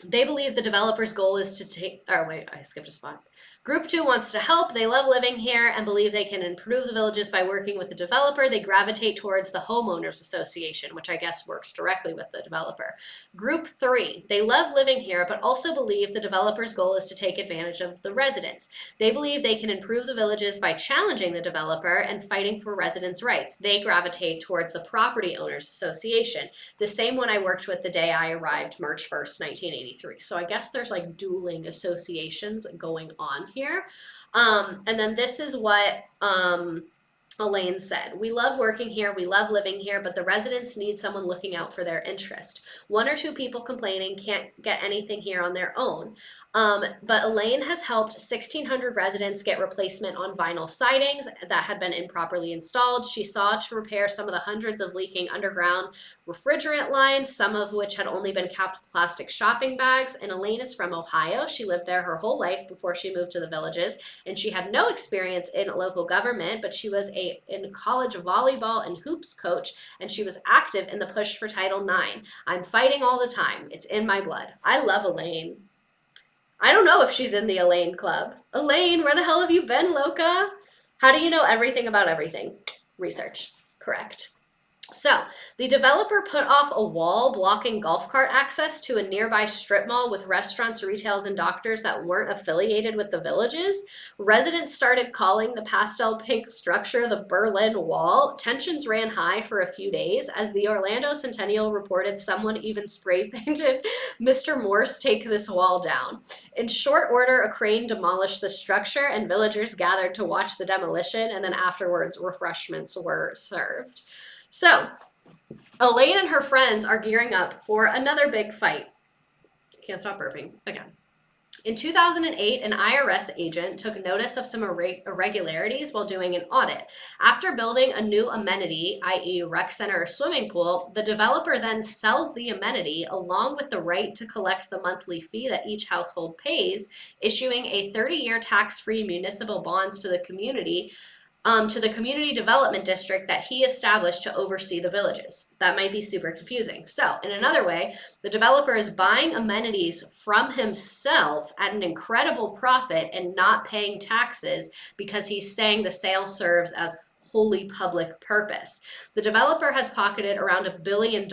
They believe the developer's goal is to take, oh wait, I skipped a spot. Group 2 wants to help. They love living here and believe they can improve the villages by working with the developer. They gravitate towards the homeowners association, which I guess works directly with the developer. Group 3, they love living here but also believe the developer's goal is to take advantage of the residents. They believe they can improve the villages by challenging the developer and fighting for residents' rights. They gravitate towards the property owners association, the same one I worked with the day I arrived, March 1st, 1983. So I guess there's like dueling associations going on here. And then this is what Elaine said. We love working here, we love living here, but the residents need someone looking out for their interest. One or two people complaining can't get anything here on their own. But Elaine has helped 1,600 residents get replacement on vinyl sidings that had been improperly installed. She saw to repair some of the hundreds of leaking underground refrigerant lines, some of which had only been capped with plastic shopping bags. And Elaine is from Ohio. She lived there her whole life before she moved to the villages, and she had no experience in local government, but she was in college volleyball and hoops coach, and she was active in the push for Title IX. I'm fighting all the time. It's in my blood. I love Elaine. I don't know if she's in the Elaine club. Elaine, where the hell have you been, Loca? How do you know everything about everything? Research. Correct. So, the developer put off a wall blocking golf cart access to a nearby strip mall with restaurants, retails, and doctors that weren't affiliated with the villages. Residents started calling the pastel pink structure the Berlin Wall. Tensions ran high for a few days. As the Orlando Centennial reported, someone even spray painted Mr. Morse, take this wall down. In short order, a crane demolished the structure and villagers gathered to watch the demolition, and then afterwards refreshments were served. So, Elaine and her friends are gearing up for another big fight. Can't stop burping again. In 2008, an IRS agent took notice of some irregularities while doing an audit. After building a new amenity, i.e. rec center or swimming pool, the developer then sells the amenity along with the right to collect the monthly fee that each household pays, issuing a 30-year tax-free municipal bonds to the community development district that he established to oversee the villages. That might be super confusing. So, in another way, the developer is buying amenities from himself at an incredible profit and not paying taxes because he's saying the sale serves as wholly public purpose. The developer has pocketed around $1 billion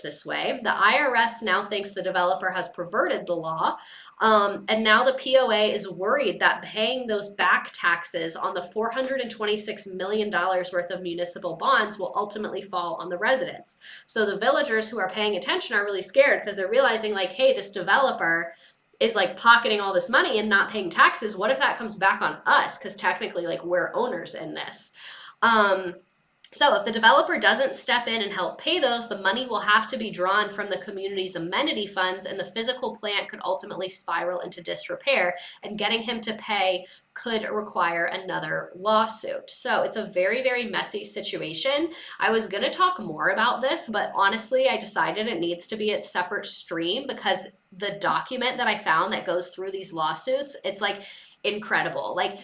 this way. The IRS now thinks the developer has perverted the law, and now the POA is worried that paying those back taxes on the $426 million worth of municipal bonds will ultimately fall on the residents. So the villagers who are paying attention are really scared because they're realizing like, hey, this developer is like pocketing all this money and not paying taxes. What if that comes back on us? Because technically like we're owners in this. So if the developer doesn't step in and help pay those, the money will have to be drawn from the community's amenity funds, and the physical plant could ultimately spiral into disrepair, and getting him to pay could require another lawsuit. So it's a very, very messy situation. I was going to talk more about this, but honestly, I decided it needs to be a separate stream because the document that I found that goes through these lawsuits, it's like incredible. Like,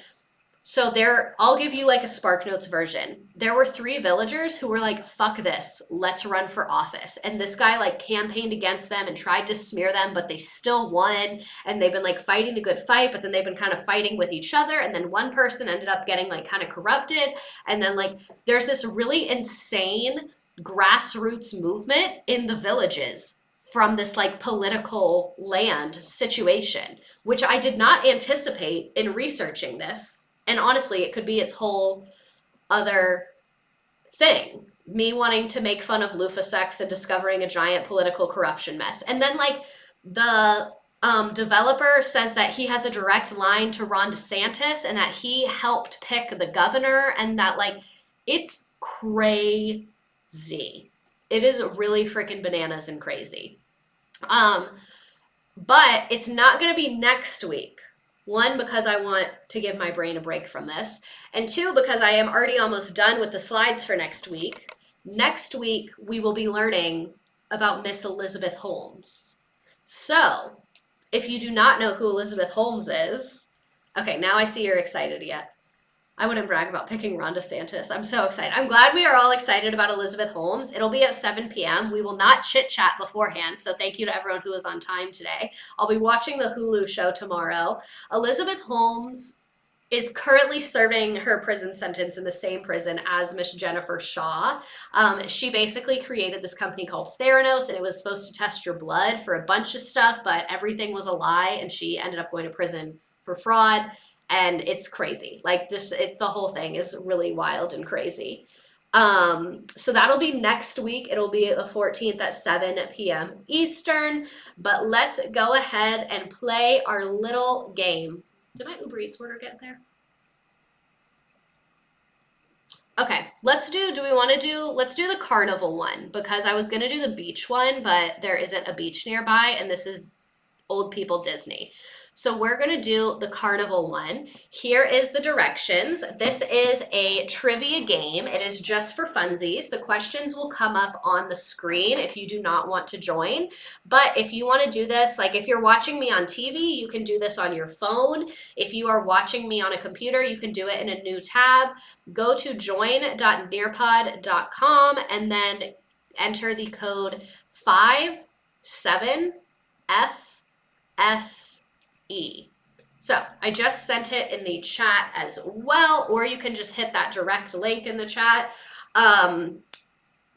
so I'll give you like a SparkNotes version. There were 3 villagers who were like, fuck this, let's run for office. And this guy like campaigned against them and tried to smear them, but they still won. And they've been like fighting the good fight, but then they've been kind of fighting with each other. And then one person ended up getting like kind of corrupted. And then like there's this really insane grassroots movement in the villages from this like political land situation, which I did not anticipate in researching this. And honestly, it could be its whole other thing. Me wanting to make fun of loofah sex and discovering a giant political corruption mess. And then like the developer says that he has a direct line to Ron DeSantis and that he helped pick the governor, and that like it's crazy. It is really freaking bananas and crazy. But it's not going to be next week. 1, because I want to give my brain a break from this. And 2, because I am already almost done with the slides for next week. Next week, we will be learning about Miss Elizabeth Holmes. So, if you do not know who Elizabeth Holmes is, okay, now I see you're excited yet. I wouldn't brag about picking Ron DeSantis. I'm so excited. I'm glad we are all excited about Elizabeth Holmes. It'll be at 7 p.m. We will not chit chat beforehand, so thank you to everyone who was on time today. I'll be watching the Hulu show tomorrow. Elizabeth Holmes is currently serving her prison sentence in the same prison as Miss Jennifer Shaw. She basically created this company called Theranos, and it was supposed to test your blood for a bunch of stuff, but everything was a lie, and she ended up going to prison for fraud. And it's crazy. Like the whole thing is really wild and crazy. So that'll be next week. It'll be the 14th at 7 p.m. Eastern. But let's go ahead and play our little game. Did my Uber Eats order get there? Okay, let's do the carnival one, because I was gonna do the beach one, but there isn't a beach nearby, and this is old people Disney. So we're gonna do the carnival one. Here is the directions. This is a trivia game. It is just for funsies. The questions will come up on the screen if you do not want to join. But if you wanna do this, like if you're watching me on TV, you can do this on your phone. If you are watching me on a computer, you can do it in a new tab. Go to join.nearpod.com and then enter the code 57FSE. So I just sent it in the chat as well, or you can just hit that direct link in the chat.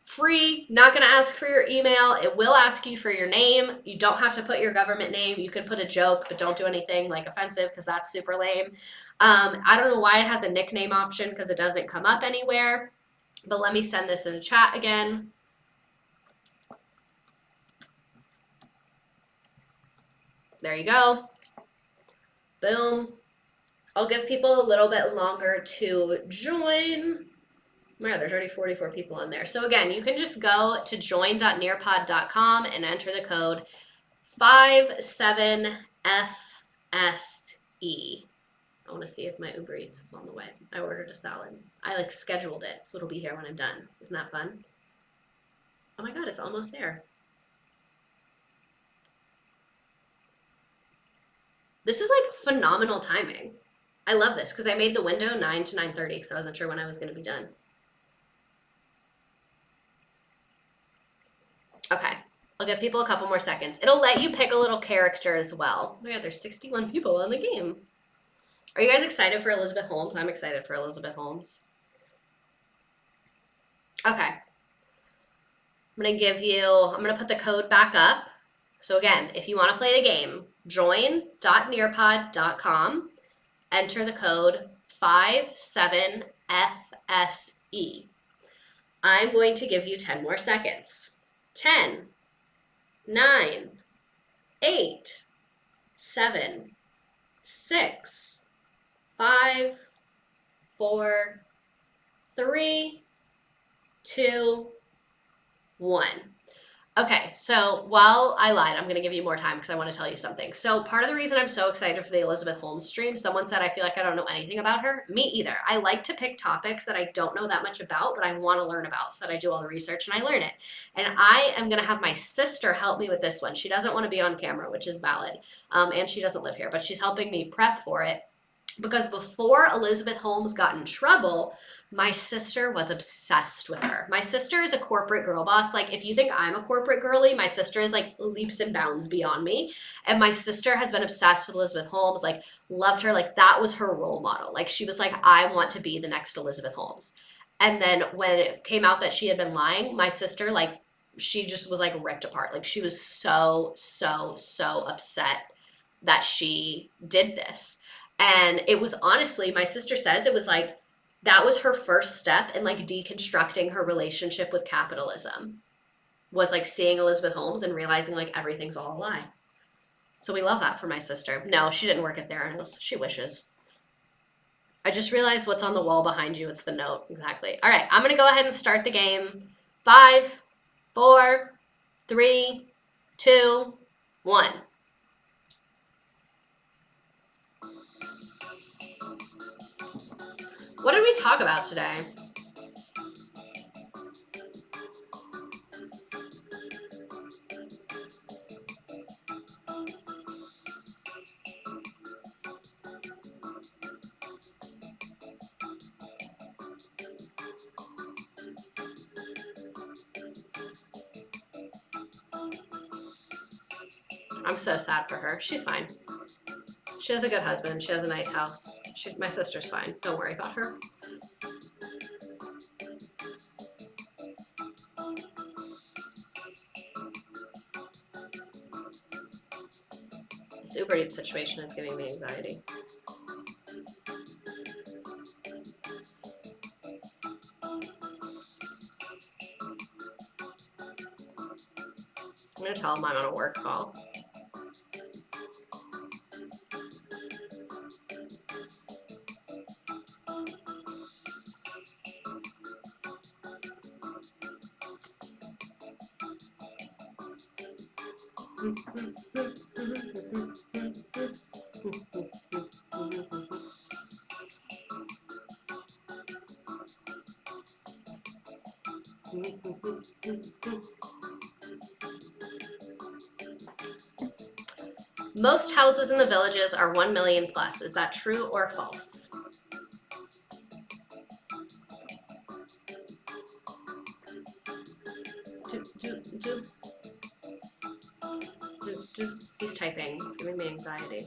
Free, not going to ask for your email. It will ask you for your name. You don't have to put your government name. You can put a joke, but don't do anything like offensive, because that's super lame. I don't know why it has a nickname option, because it doesn't come up anywhere. But let me send this in the chat again. There you go. Boom. I'll give people a little bit longer to join. Man, there's already 44 people in there. So again, you can just go to join.nearpod.com and enter the code 57FSE. I want to see if my Uber Eats is on the way. I ordered a salad. I like scheduled it, so it'll be here when I'm done. Isn't that fun? Oh my God, it's almost there. This is like phenomenal timing. I love this because I made the window 9 to 9:30 because I wasn't sure when I was going to be done. Okay, I'll give people a couple more seconds. It'll let you pick a little character as well. Oh my God, there's 61 people on the game. Are you guys excited for Elizabeth Holmes? I'm excited for Elizabeth Holmes. Okay. I'm gonna put the code back up. So again, if you want to play the game, join.nearpod.com, enter the code 57FSE. I'm going to give you 10 more seconds. 10, 9, 8, 7, 6, 5, 4, 3, 2, 1. Okay, so while I lied, I'm going to give you more time because I want to tell you something. So part of the reason I'm so excited for the Elizabeth Holmes stream, someone said I feel like I don't know anything about her. Me either. I like to pick topics that I don't know that much about, but I want to learn about, so that I do all the research and I learn it. And I am going to have my sister help me with this one. She doesn't want to be on camera, which is valid, and she doesn't live here, but she's helping me prep for it. Because before Elizabeth Holmes got in trouble, my sister was obsessed with her. My sister is a corporate girl boss. Like, if you think I'm a corporate girly, my sister is like leaps and bounds beyond me. And my sister has been obsessed with Elizabeth Holmes, like loved her. Like, that was her role model. Like, she was like, I want to be the next Elizabeth Holmes. And then when it came out that she had been lying, my sister, like, she just was like ripped apart. Like, she was so upset that she did this. And it was honestly, my sister says, it was like, that was her first step in like deconstructing her relationship with capitalism, was like seeing Elizabeth Holmes and realizing like everything's all a lie. So we love that for my sister. No, she didn't work at Theranos. She wishes. I just realized what's on the wall behind you. It's the note. Exactly. All right, I'm going to go ahead and start the game. 5, 4, 3, 2, 1. What did we talk about today? I'm so sad for her. She's fine. She has a good husband. She has a nice house. My sister's fine. Don't worry about her. This Uber Eats situation is giving me anxiety. I'm gonna tell him I'm on a work call. Most houses in the villages are 1 million plus. Is that true or false? He's typing. It's giving me anxiety.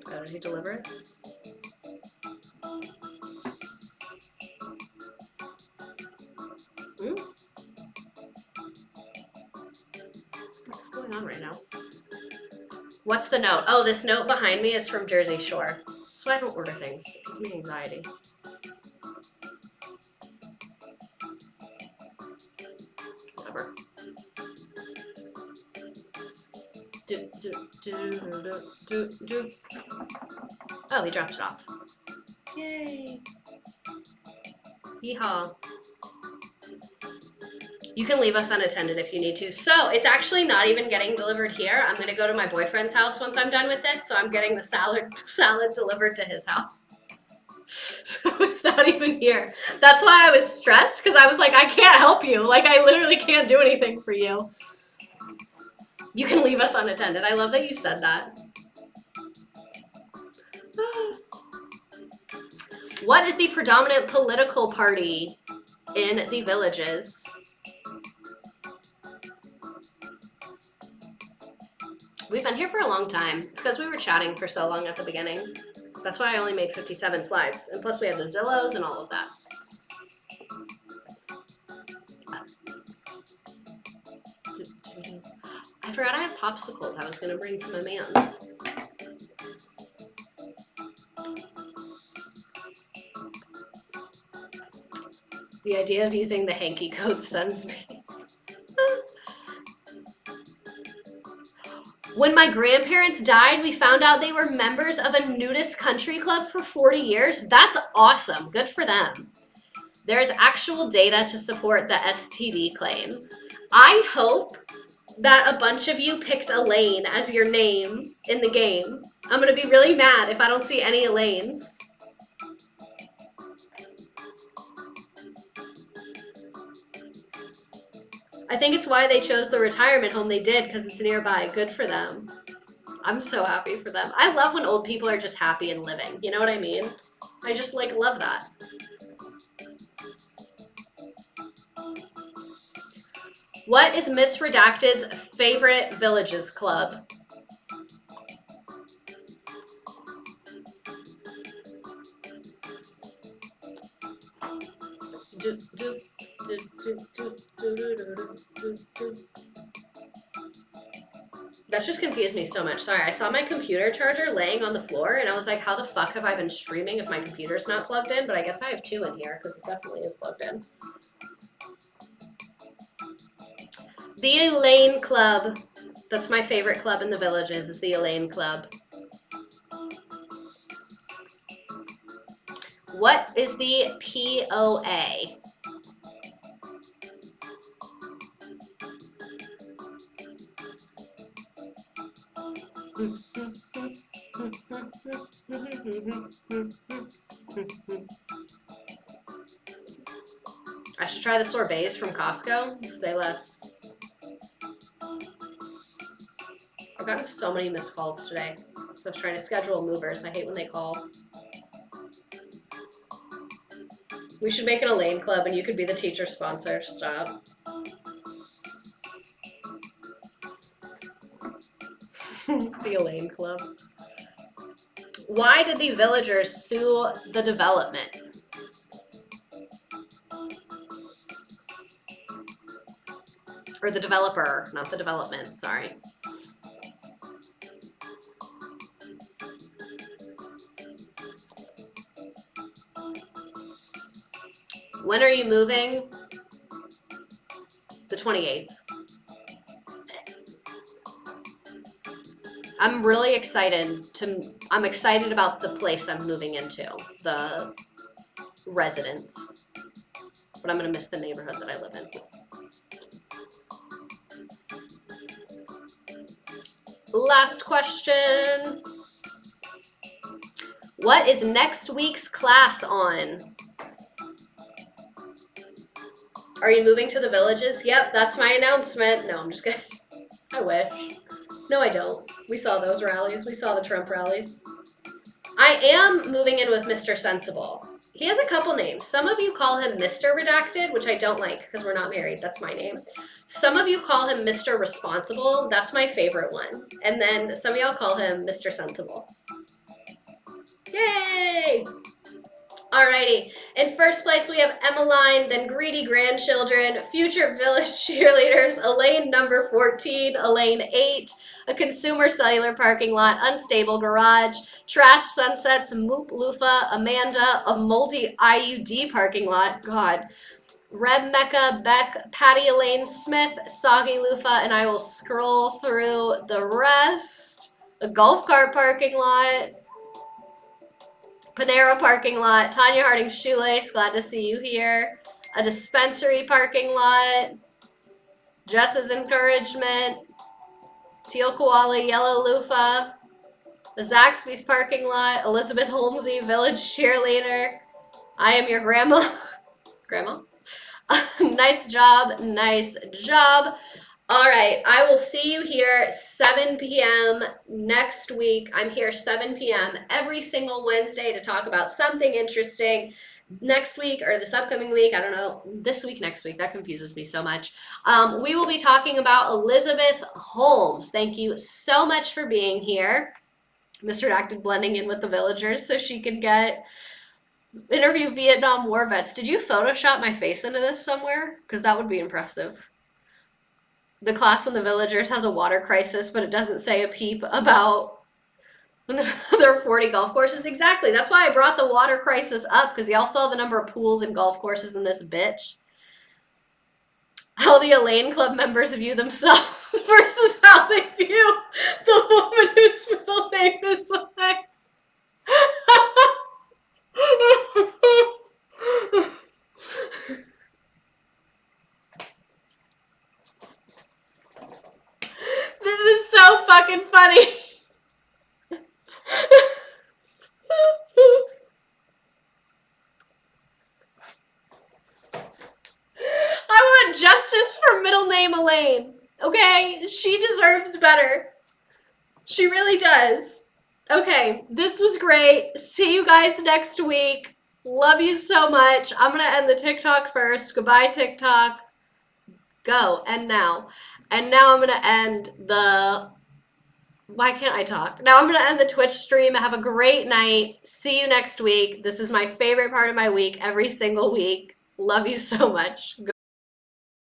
Oh, did he deliver it? What's going on right now? What's the note? Oh, this note behind me is from Jersey Shore. That's why I don't order things. It gives me anxiety. Whatever. Oh, he dropped it off. Yay. Yeehaw. You can leave us unattended if you need to. So it's actually not even getting delivered here. I'm gonna go to my boyfriend's house once I'm done with this. So I'm getting the salad delivered to his house. So it's not even here. That's why I was stressed, because I was like, I can't help you. Like, I literally can't do anything for you. You can leave us unattended. I love that you said that. What is the predominant political party in the villages? We've been here for a long time. It's because we were chatting for so long at the beginning. That's why I only made 57 slides. And plus we had the Zillows and all of that. I forgot I have popsicles I was going to bring to my man's. The idea of using the hanky code stuns me. When my grandparents died, we found out they were members of a nudist country club for 40 years. That's awesome. Good for them. There is actual data to support the STD claims. I hope that a bunch of you picked Elaine as your name in the game. I'm going to be really mad if I don't see any Elaines. I think it's why they chose the retirement home they did, because it's nearby. Good for them. I'm so happy for them. I love when old people are just happy and living. You know what I mean? I just, like, love that. What is Miss Redacted's favorite villages club? That just confused me so much. Sorry, I saw my computer charger laying on the floor, and I was like, how the fuck have I been streaming if my computer's not plugged in? But I guess I have two in here, because it definitely is plugged in. The Elaine Club. That's my favorite club in the villages, is the Elaine Club. What is the POA? I should try the sorbets from Costco. Say less. I've gotten so many missed calls today. So I was trying to schedule movers. I hate when they call. We should make it a lane club and you could be the teacher sponsor. Stop. The Elaine Club. Why did the villagers sue the development? Or the developer, not the development, sorry. When are you moving? The 28th. I'm really excited I'm excited about the place I'm moving into, the residence. But I'm gonna miss the neighborhood that I live in. Last question. What is next week's class on? Are you moving to the villages? Yep, that's my announcement. No, I'm just kidding. I wish. No, I don't. We saw those rallies. We saw the Trump rallies. I am moving in with Mr. Sensible. He has a couple names. Some of you call him Mr. Redacted, which I don't like because we're not married. That's my name. Some of you call him Mr. Responsible. That's my favorite one. And then some of y'all call him Mr. Sensible. Yay! Alrighty, in first place we have Emmeline, then Greedy Grandchildren, Future Village Cheerleaders, Elaine number 14, Elaine 8, a Consumer Cellular Parking Lot, Unstable Garage, Trash Sunsets, Moop Loofah, Amanda, a Moldy IUD Parking Lot, God, Reb Mecca, Beck, Patty Elaine Smith, Soggy Loofah, and I will scroll through the rest. A golf cart parking lot, Panera parking lot, Tanya Harding Shoelace, glad to see you here. A dispensary parking lot, Jess's Encouragement, Teal Koala, Yellow Loofah, the Zaxby's parking lot, Elizabeth Holmesy, Village Cheerleader, I am your grandma. Grandma? Nice job, nice job. All right, I will see you here 7 p.m. next week. I'm here 7 p.m. every single Wednesday to talk about something interesting. Next week or this upcoming week, I don't know, this week, next week, that confuses me so much. We will be talking about Elizabeth Holmes. Thank you so much for being here. Mr. Acted blending in with the villagers so she could interview Vietnam War vets. Did you Photoshop my face into this somewhere? Because that would be impressive. The class from the villagers has a water crisis, but it doesn't say a peep about when there are 40 golf courses. Exactly. That's why I brought the water crisis up, because y'all saw the number of pools and golf courses in this bitch. How the Elaine Club members view themselves versus how they view the woman whose middle name is like. This is so fucking funny. I want justice for middle name Elaine. Okay? She deserves better. She really does. Okay, this was great. See you guys next week. Love you so much. I'm gonna end the TikTok first. Goodbye, TikTok. Go. End now. And now I'm going to end the... Why can't I talk? Now I'm going to end the Twitch stream. Have a great night. See you next week. This is my favorite part of my week every single week. Love you so much. Go.